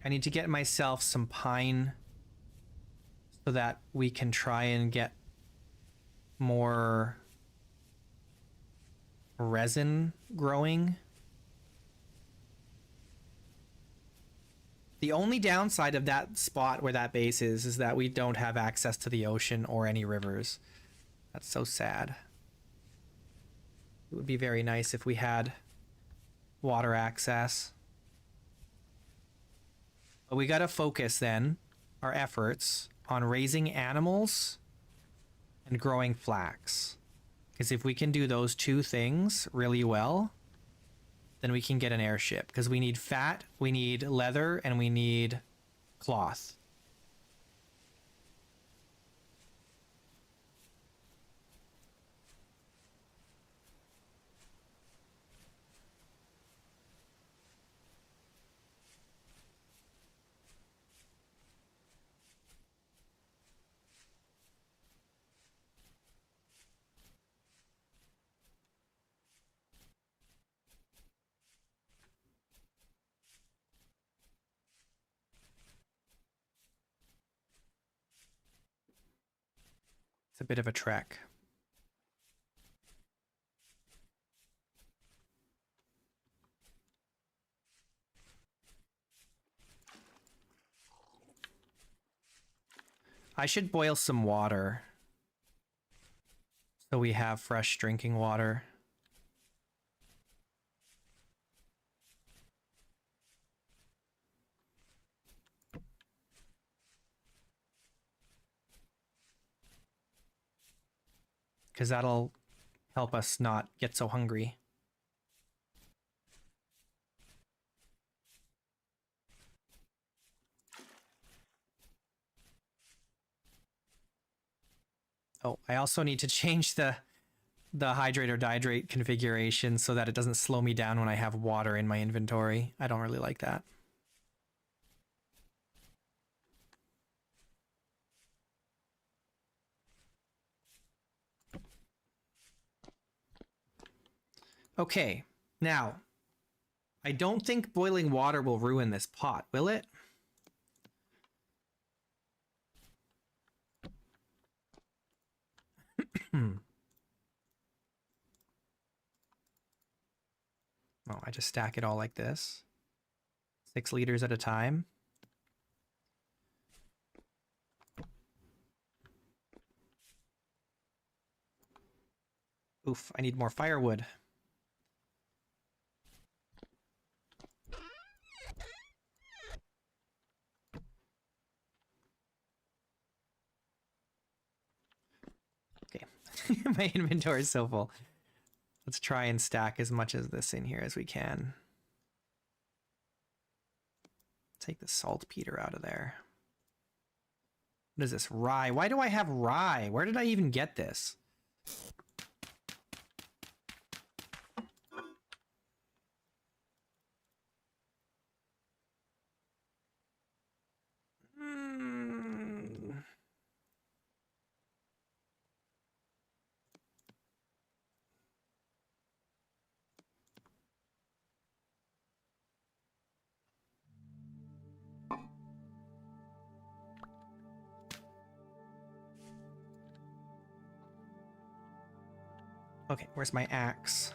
I need to get myself some pine so that we can try and get more resin growing. The only downside of that spot where that base is that we don't have access to the ocean or any rivers. That's so sad. It would be very nice if we had water access. But we gotta focus then our efforts on raising animals and growing flax. Because if we can do those two things really well, then we can get an airship. Because we need fat, we need leather, and we need cloth. It's a bit of a trek. I should boil some water so we have fresh drinking water. Because that'll help us not get so hungry. Oh, I also need to change the hydrate or dihydrate configuration so that it doesn't slow me down when I have water in my inventory. I don't really like that. Okay, now, I don't think boiling water will ruin this pot, will it? Oh, I just stack it all like this. 6 liters at a time. Oof, I need more firewood. Okay, my inventory is so full. Let's try and stack as much of this in here as we can. Take the saltpeter out of there. What is this? Rye. Why do I have rye? Where did I even get this? Okay, where's my axe?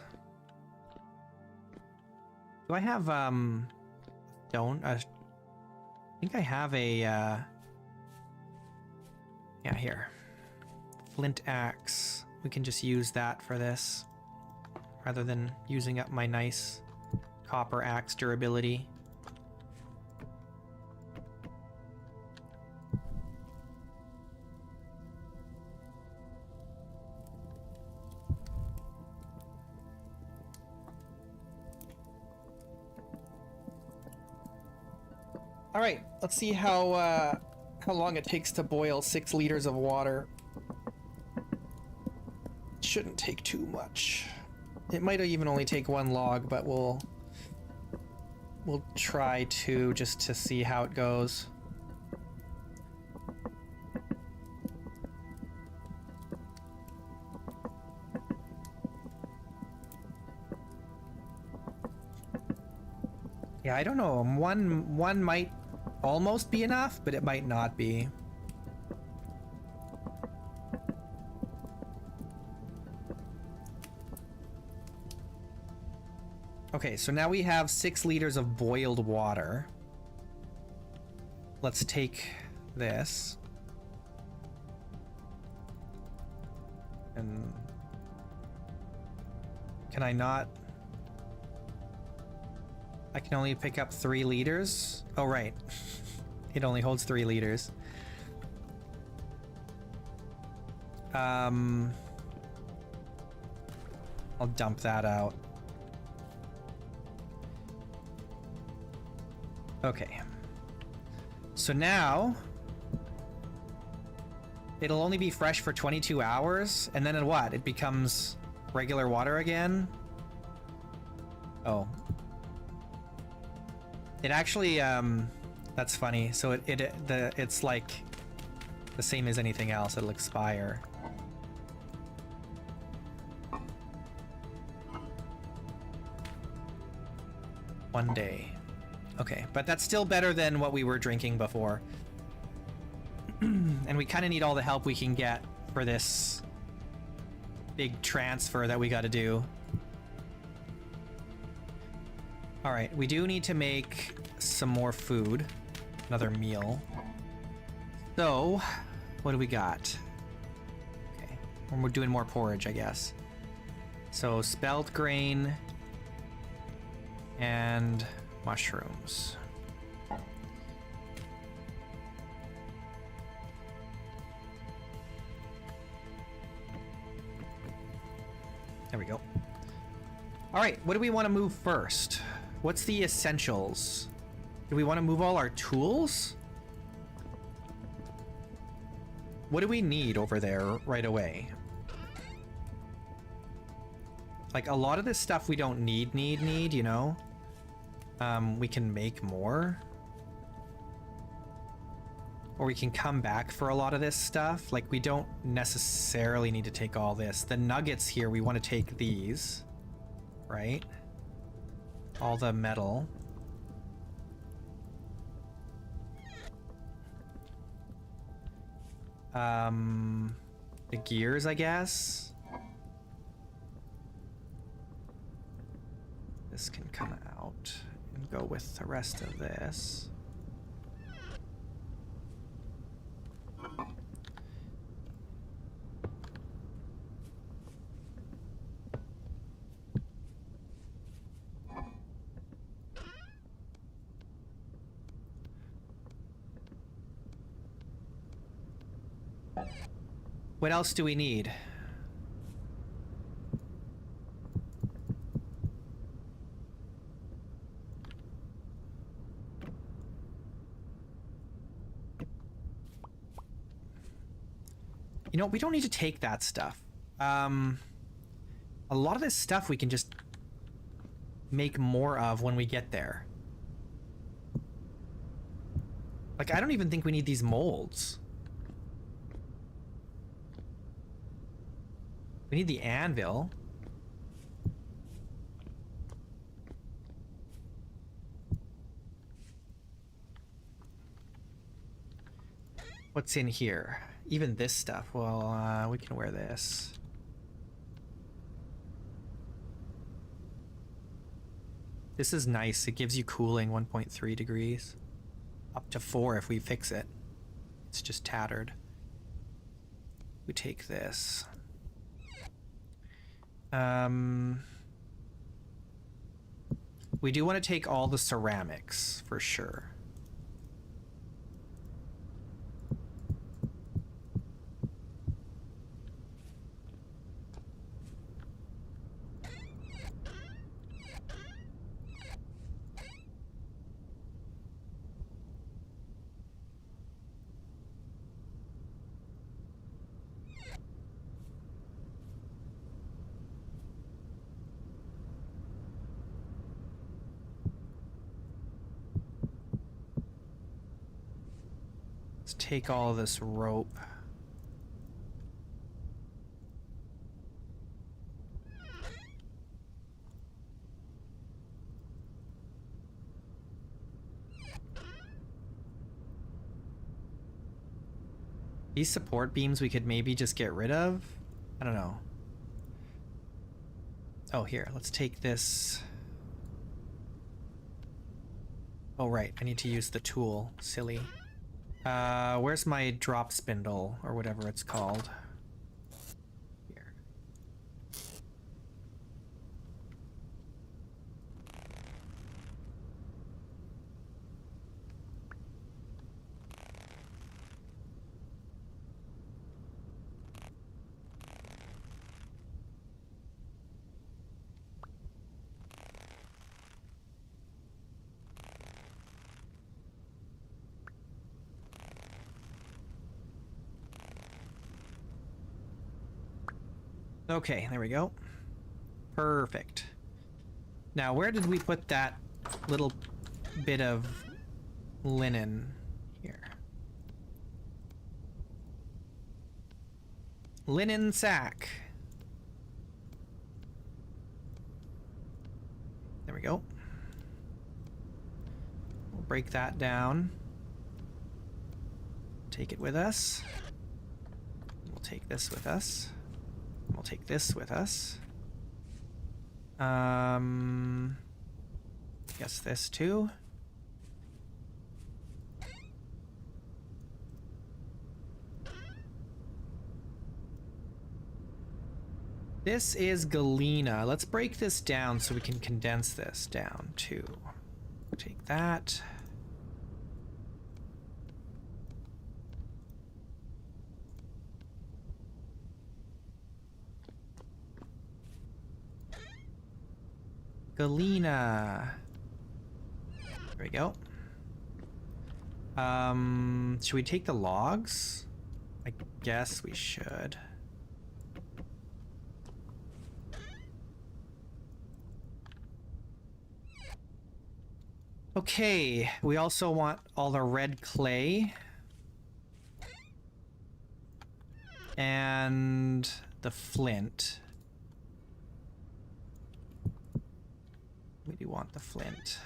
Do I have, stone? I think I have a, yeah, here. Flint axe. We can just use that for this. rather than using up my nice copper axe durability. All right, let's see how long it takes to boil 6 liters of water. Shouldn't take too much. It might even only take 1 log, but we'll try to, just to see how it goes. Yeah, I don't know. One might almost be enough, but it might not be. Okay, so now we have 6 liters of boiled water. Let's take this. And can I not? I can only pick up 3 liters? Oh, right. It only holds 3 liters. I'll dump that out. Okay. So now it'll only be fresh for 22 hours, and then what? It becomes regular water again? Oh. It actually, that's funny. So it's like the same as anything else. It'll expire. One day. Okay, but that's still better than what we were drinking before. And we kind of need all the help we can get for this big transfer that we got to do. All right, we do need to make some more food, another meal. So, what do we got? Okay, we're doing more porridge, I guess. So, spelt grain and mushrooms. There we go. All right, what do we want to move first? What's the essentials? Do we want to move all our tools? What do we need over there right away? Like, a lot of this stuff we don't need, you know? We can make more. Or we can come back for a lot of this stuff. Like, we don't necessarily need to take all this. The nuggets here, we want to take these, right? All the metal. The gears, I guess. This can come out and go with the rest of this. What else do we need? You know, we don't need to take that stuff. A lot of this stuff we can just make more of when we get there. Like, I don't even think we need these molds. We need the anvil. What's in here? Even this stuff. Well, we can wear this. This is nice. It gives you cooling 1.3 degrees. Up to 4 if we fix it. It's just tattered. We take this. We do want to take all the ceramics for sure. Let's take all of this rope. These support beams we could maybe just get rid of? I don't know. Oh, here, let's take this. Oh, right, I need to use the tool. Silly. Where's my drop spindle, or whatever it's called? Here. Okay, there we go. Perfect. Now, where did we put that little bit of linen here? Linen sack. There we go. We'll break that down. Take it with us. We'll take this with us. We'll take this with us. Guess this too. This is galena. Let's break this down so we can condense this down too. Take that. Galena. There we go. Should we take the logs? I guess we should. Okay, we also want all the red clay. And the flint. We do want the flint.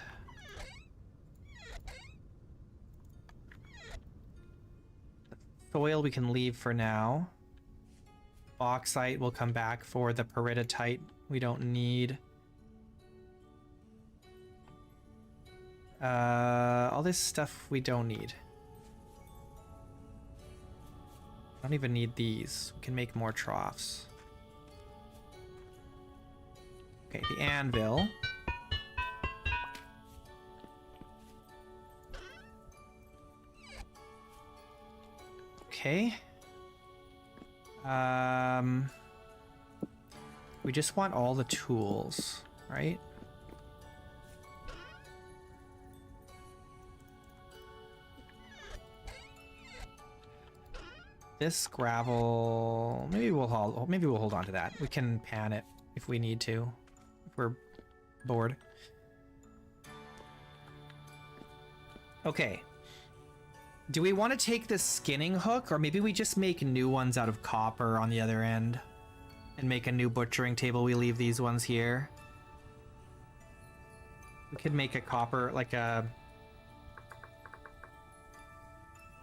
The soil we can leave for now. Bauxite will come back for the peridotite we don't need. All this stuff we don't need. I don't even need these. We can make more troughs. Okay, the anvil. Okay. We just want all the tools, right? This gravel, maybe we'll hold on to that. We can pan it if we need to, if we're bored. Okay. Do we want to take this skinning hook, or maybe we just make new ones out of copper on the other end and make a new butchering table? We leave these ones here. We could make a copper, like a...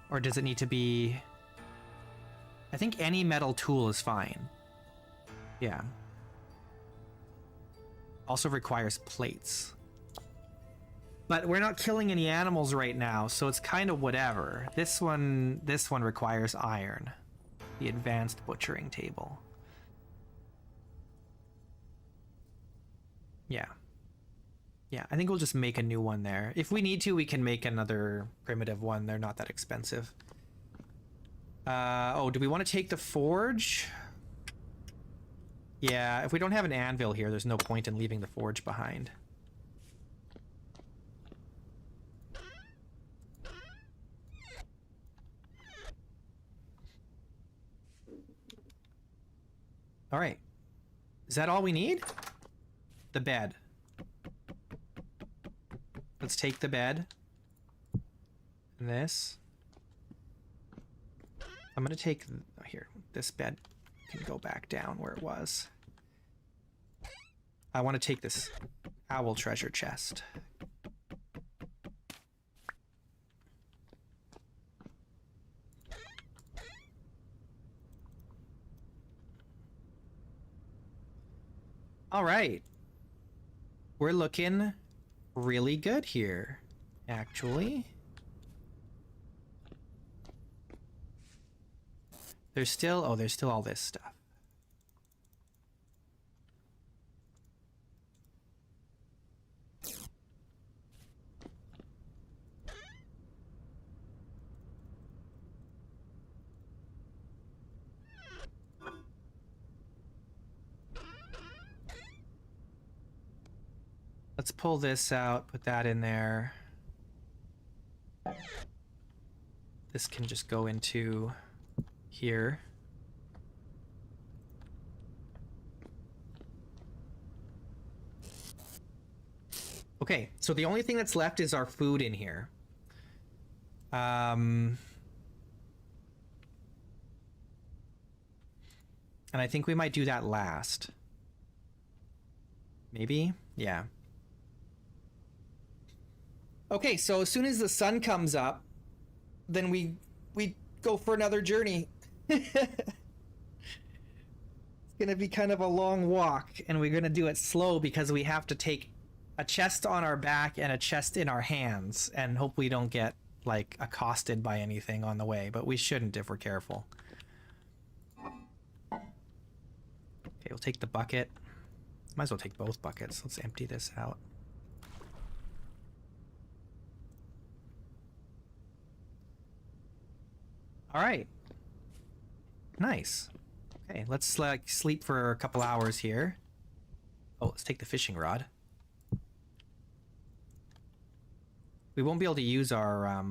Or does it need to be... I think any metal tool is fine. Yeah. Also requires plates. But we're not killing any animals right now, so it's kind of whatever. This one requires iron. The advanced butchering table. Yeah. Yeah, I think we'll just make a new one there. If we need to, we can make another primitive one. They're not that expensive. Oh, do we want to take the forge? Yeah, if we don't have an anvil here, there's no point in leaving the forge behind. All right. Is that all we need? The bed. Let's take the bed. And this. I'm gonna take... Here, this bed can go back down where it was. I want to take this owl treasure chest. All right. We're looking really good here, actually. There's still all this stuff. Let's pull this out, put that in there. This can just go into here. Okay, so the only thing that's left is our food in here. And I think we might do that last. Maybe? Yeah. Okay, so as soon as the sun comes up, then we go for another journey. It's gonna be kind of a long walk, and we're gonna do it slow because we have to take a chest on our back and a chest in our hands, and hope we don't get like accosted by anything on the way, but we shouldn't if we're careful. Okay, we'll take the bucket. Might as well take both buckets. Let's empty this out. All right. Nice. Okay, let's like sleep for a couple hours here. Oh, let's take the fishing rod. We won't be able to use our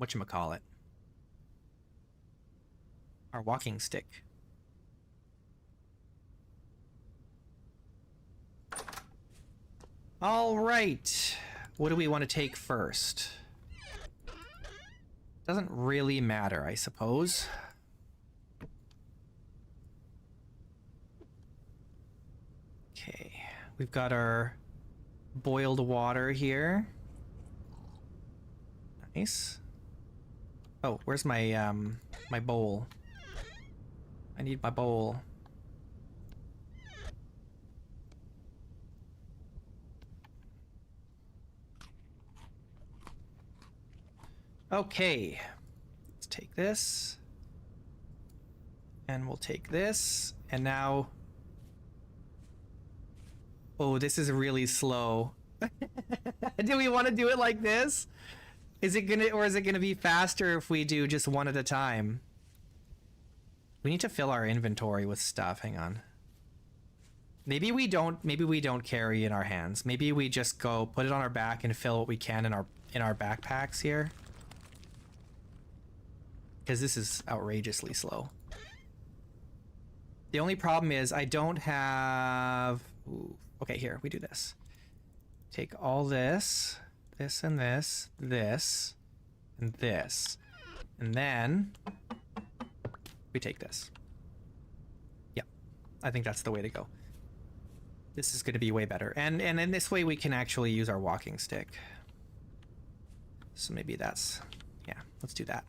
whatchamacallit. Our walking stick. All right. What do we want to take first? Doesn't really matter, I suppose. Okay, we've got our boiled water here. Nice. Oh, where's my my bowl? I need my bowl. Okay, let's take this, and we'll take this, and now... Oh, this is really slow. Do we want to do it like this? Is it gonna be faster if we do just one at a time? We need to fill our inventory with stuff. Hang on. Maybe we don't carry in our hands. Maybe we just go put it on our back and fill what we can in our backpacks here. Because this is outrageously slow. The only problem is I don't have... Ooh. Okay, here, we do this. Take all this, this and this, this, and this. And then we take this. Yeah, I think that's the way to go. This is going to be way better. And in this way we can actually use our walking stick. So maybe that's... Yeah, let's do that.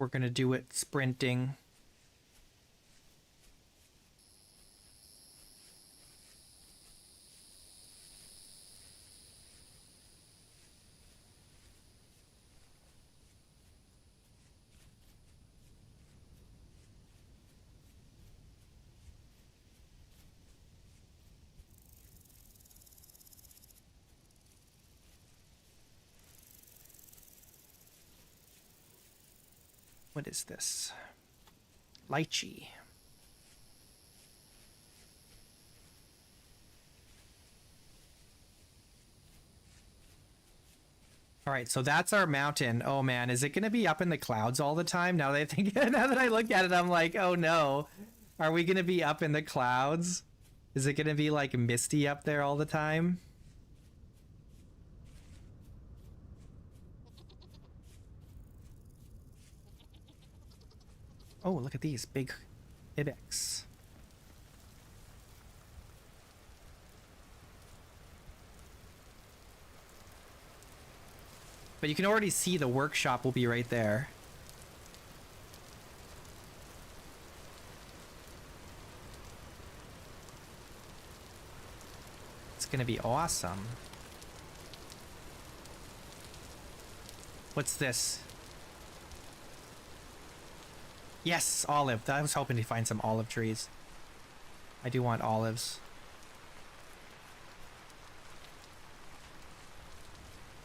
we're gonna do it sprinting. What is this? Lychee. All right, so that's our mountain. Oh man, is it gonna be up in the clouds all the time? Now that I think, now that I look at it, I'm like, oh no. Are we gonna be up in the clouds? Is it gonna be like misty up there all the time? Oh, look at these big ibex. But you can already see the workshop will be right there. It's gonna be awesome. What's this? Yes, olive. I was hoping to find some olive trees. I do want olives.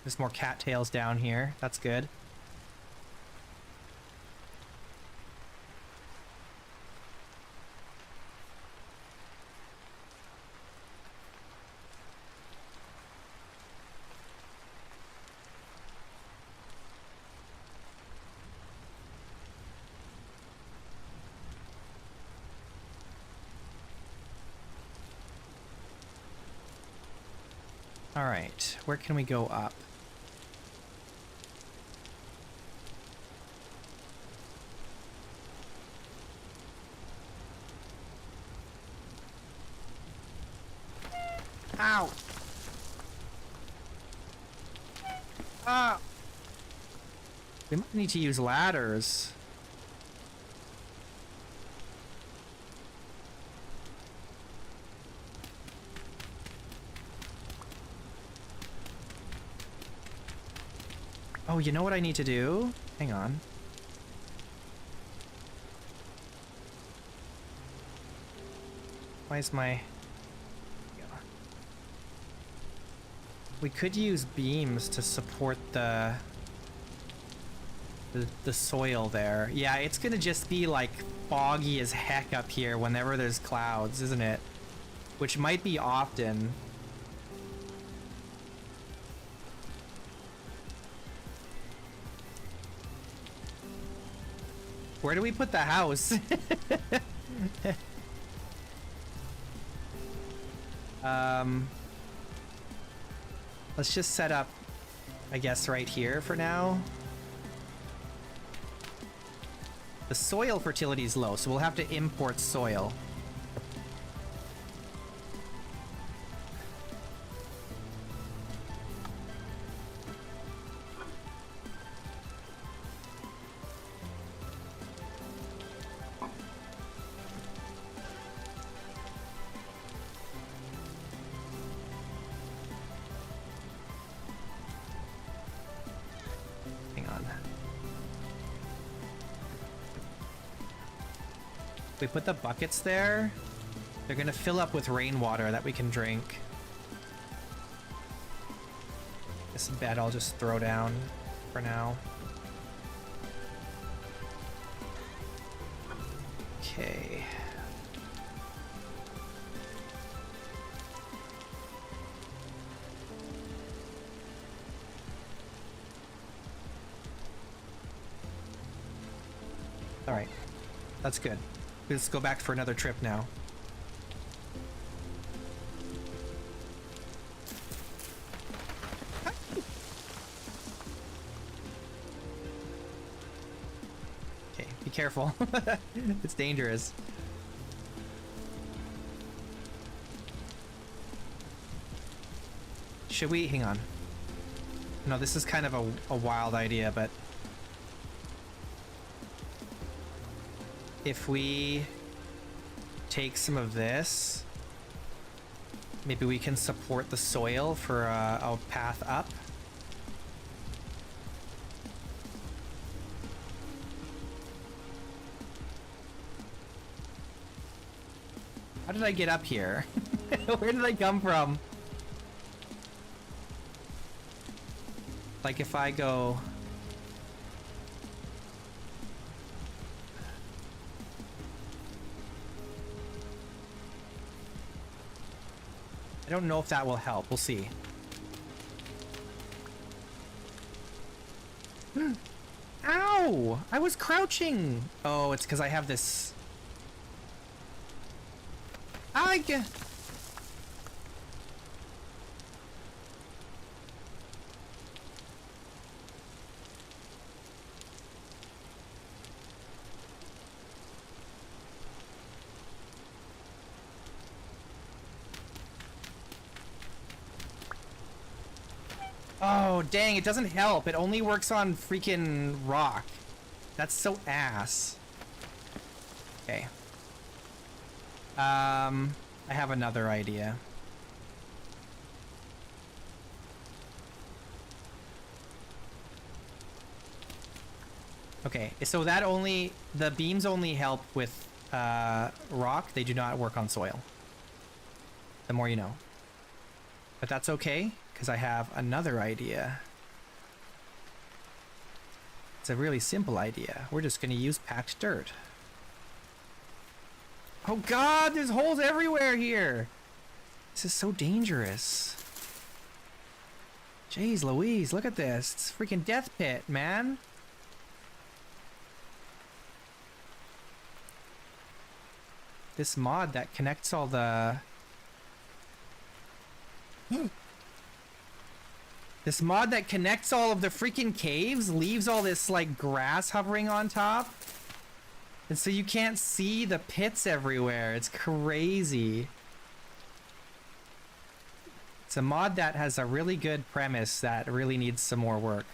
There's more cattails down here. That's good. All right, where can we go up? Ow! Ah! We might need to use ladders. Oh, you know what I need to do? Hang on. Why is my... We could use beams to support the soil there. Yeah, it's gonna just be like foggy as heck up here whenever there's clouds, isn't it? Which might be often. Where do we put the house? Let's just set up, I guess, right here for now. The soil fertility is low, so we'll have to import soil. We put the buckets there, they're gonna fill up with rainwater that we can drink. This bed I'll just throw down for now. Okay. All right, that's good. Let's go back for another trip now. Okay, be careful. It's dangerous. Should we? Hang on. No, this is kind of a wild idea, but... if we take some of this, maybe we can support the soil for a path up. How did I get up here? Where did I come from? Like if I go... I don't know if that will help. We'll see. Ow! I was crouching! Oh, it's because I have this... I get... Oh, dang, it doesn't help. It only works on freaking rock. That's so ass. Okay. I have another idea. Okay, so that only... The beams only help with rock. They do not work on soil. The more you know. But that's okay, because I have another idea. It's a really simple idea. We're just going to use packed dirt. Oh god, there's holes everywhere here! This is so dangerous. Jeez Louise, look at this. It's a freaking death pit, man. This mod that connects all the... This mod that connects all of the freaking caves leaves all this, like, grass hovering on top. And so you can't see the pits everywhere. It's crazy. It's a mod that has a really good premise that really needs some more work.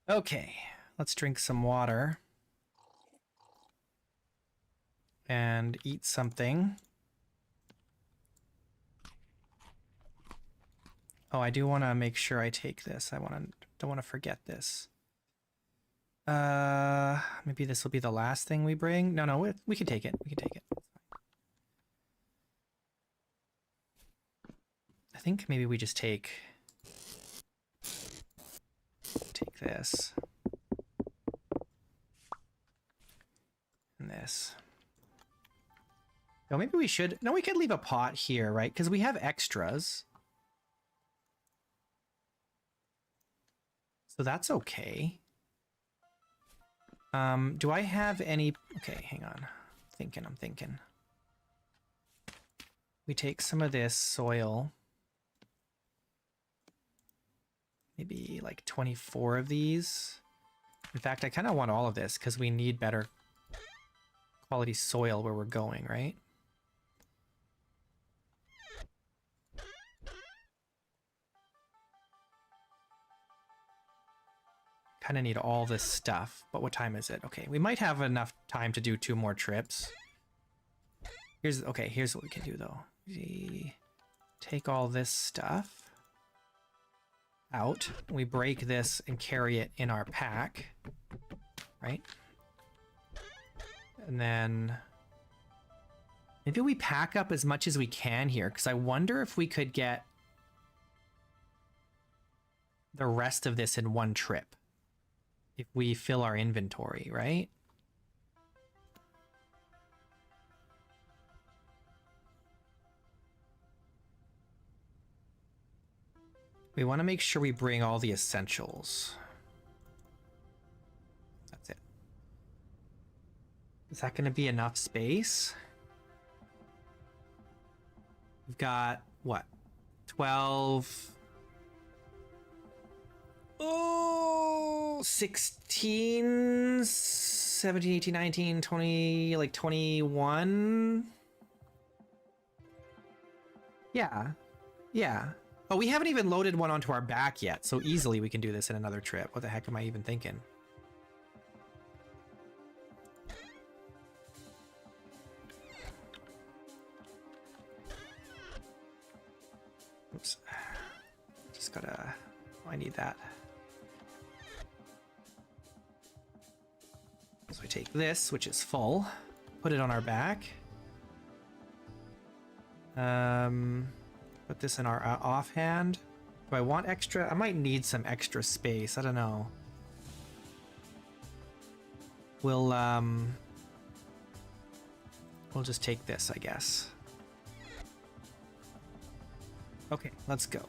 Okay, let's drink some water. And eat something. Oh, I do want to make sure I take this. Don't want to forget this. Maybe this will be the last thing we bring. No, we can take it. We can take it. I think maybe we just take this. And this. No, maybe we should... No, we could leave a pot here, right? Because we have extras. So that's okay. Do I have any... Okay, hang on. I'm thinking. We take some of this soil. Maybe like 24 of these. In fact, I kind of want all of this because we need better quality soil where we're going, right? Kind of need all this stuff, but what time is it? Okay, we might have enough time to do 2 more trips. Here's what we can do though. We take all this stuff out. We break this and carry it in our pack, right? And then maybe we pack up as much as we can here, because I wonder if we could get the rest of this in one trip. If we fill our inventory, right? We want to make sure we bring all the essentials. That's it. Is that going to be enough space? We've got, what? 12... Oh, 16, 17, 18, 19, 20, like 21. Yeah. Yeah. Oh, we haven't even loaded one onto our back yet, so easily we can do this in another trip. What the heck am I even thinking? Oops. Just gotta... Oh, I need that. So we take this, which is full, put it on our back. Put this in our offhand. Do I want extra? I might need some extra space. I don't know. We'll just take this, I guess. Okay, let's go.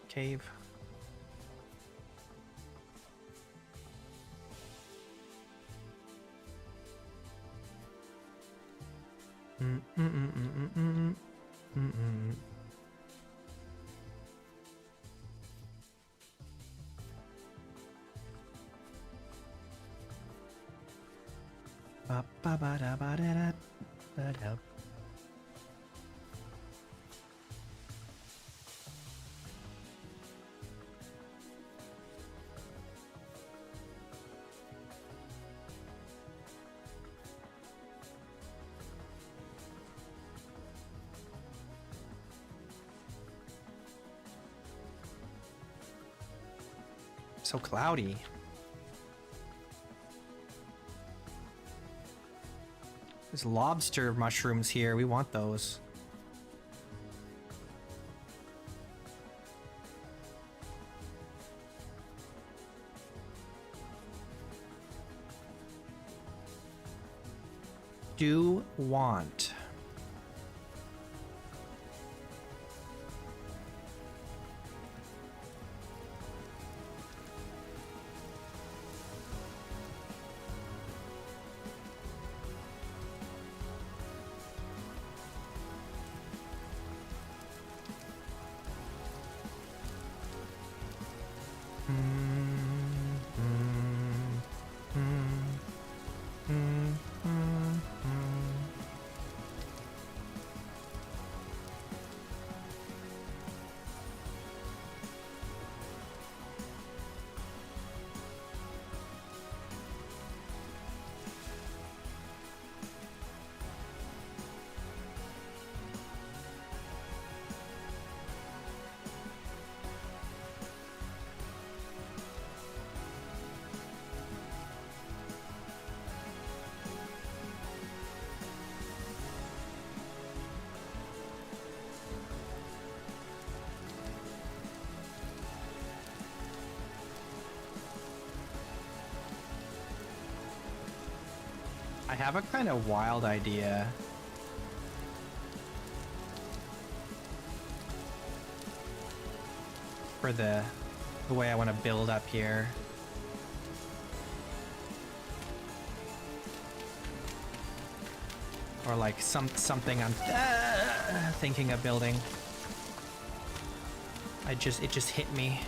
Cave. Ba ba ba da ba da da ba da. So cloudy. There's lobster mushrooms here. We want those. Do want. I have a kind of wild idea. For the way I want to build up here. Or like something I'm thinking of building. It just hit me.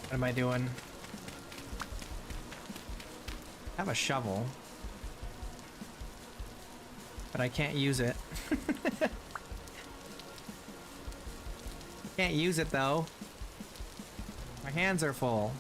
What am I doing? I have a shovel, but I can't use it. Can't use it though. My hands are full.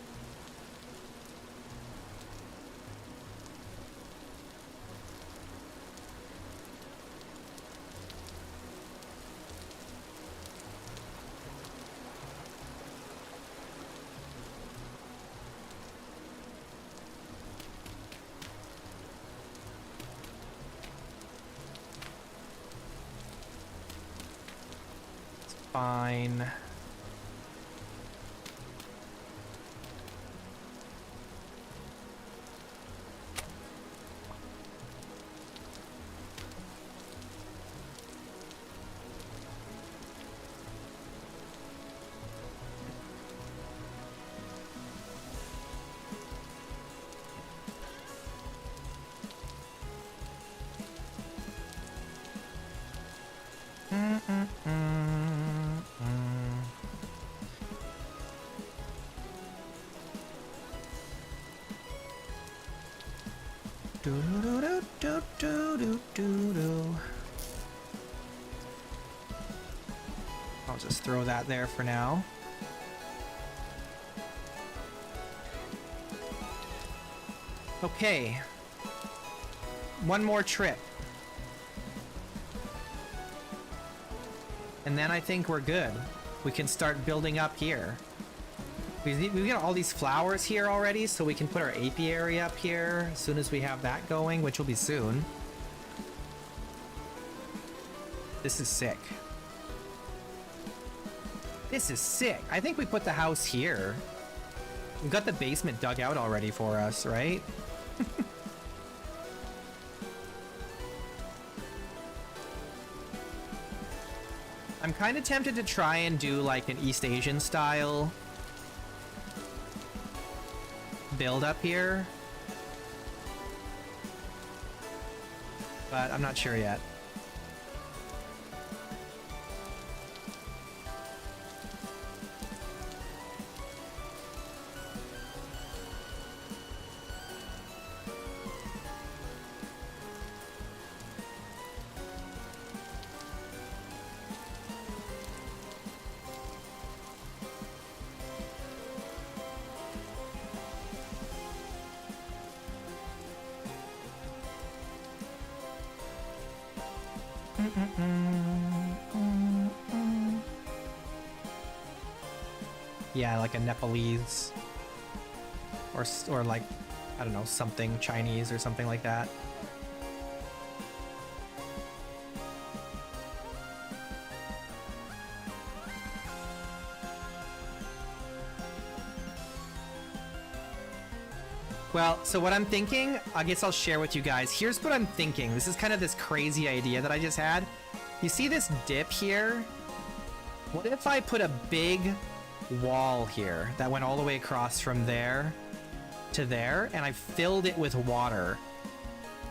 Fine. I'll just throw that there for now. Okay. One more trip. And then I think we're good. We can start building up here. We've got all these flowers here already, so we can put our apiary up here as soon as we have that going, which will be soon. This is sick. This is sick. I think we put the house here. We've got the basement dug out already for us, right? I'm kind of tempted to try and do like an East Asian style build up here, but I'm not sure yet. Yeah, like a Nepalese or like, I don't know, something Chinese or something like that. Well, so what I'm thinking, I guess I'll share with you guys. Here's what I'm thinking. This is kind of this crazy idea that I just had. You see this dip here? What if I put a big wall here that went all the way across from there to there, and I filled it with water?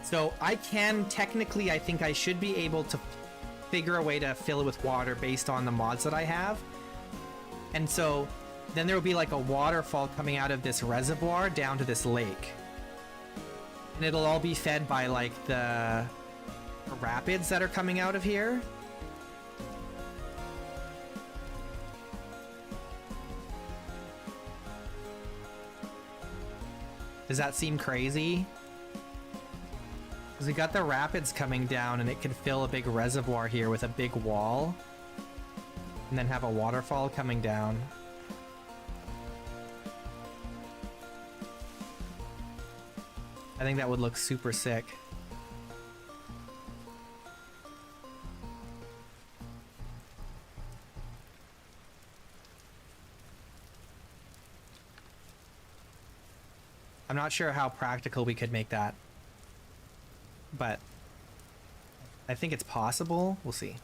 So I can technically, I think I should be able to figure a way to fill it with water based on the mods that I have. And so then there will be like a waterfall coming out of this reservoir down to this lake. And it'll all be fed by like the rapids that are coming out of here. Does that seem crazy? Because we got the rapids coming down and it could fill a big reservoir here with a big wall. And then have a waterfall coming down. I think that would look super sick. I'm not sure how practical we could make that, but I think it's possible. We'll see.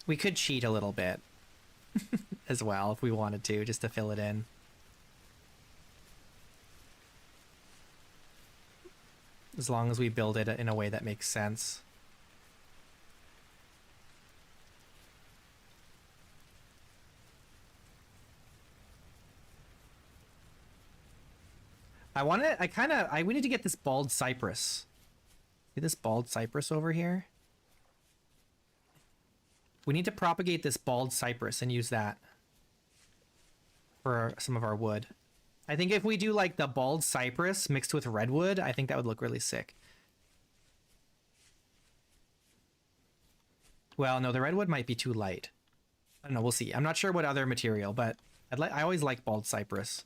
We could cheat a little bit as well if we wanted to, just to fill it in. As long as we build it in a way that makes sense. We need to get this bald cypress. See this bald cypress over here? We need to propagate this bald cypress and use that for some of our wood. I think if we do like the bald cypress mixed with redwood, I think that would look really sick. Well, no, the redwood might be too light. I don't know, we'll see. I'm not sure what other material, but I always like bald cypress.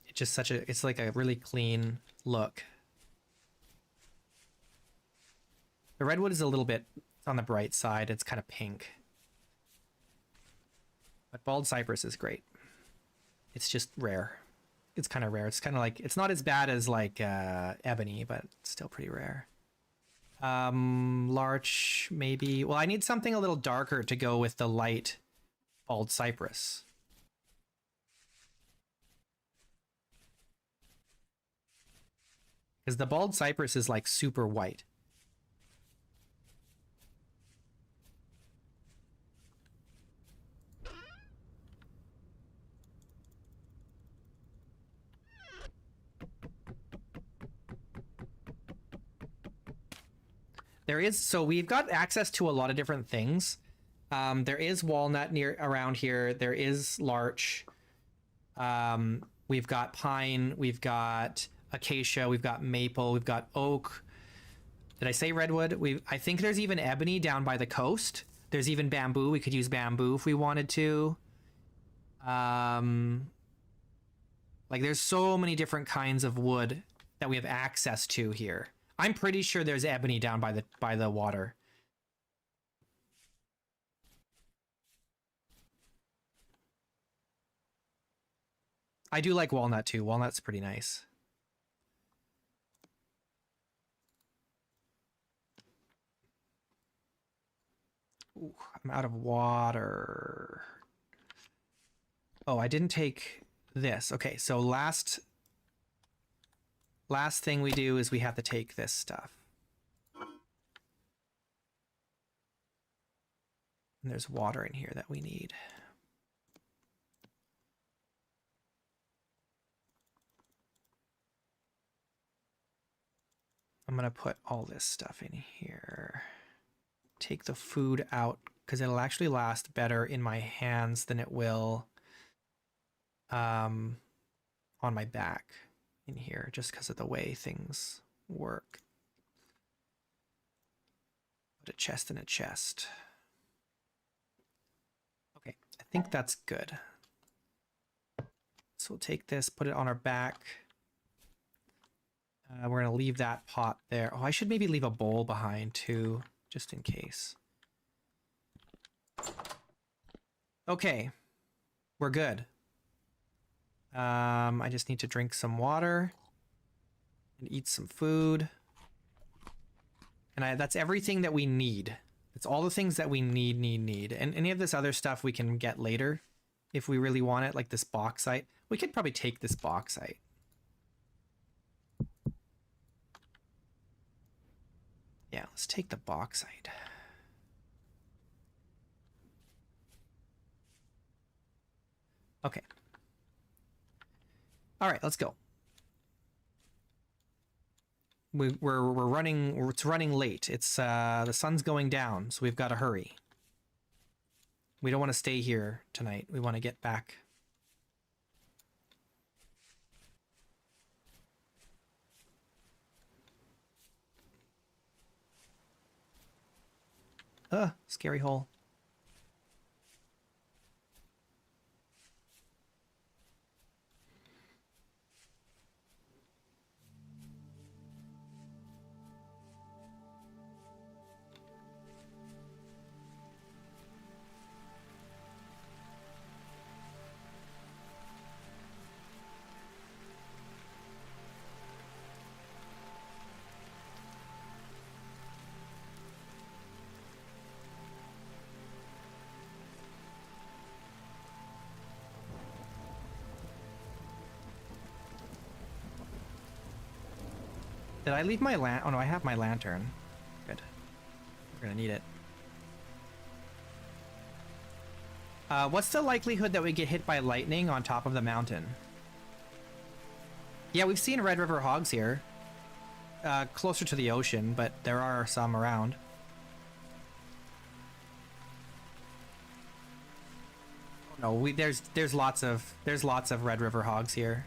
It's just it's like a really clean look. The redwood is a little bit on the bright side. It's kind of pink. But bald cypress is great. It's just rare. It's kind of rare. It's kind of like, it's not as bad as like ebony, but it's still pretty rare. Larch, maybe. Well, I need something a little darker to go with the light bald cypress. Because the bald cypress is like super white. So we've got access to a lot of different things. There is walnut around here. There is larch. We've got pine. We've got acacia. We've got maple. We've got oak. Did I say redwood? I think there's even ebony down by the coast. There's even bamboo. We could use bamboo if we wanted to. Like there's so many different kinds of wood that we have access to here. I'm pretty sure there's ebony down by the water. I do like walnut too. Walnut's pretty nice. Ooh, I'm out of water. Oh, I didn't take this. Okay, so last thing we do is we have to take this stuff. And there's water in here that we need. I'm gonna put all this stuff in here. Take the food out because it'll actually last better in my hands than it will on my back in here, just because of the way things work. Put a chest in a chest. Okay, I think that's good. So we'll take this, put it on our back. We're gonna leave that pot there. Oh, I should maybe leave a bowl behind too, just in case. Okay, we're good. I just need to drink some water and eat some food. And that's everything that we need. It's all the things that we need. And any of this other stuff we can get later if we really want it, like this bauxite. We could probably take this bauxite. Yeah, let's take the bauxite. Okay. All right, let's go. We're running. It's running late. It's the sun's going down, so we've got to hurry. We don't want to stay here tonight. We want to get back. Scary hole. Did I leave my Oh no, I have my lantern. Good. We're gonna need it. What's the likelihood that we get hit by lightning on top of the mountain? Yeah, we've seen Red River hogs here. Closer to the ocean, but there are some around. No, there's lots of Red River hogs here.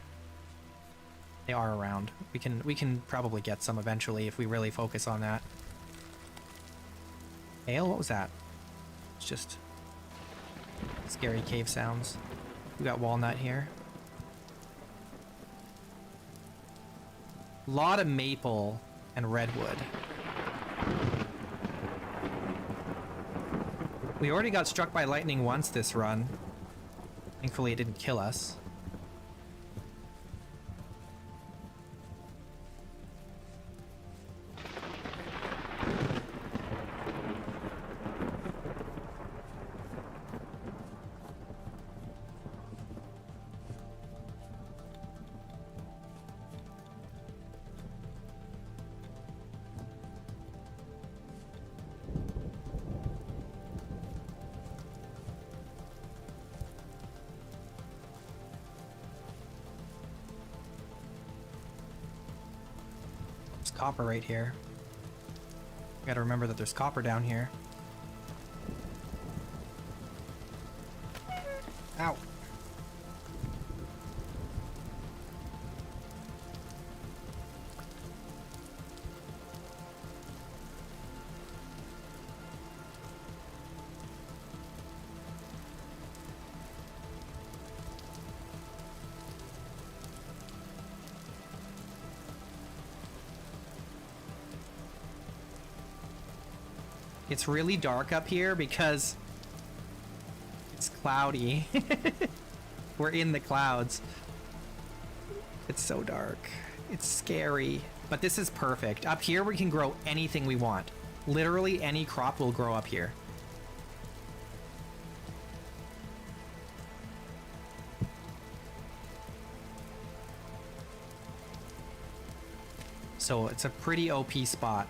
They are around. We can probably get some eventually if we really focus on that. Ale? What was that? It's just scary cave sounds. We got walnut here. A lot of maple and redwood. We already got struck by lightning once this run. Thankfully it didn't kill us. Copper right here. Gotta remember that there's copper down here. Ow. It's really dark up here because it's cloudy. We're in the clouds. It's so dark. It's scary. But this is perfect. Up here we can grow anything we want. Literally any crop will grow up here. So it's a pretty OP spot.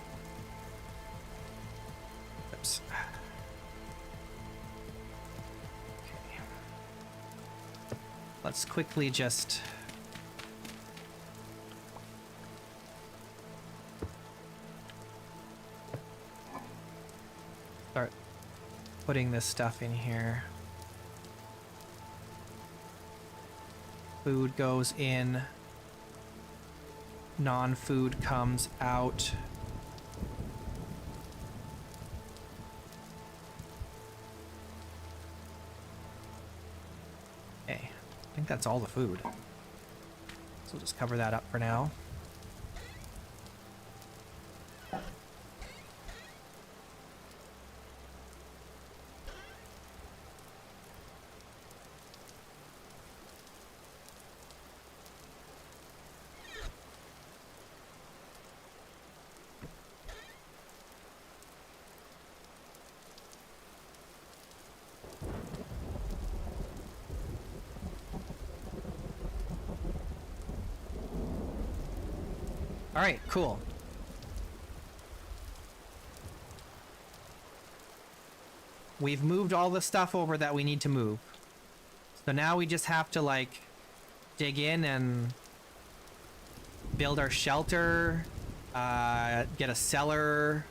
Oops. Okay. Let's quickly just start putting this stuff in here. Food goes in. Non-food comes out. Okay, I think that's all the food. So we'll just cover that up for now. All right, cool. We've moved all the stuff over that we need to move. So now we just have to, like, dig in and build our shelter, get a cellar.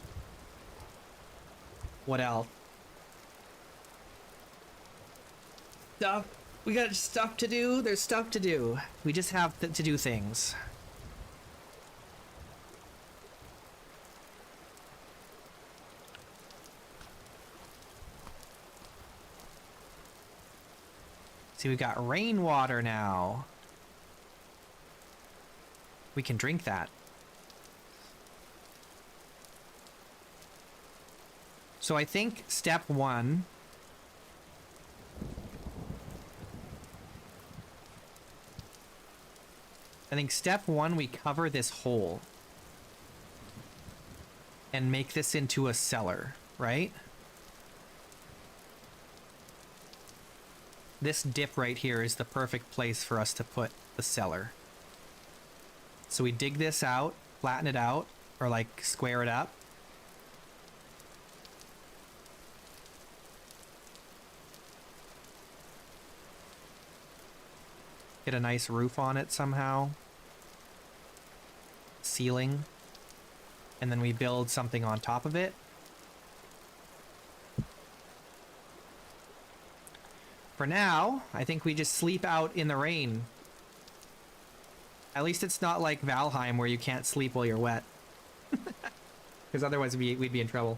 What else? Stuff. We got stuff to do. There's stuff to do. We just have to do things. See, we've got rainwater now. We can drink that. So I think step one... we cover this hole. And make this into a cellar, right? This dip right here is the perfect place for us to put the cellar. So we dig this out, flatten it out, or like square it up. Get a nice roof on it somehow. Ceiling. And then we build something on top of it. For now, I think we just sleep out in the rain. At least it's not like Valheim where you can't sleep while you're wet. Because otherwise we'd be in trouble.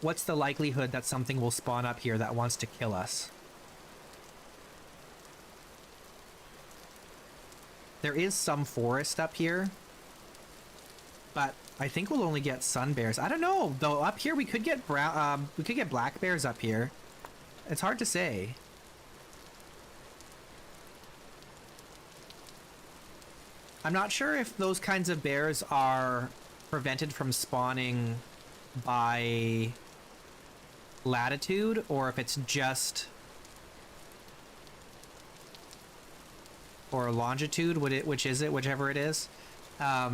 What's the likelihood that something will spawn up here that wants to kill us? There is some forest up here. But I think we'll only get sun bears. I don't know, though. Up here we could get brown. We could get black bears up here. It's hard to say. I'm not sure if those kinds of bears are prevented from spawning by latitude, or if it's just, or longitude. Which is it? Whichever it is. I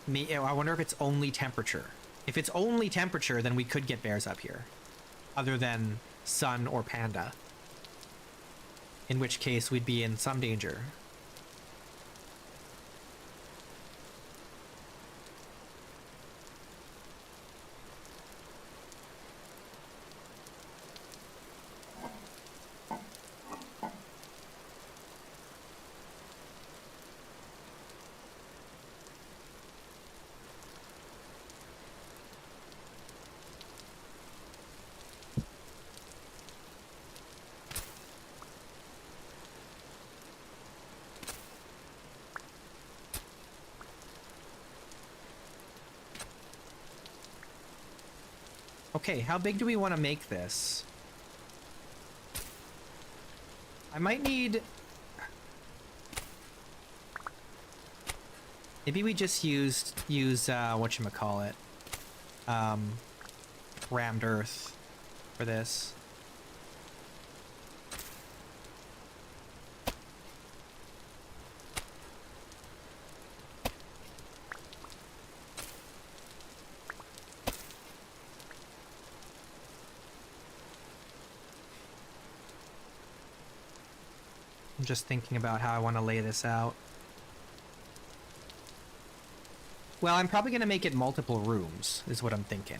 wonder if it's only temperature. If it's only temperature, then we could get bears up here, other than sun or panda. In which case, we'd be in some danger. Okay, how big do we want to make this? I might need... Maybe we just use whatchamacallit? Rammed earth for this. I'm just thinking about how I want to lay this out. Well, I'm probably going to make it multiple rooms, is what I'm thinking.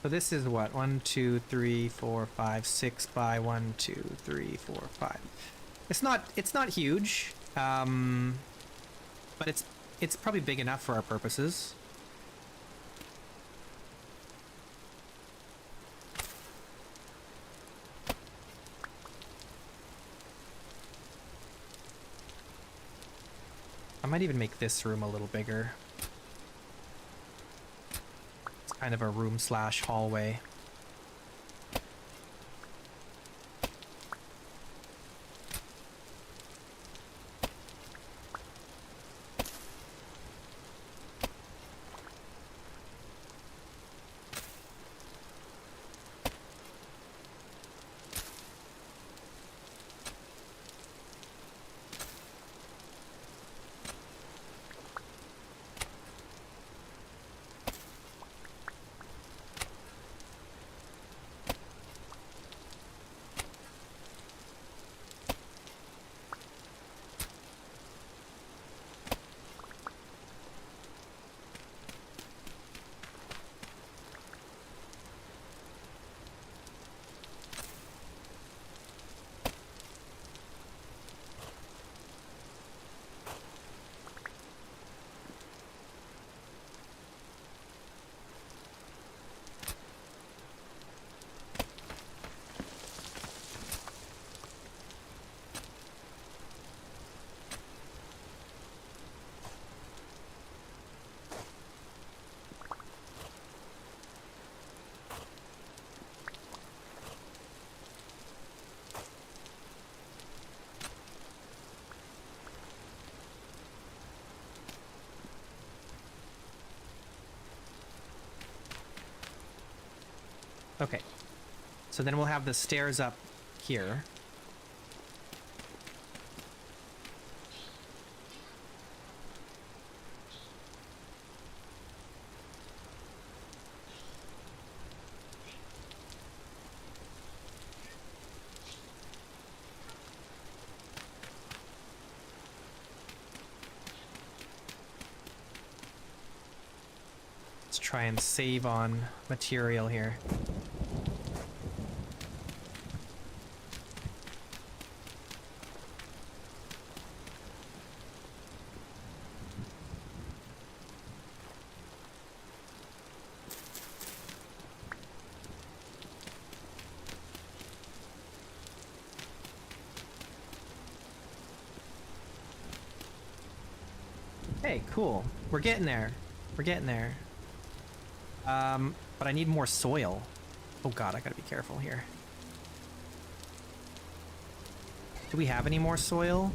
So this is what? 1, 2, 3, 4, 5, 6 by 1, 2, 3, 4, 5. It's not huge. But it's probably big enough for our purposes. I might even make this room a little bigger. It's kind of a room slash hallway. Okay, so then we'll have the stairs up here. Let's try and save on material here. Hey, cool. We're getting there. We're getting there. But I need more soil. Oh god, I gotta be careful here. Do we have any more soil?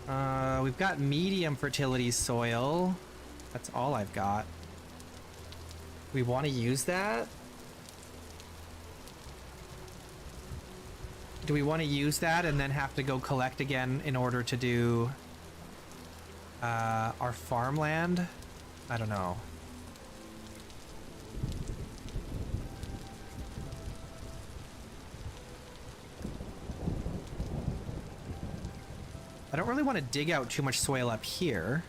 We've got medium fertility soil. That's all I've got. We want to use that? Do we want to use that and then have to go collect again in order to do our farmland? I don't know. I don't really want to dig out too much soil up here.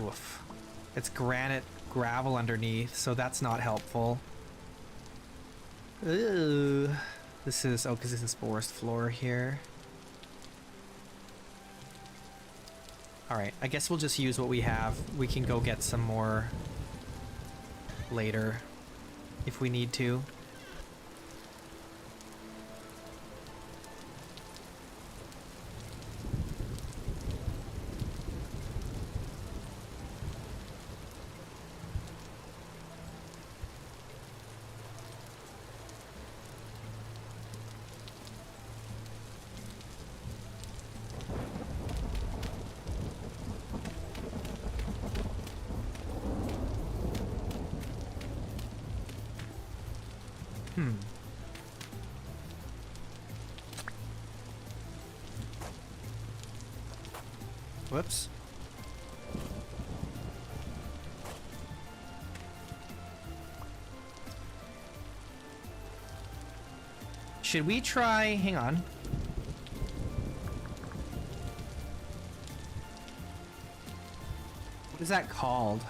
Oof. It's granite gravel underneath, so that's not helpful. Ooh. This is, oh, because this is forest floor here. Alright, I guess we'll just use what we have. We can go get some more later if we need to. Whoops. Should we try, hang on. What is that called?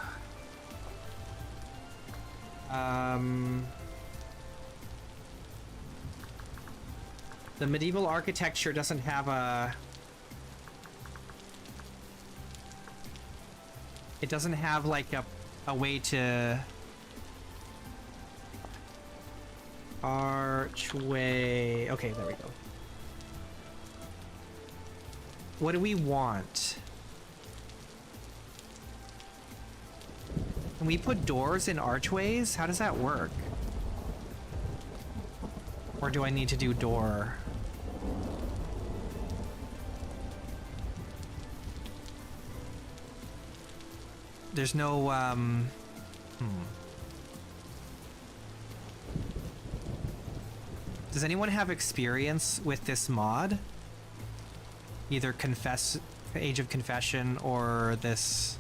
The medieval architecture doesn't have a... It doesn't have like a way to... Archway... Okay, there we go. What do we want? Can we put doors in archways? How does that work? Or do I need to do door? There's no, Does anyone have experience with this mod? Either Age of Confession or this...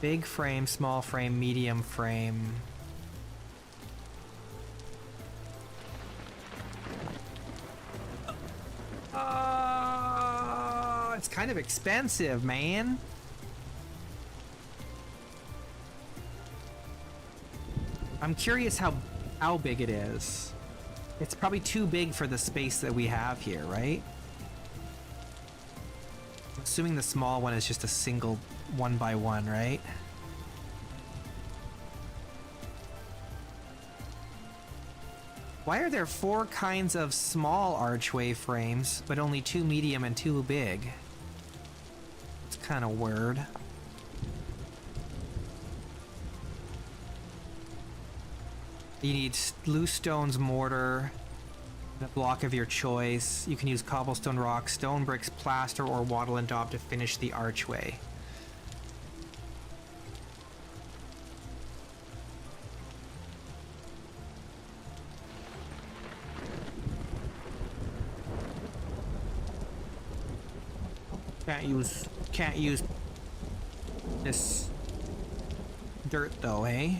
Big frame, small frame, medium frame. It's kind of expensive, man. I'm curious how big it is. It's probably too big for the space that we have here, right? I'm assuming the small one is just a single 1x1, right? Why are there 4 kinds of small archway frames, but only 2 medium and 2 big? It's kind of weird. You need loose stones, mortar, a block of your choice. You can use cobblestone rock, stone bricks, plaster, or wattle and daub to finish the archway. Can't use this dirt though, eh?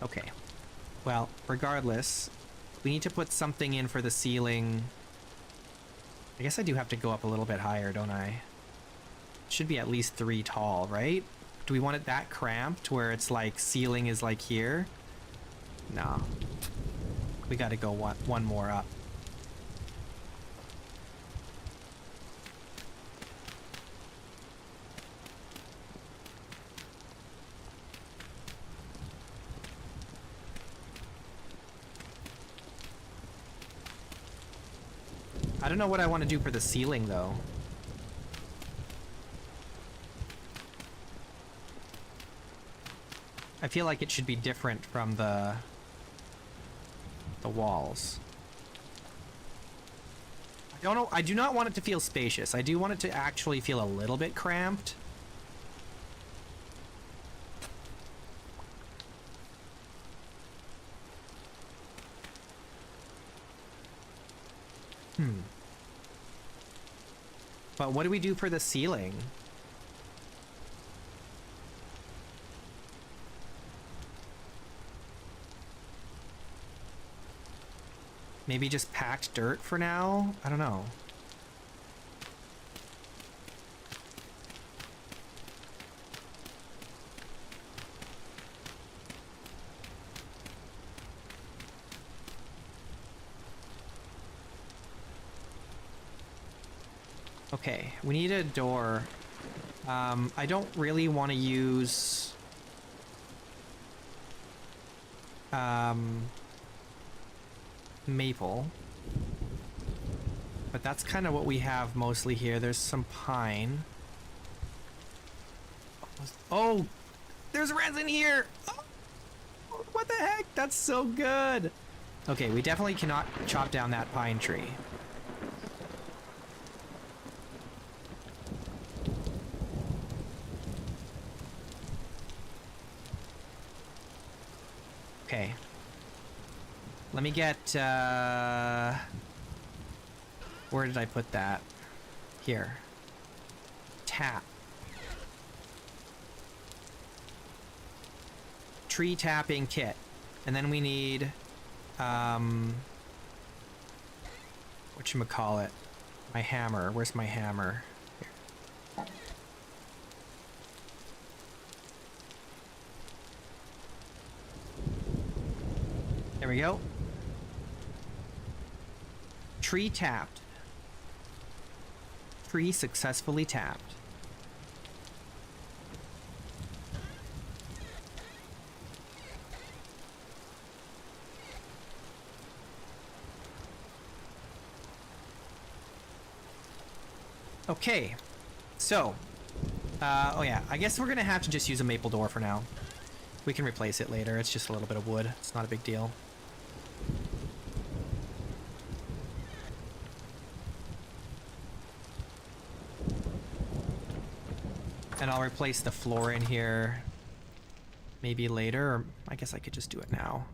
Okay. Well, regardless, we need to put something in for the ceiling. I guess I do have to go up a little bit higher, don't I? It should be at least 3 tall, right? Do we want it that cramped where it's like ceiling is like here? No. We gotta go one more up. I don't know what I want to do for the ceiling though. I feel like it should be different from the walls. I don't know. I do not want it to feel spacious. I do want it to actually feel a little bit cramped. But what do we do for the ceiling? Maybe just packed dirt for now? I don't know. Okay, we need a door. I don't really want to use... maple. But that's kind of what we have mostly here. There's some pine. Oh! There's resin here! Oh, what the heck? That's so good! Okay, we definitely cannot chop down that pine tree. Okay. Let me get, where did I put that? Here. tap. Tree tapping kit. And then we need, whatchamacallit? My hammer. Where's my hammer? Here. There we go. Tree tapped. Tree successfully tapped. Okay, so, oh yeah, I guess we're gonna have to just use a maple door for now. We can replace it later, it's just a little bit of wood, it's not a big deal. And I'll replace the floor in here maybe later, or I guess I could just do it now.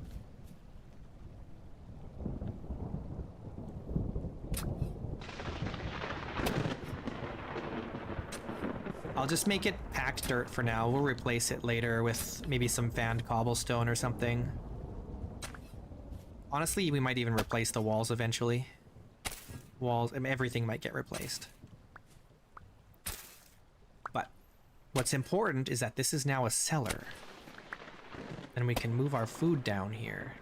I'll just make it packed dirt for now. We'll replace it later with maybe some fanned cobblestone or something. Honestly, we might even replace the walls eventually. Walls, I mean, everything might get replaced. But what's important is that this is now a cellar. And we can move our food down here.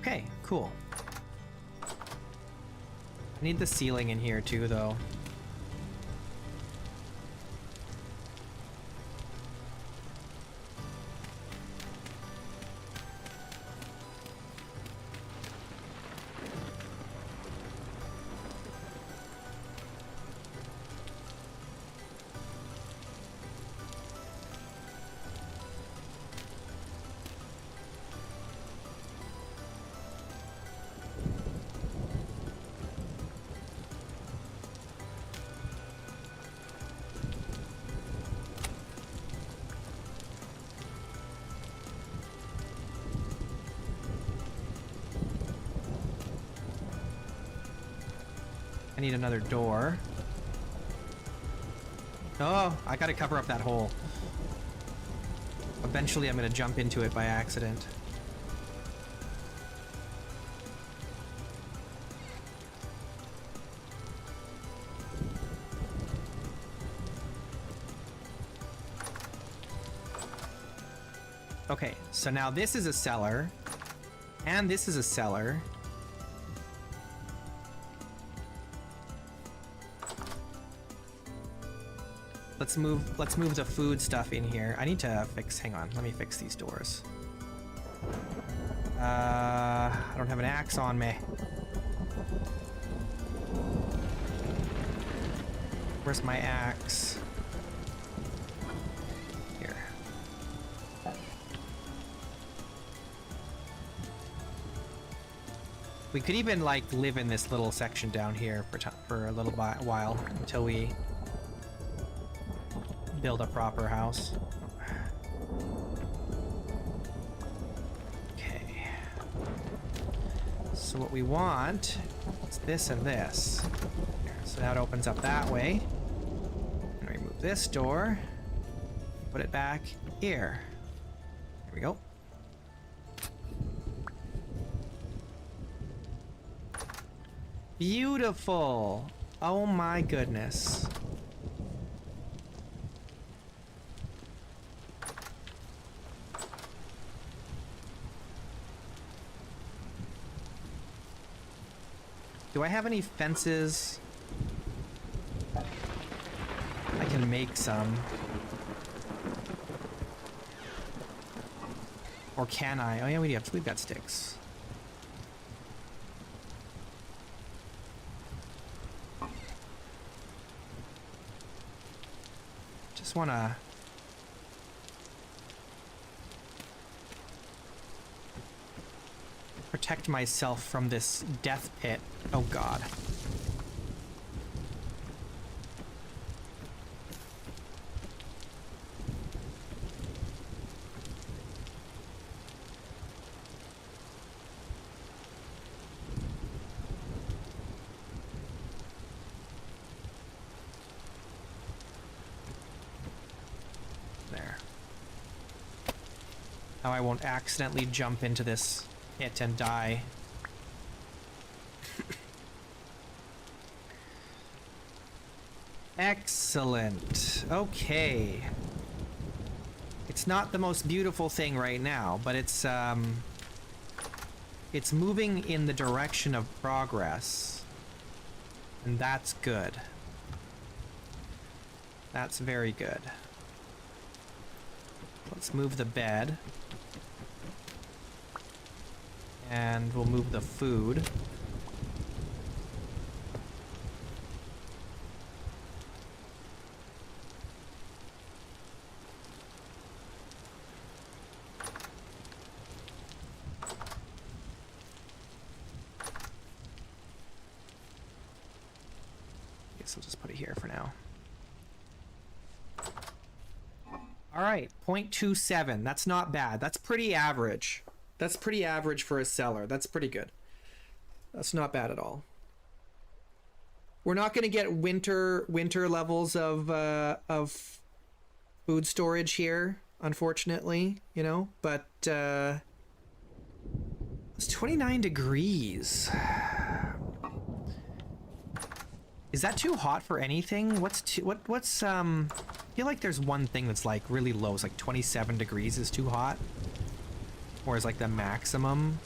Okay, cool. I need the ceiling in here too, though. I need another door. Oh, I gotta cover up that hole. Eventually I'm gonna jump into it by accident. Okay, so now this is a cellar, and this is a cellar. Let's move the food stuff in here. I need to hang on, let me fix these doors. I don't have an axe on me. Where's my axe? Here. We could even like live in this little section down here for a little while until we build a proper house. Okay. So what we want is this and this. So now it opens up that way. And remove this door. Put it back here. There we go. Beautiful. Oh my goodness. Do I have any fences? I can make some. Or can I? Oh yeah, we've got sticks. Just wanna protect myself from this death pit. Oh god. There. Now I won't accidentally jump into this pit and die. Excellent. Okay. It's not the most beautiful thing right now, but it's moving in the direction of progress. And that's good. That's very good. Let's move the bed. And we'll move the food. Guess I'll just put it here for now. All right, 0.27. That's not bad. That's pretty average. That's pretty average for a cellar. That's pretty good. That's not bad at all. We're not going to get winter levels of food storage here, unfortunately, you know, but it's 29 degrees. Is that too hot for anything? What's I feel like there's one thing that's like really low. It's like 27 degrees is too hot. Or is like the maximum.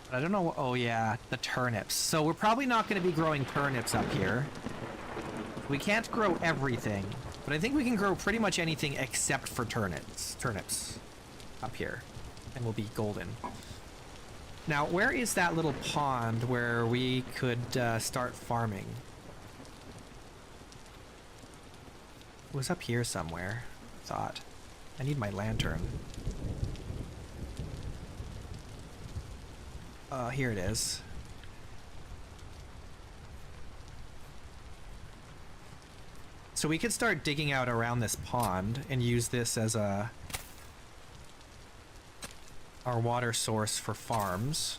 But I don't know. Oh yeah, the turnips. So we're probably not going to be growing turnips up here. We can't grow everything, but I think we can grow pretty much anything except for turnips up here, and we'll be golden. Now, where is that little pond where we could start farming? It was up here somewhere, I thought. I need my lantern. Here it is. So we could start digging out around this pond and use this as our water source for farms.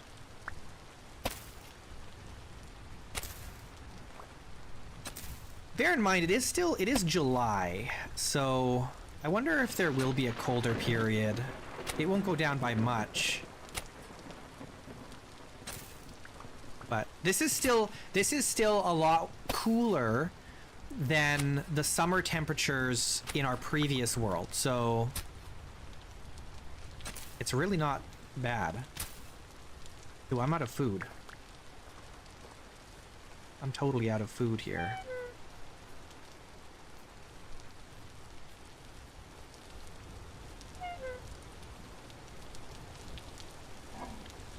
Bear in mind, it is July, so I wonder if there will be a colder period. It won't go down by much. But this is still a lot cooler than the summer temperatures in our previous world, so it's really not bad. Ooh, I'm out of food. I'm totally out of food here.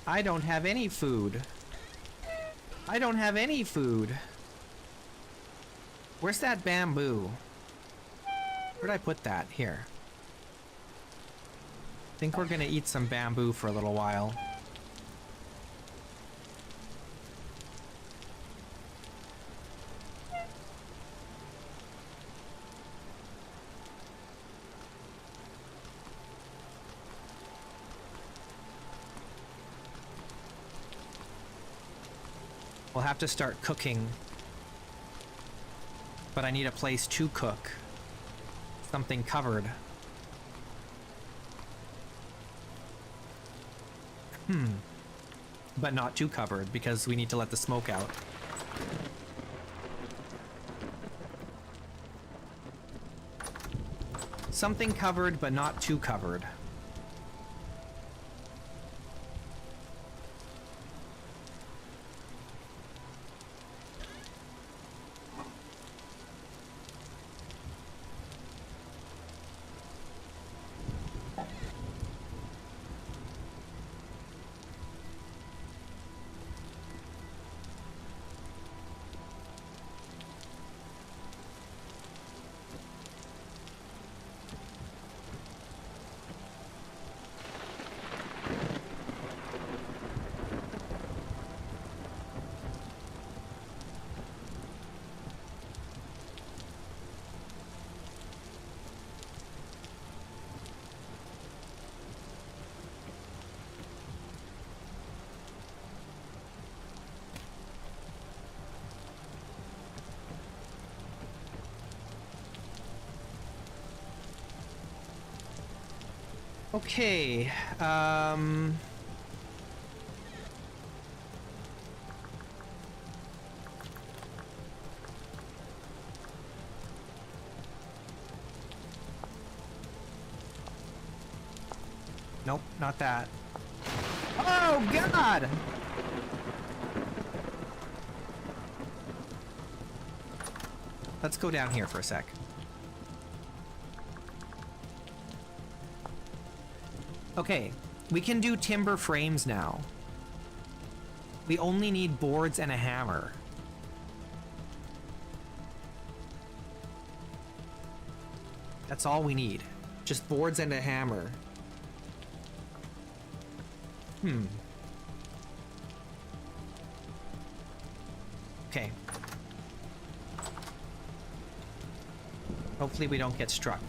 I don't have any food. I don't have any food. Where's that bamboo? Where'd I put that? Here. I think we're gonna eat some bamboo for a little while. We'll have to start cooking. But I need a place to cook. Something covered. But not too covered, because we need to let the smoke out. Something covered, but not too covered. Okay, nope, not that. Oh, God! Let's go down here for a sec. Okay, we can do timber frames now. We only need boards and a hammer. That's all we need. Just boards and a hammer. Okay. Hopefully we don't get struck.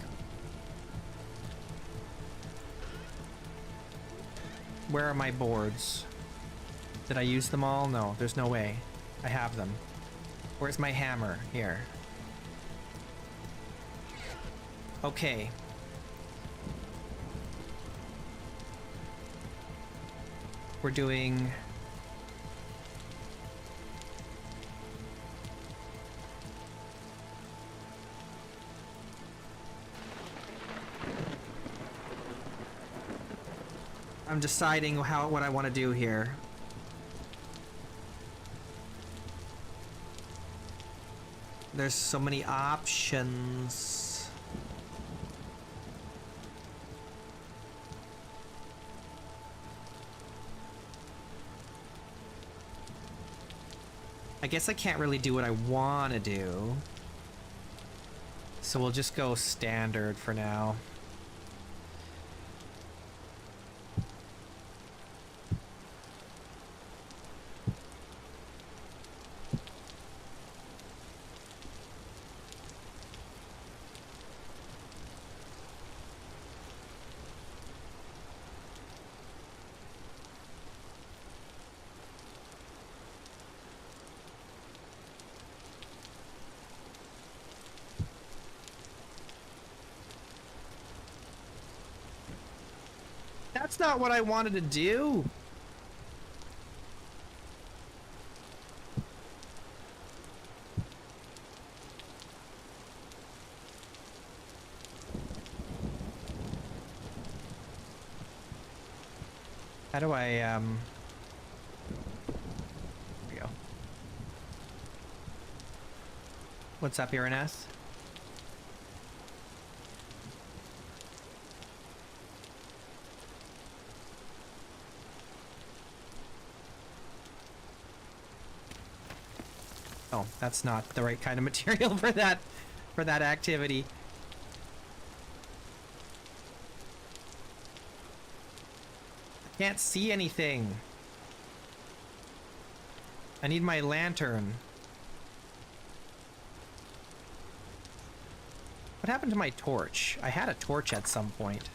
Where are my boards? Did I use them all? No, there's no way. I have them. Where's my hammer? Here. Okay. We're doing... I'm deciding what I want to do here. There's so many options. I guess I can't really do what I want to do. So we'll just go standard for now. That's not what I wanted to do. How do I, There we go. What's up, Uranus? Oh, that's not the right kind of material for that activity. I can't see anything. I need my lantern. What happened to my torch? I had a torch at some point.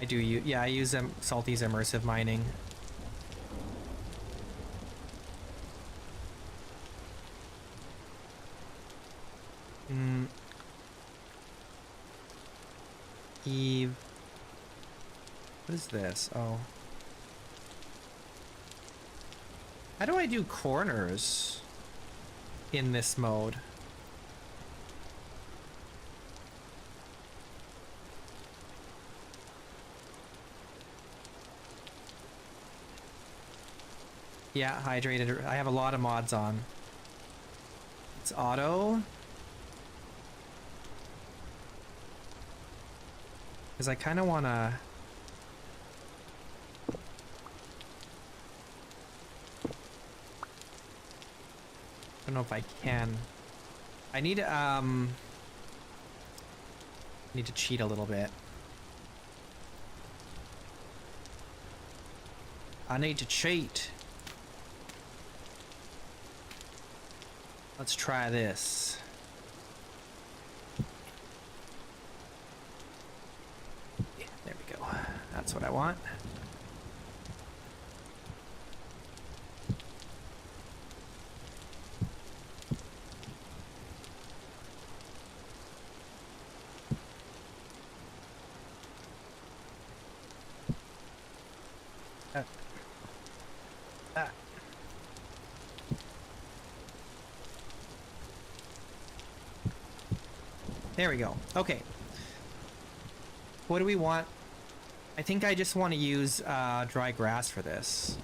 Yeah, I use Salty's immersive mining. Eve. What is this? Oh. How do I do corners in this mode? Yeah, hydrated. I have a lot of mods on. It's auto. Because I kind of want to... I don't know if I can. I need to cheat a little bit. I need to cheat. Let's try this. Yeah, there we go. I want. There we go. Okay. What do we want? I think I just want to use dry grass for this.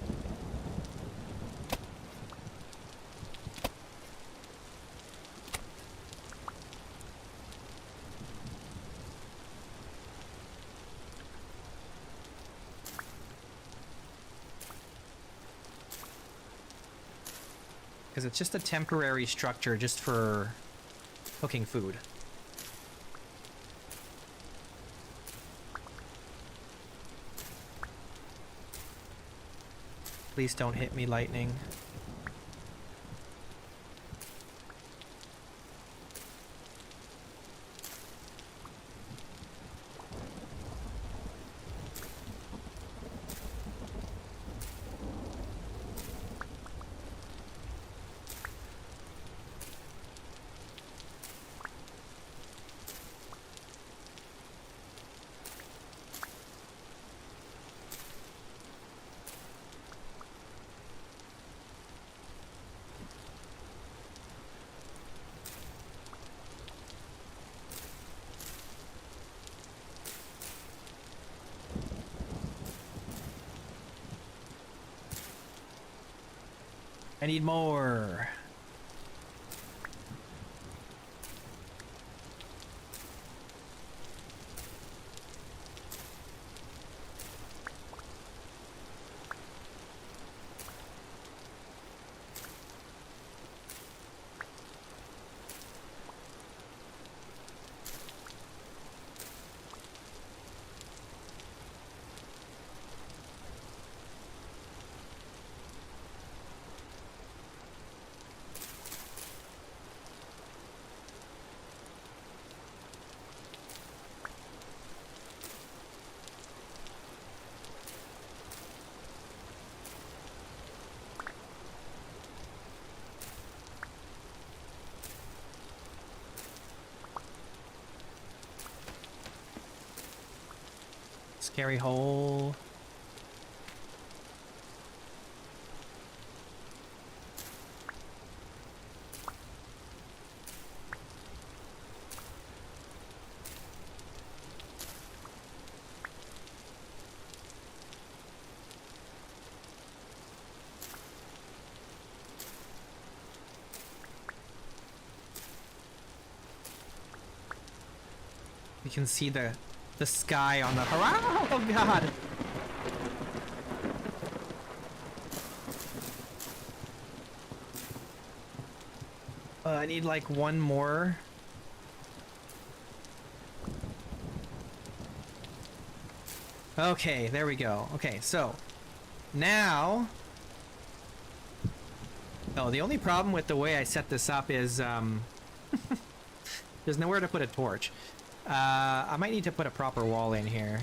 Because it's just a temporary structure just for cooking food. Please don't hit me, lightning. I need more. Scary hole. You can see the sky on the horizon. Oh god. I need like one more. Okay, there we go. Okay, so now, oh, the only problem with the way I set this up is there's nowhere to put a torch. I might need to put a proper wall in here.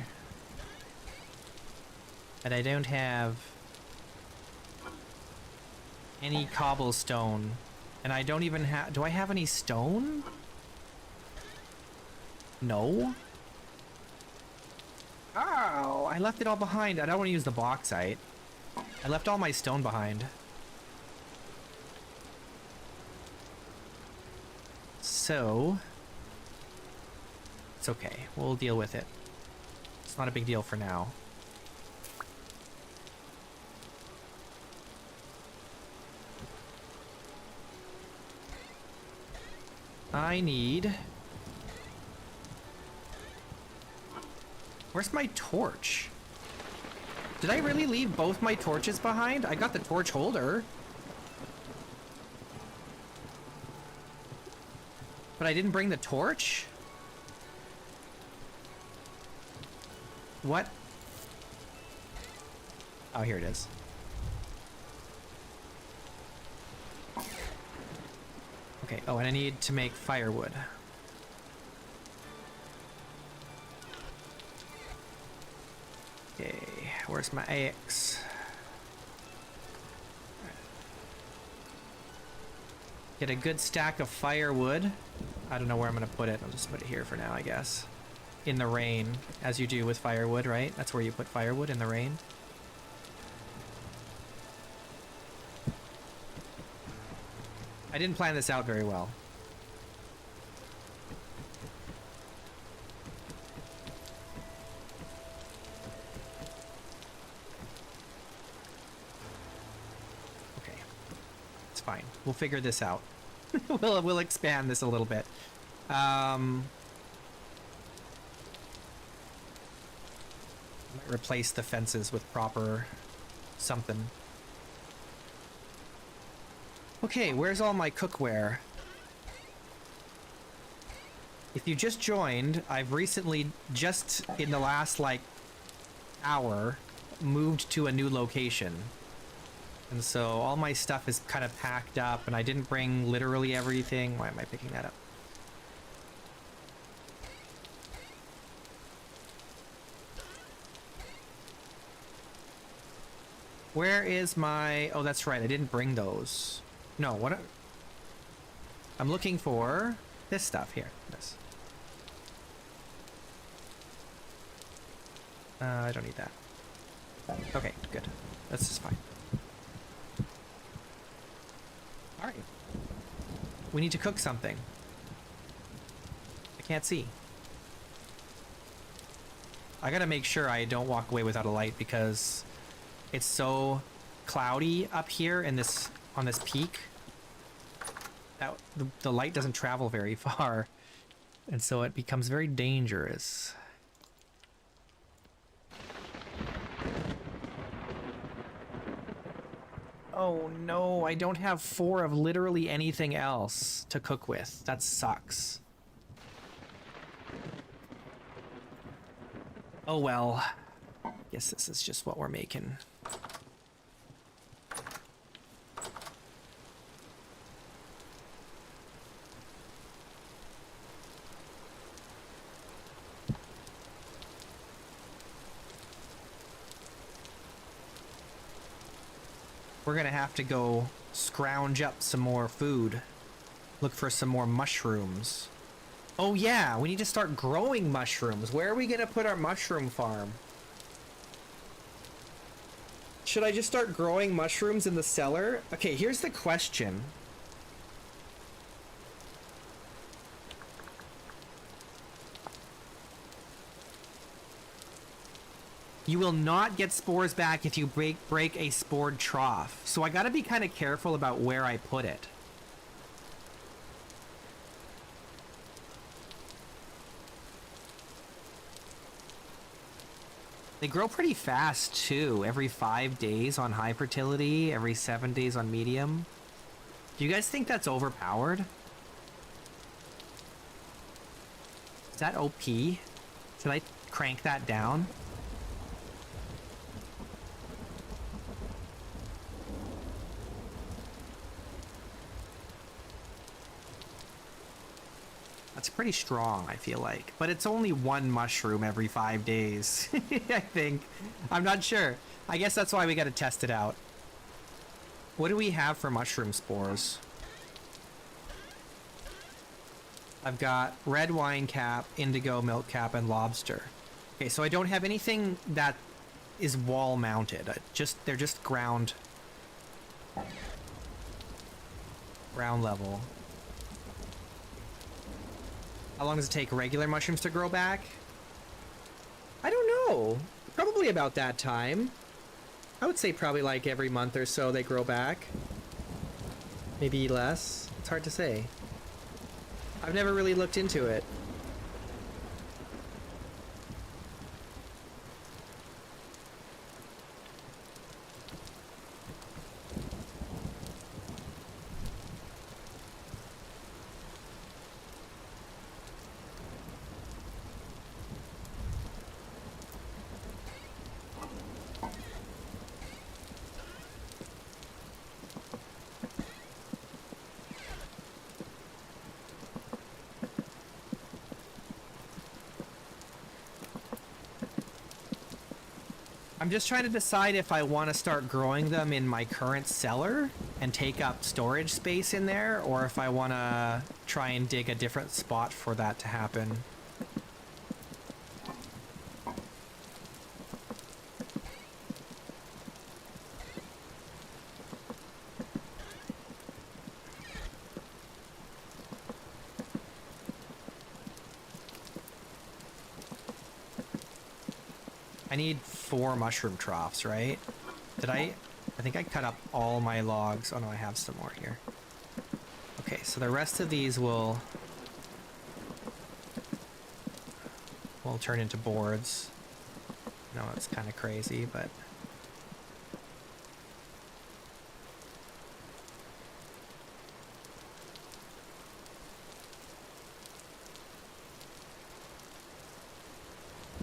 But I don't have any cobblestone. And I don't even have... Do I have any stone? No. Oh, I left it all behind. I don't want to use the bauxite. I left all my stone behind. So... It's okay. We'll deal with it. It's not a big deal for now. I need... Where's my torch? Did I really leave both my torches behind? I got the torch holder. But I didn't bring the torch? What? Oh, here it is. Okay, oh, and I need to make firewood. Okay. Where's my axe? Get a good stack of firewood. I don't know where I'm gonna put it. I'll just put it here for now, I guess. In the rain, as you do with firewood, right? That's where you put firewood, in the rain. I didn't plan this out very well. Okay. It's fine. We'll figure this out. we'll expand this a little bit. Might replace the fences with proper something. Okay, where's all my cookware? If you just joined, I've recently, just in the last, like, hour, moved to a new location. And so all my stuff is kind of packed up, and I didn't bring literally everything. Why am I picking that up? Where is my... Oh, that's right, I didn't bring those. No, what... I'm looking for this stuff here. This. I don't need that. Okay, good. That's just fine. Alright. We need to cook something. I can't see. I gotta make sure I don't walk away without a light because it's so cloudy up here in this on this peak that the light doesn't travel very far, and so it becomes very dangerous. Oh no, I don't have 4 of literally anything else to cook with. That sucks. Oh well. Guess this is just what we're making. We're gonna have to go scrounge up some more food. Look for some more mushrooms. Oh yeah, we need to start growing mushrooms. Where are we gonna put our mushroom farm? Should I just start growing mushrooms in the cellar? Okay, here's the question. You will not get spores back if you break a spored trough. So I gotta be kind of careful about where I put it. They grow pretty fast too, every 5 days on high fertility, every 7 days on medium. Do you guys think that's overpowered? Is that OP? Should I crank that down? That's pretty strong, I feel like. But it's only 1 mushroom every 5 days, I think. I'm not sure. I guess that's why we gotta test it out. What do we have for mushroom spores? I've got red wine cap, indigo milk cap, and lobster. Okay, so I don't have anything that is wall mounted. They're just ground level. How long does it take regular mushrooms to grow back? I don't know. Probably about that time. I would say probably like every month or so they grow back. Maybe less. It's hard to say. I've never really looked into it. I'm just trying to decide if I want to start growing them in my current cellar and take up storage space in there, or if I want to try and dig a different spot for that to happen. I need 4 mushroom troughs, right? Did I think I cut up all my logs. Oh no, I have some more here. Okay, so the rest of these will turn into boards. No, it's kind of crazy, but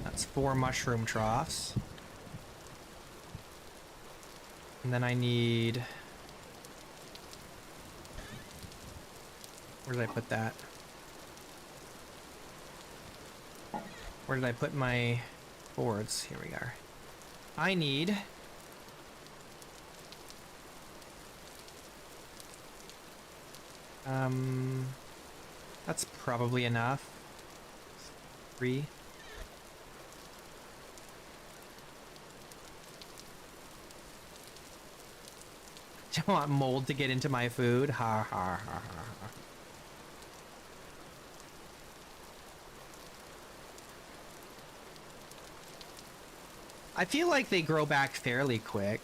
that's 4 mushroom troughs. And then I need... Where did I put that? Where did I put my boards? Here we are. I need... That's probably enough. 3. I want mold to get into my food. Ha ha ha ha ha. I feel like they grow back fairly quick.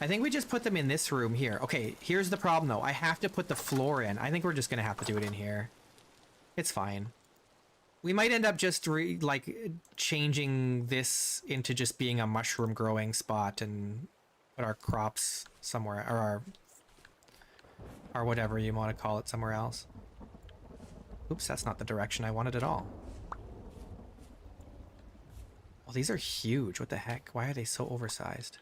I think we just put them in this room here. Okay, here's the problem though. I have to put the floor in. I think we're just gonna have to do it in here. It's fine. We might end up just changing this into just being a mushroom growing spot and put our crops somewhere, or our whatever you want to call it, somewhere else. Oops, that's not the direction I wanted at all. Oh, these are huge. What the heck? Why are they so oversized?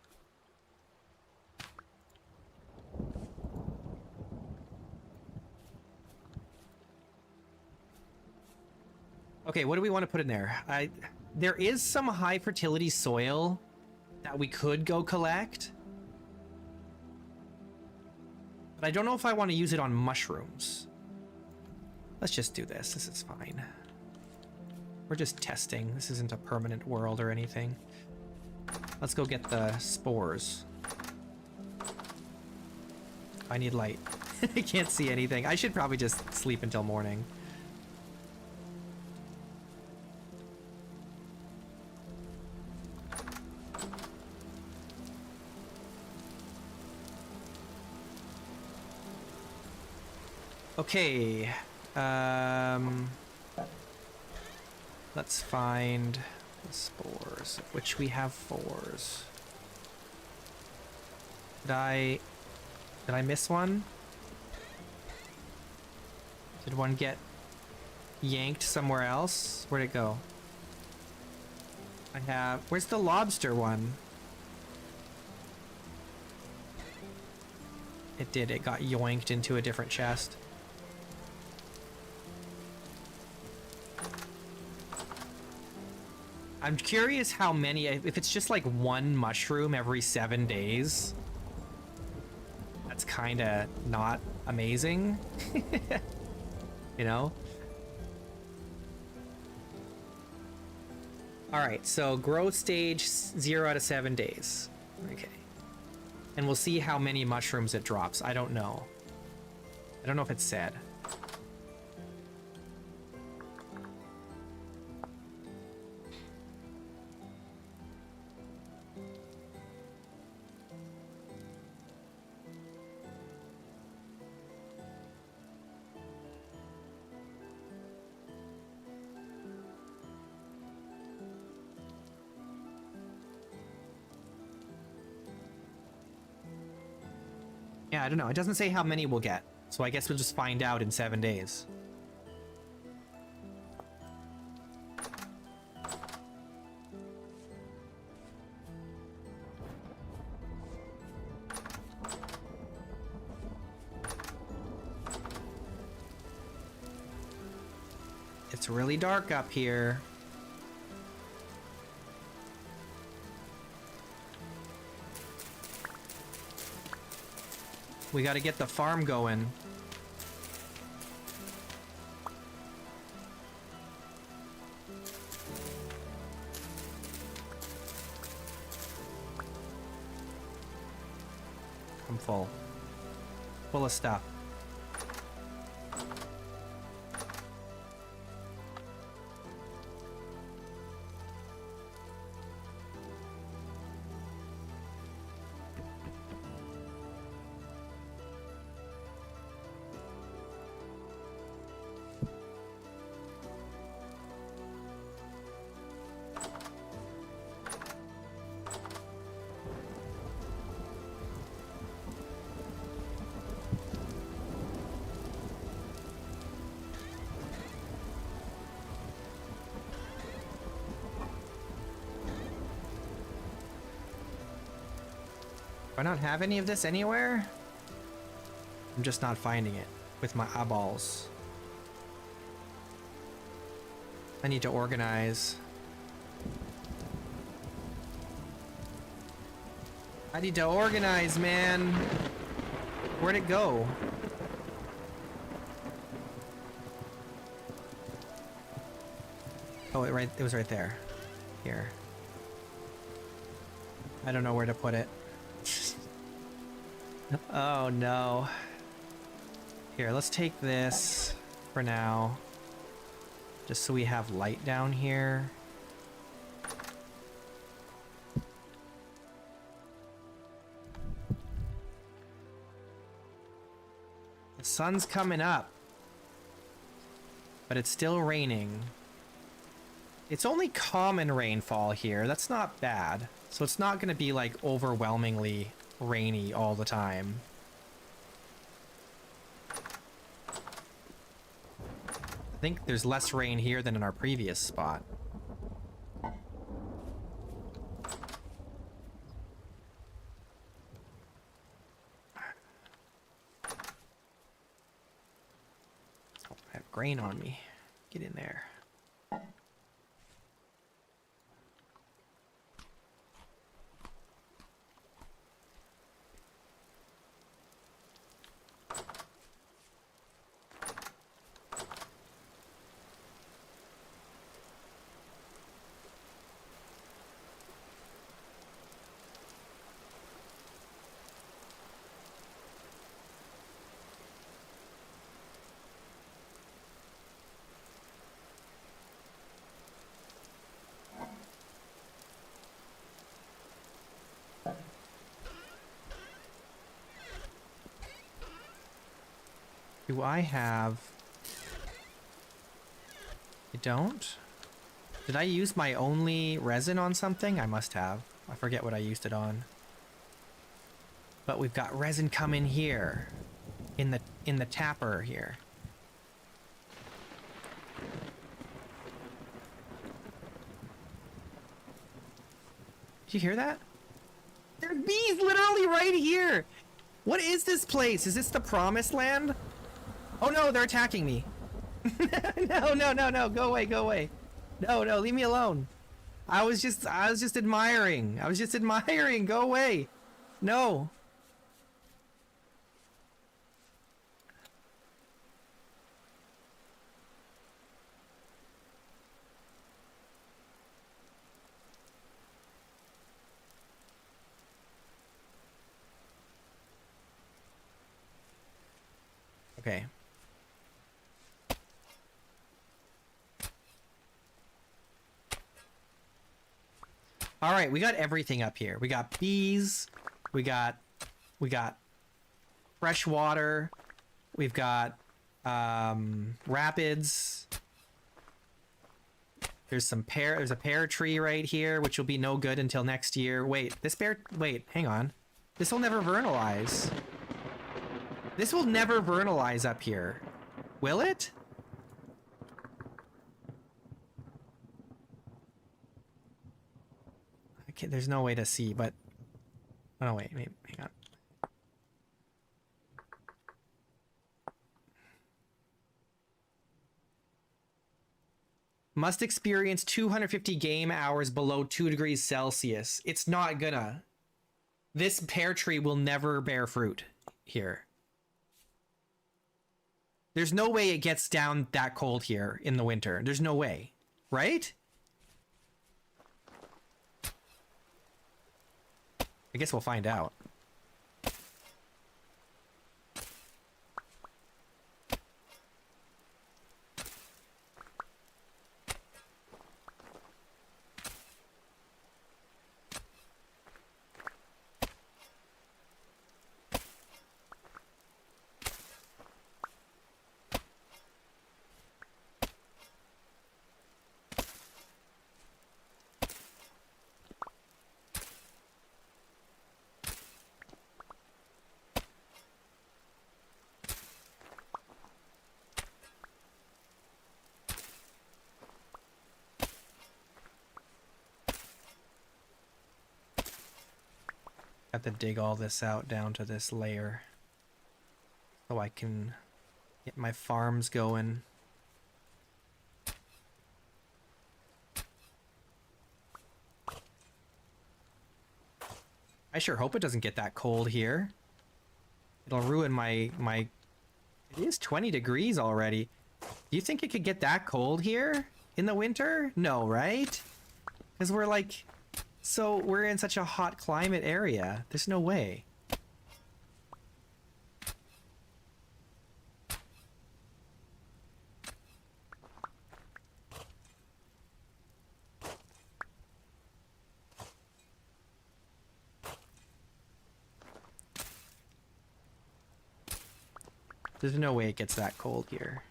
Okay, what do we want to put in there? There is some high fertility soil that we could go collect. But I don't know if I want to use it on mushrooms. Let's just do this. This is fine. We're just testing. This isn't a permanent world or anything. Let's go get the spores. I need light. I can't see anything. I should probably just sleep until morning. Okay, let's find the spores, of which we have 4s. Did I miss one? Did one get yanked somewhere else? Where'd it go? Where's the lobster one? It got yoinked into a different chest. I'm curious how many, if it's just like 1 mushroom every 7 days. That's kind of not amazing. You know? Alright, so growth stage 0 out of 7 days. Okay. And we'll see how many mushrooms it drops. I don't know. I don't know if it said. Yeah, I don't know. It doesn't say how many we'll get. So I guess we'll just find out in 7 days. It's really dark up here. We gotta get the farm going. I'm full. Full of stuff. Do I not have any of this anywhere? I'm just not finding it with my eyeballs. I need to organize. I need to organize, man. Where'd it go? Oh, it was right there. Here. I don't know where to put it. Oh no. Here, let's take this for now. Just so we have light down here. The sun's coming up. But it's still raining. It's only common rainfall here. That's not bad. So it's not going to be like overwhelmingly rainy all the time. I think there's less rain here than in our previous spot. Oh, I have grain on me. Get in there. Do I have... I don't? Did I use my only resin on something? I must have. I forget what I used it on. But we've got resin coming here. In the tapper here. Did you hear that? There are bees literally right here! What is this place? Is this the promised land? Oh no, they're attacking me. No, go away. No, leave me alone. I was just admiring. Go away. No. Okay. All right, we got everything up here. We got bees. We got fresh water. We've got rapids. There's a pear tree right here, which will be no good until next year. Wait, hang on. This will never vernalize. This will never vernalize up here. Will it? Okay, there's no way to see, but... Oh, wait, hang on. Must experience 250 game hours below 2 degrees Celsius. It's not gonna. This pear tree will never bear fruit here. There's no way it gets down that cold here in the winter. There's no way. Right? I guess we'll find out. Have to dig all this out down to this layer so I can get my farms going. I sure hope it doesn't get that cold here. It'll ruin my... It is 20 degrees already. Do you think it could get that cold here in the winter? No, right? Because we're like... So we're in such a hot climate area. There's no way. There's no way it gets that cold here.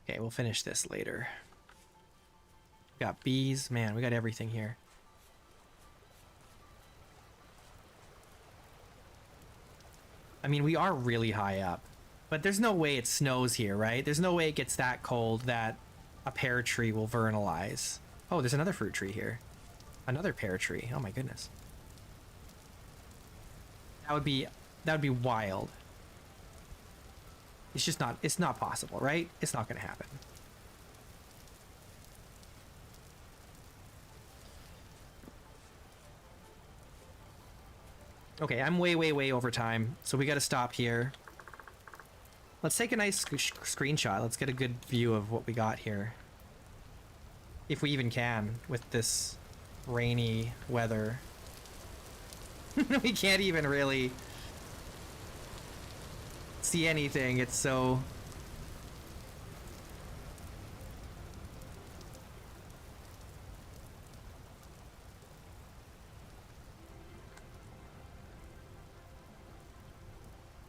Okay, we'll finish this later. We got bees. Man, we got everything here. I mean, we are really high up. But there's no way it snows here, right? There's no way it gets that cold that a pear tree will vernalize. Oh, there's another fruit tree here. Another pear tree. Oh my goodness. That would be wild. It's just not, it's not possible, right? It's not going to happen. Okay, I'm way over time, so we got to stop here. Let's take a nice screenshot. Let's get a good view of what we got here. If we even can, with this rainy weather. We can't even really see anything. It's so...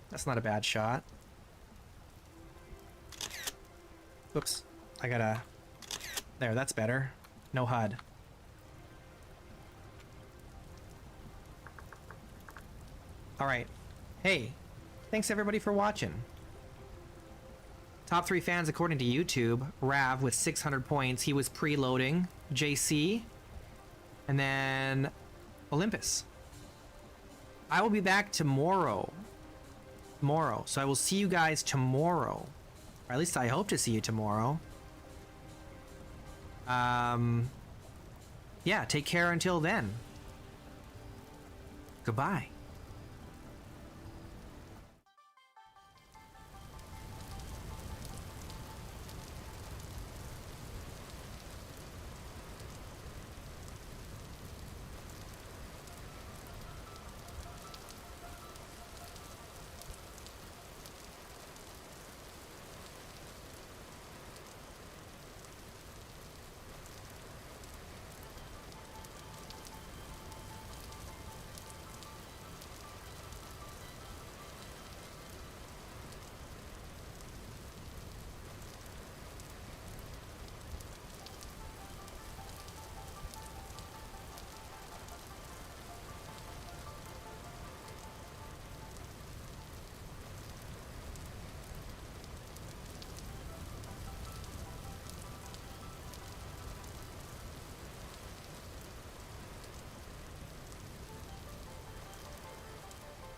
That's not a bad shot. Oops. I gotta... There, that's better. No HUD. Alright. Hey. Thanks everybody for watching. Top 3 fans according to YouTube. Rav with 600 points. He was preloading. JC. And then Olympus. I will be back tomorrow. So I will see you guys tomorrow. Or at least I hope to see you tomorrow. Yeah, take care until then. Goodbye.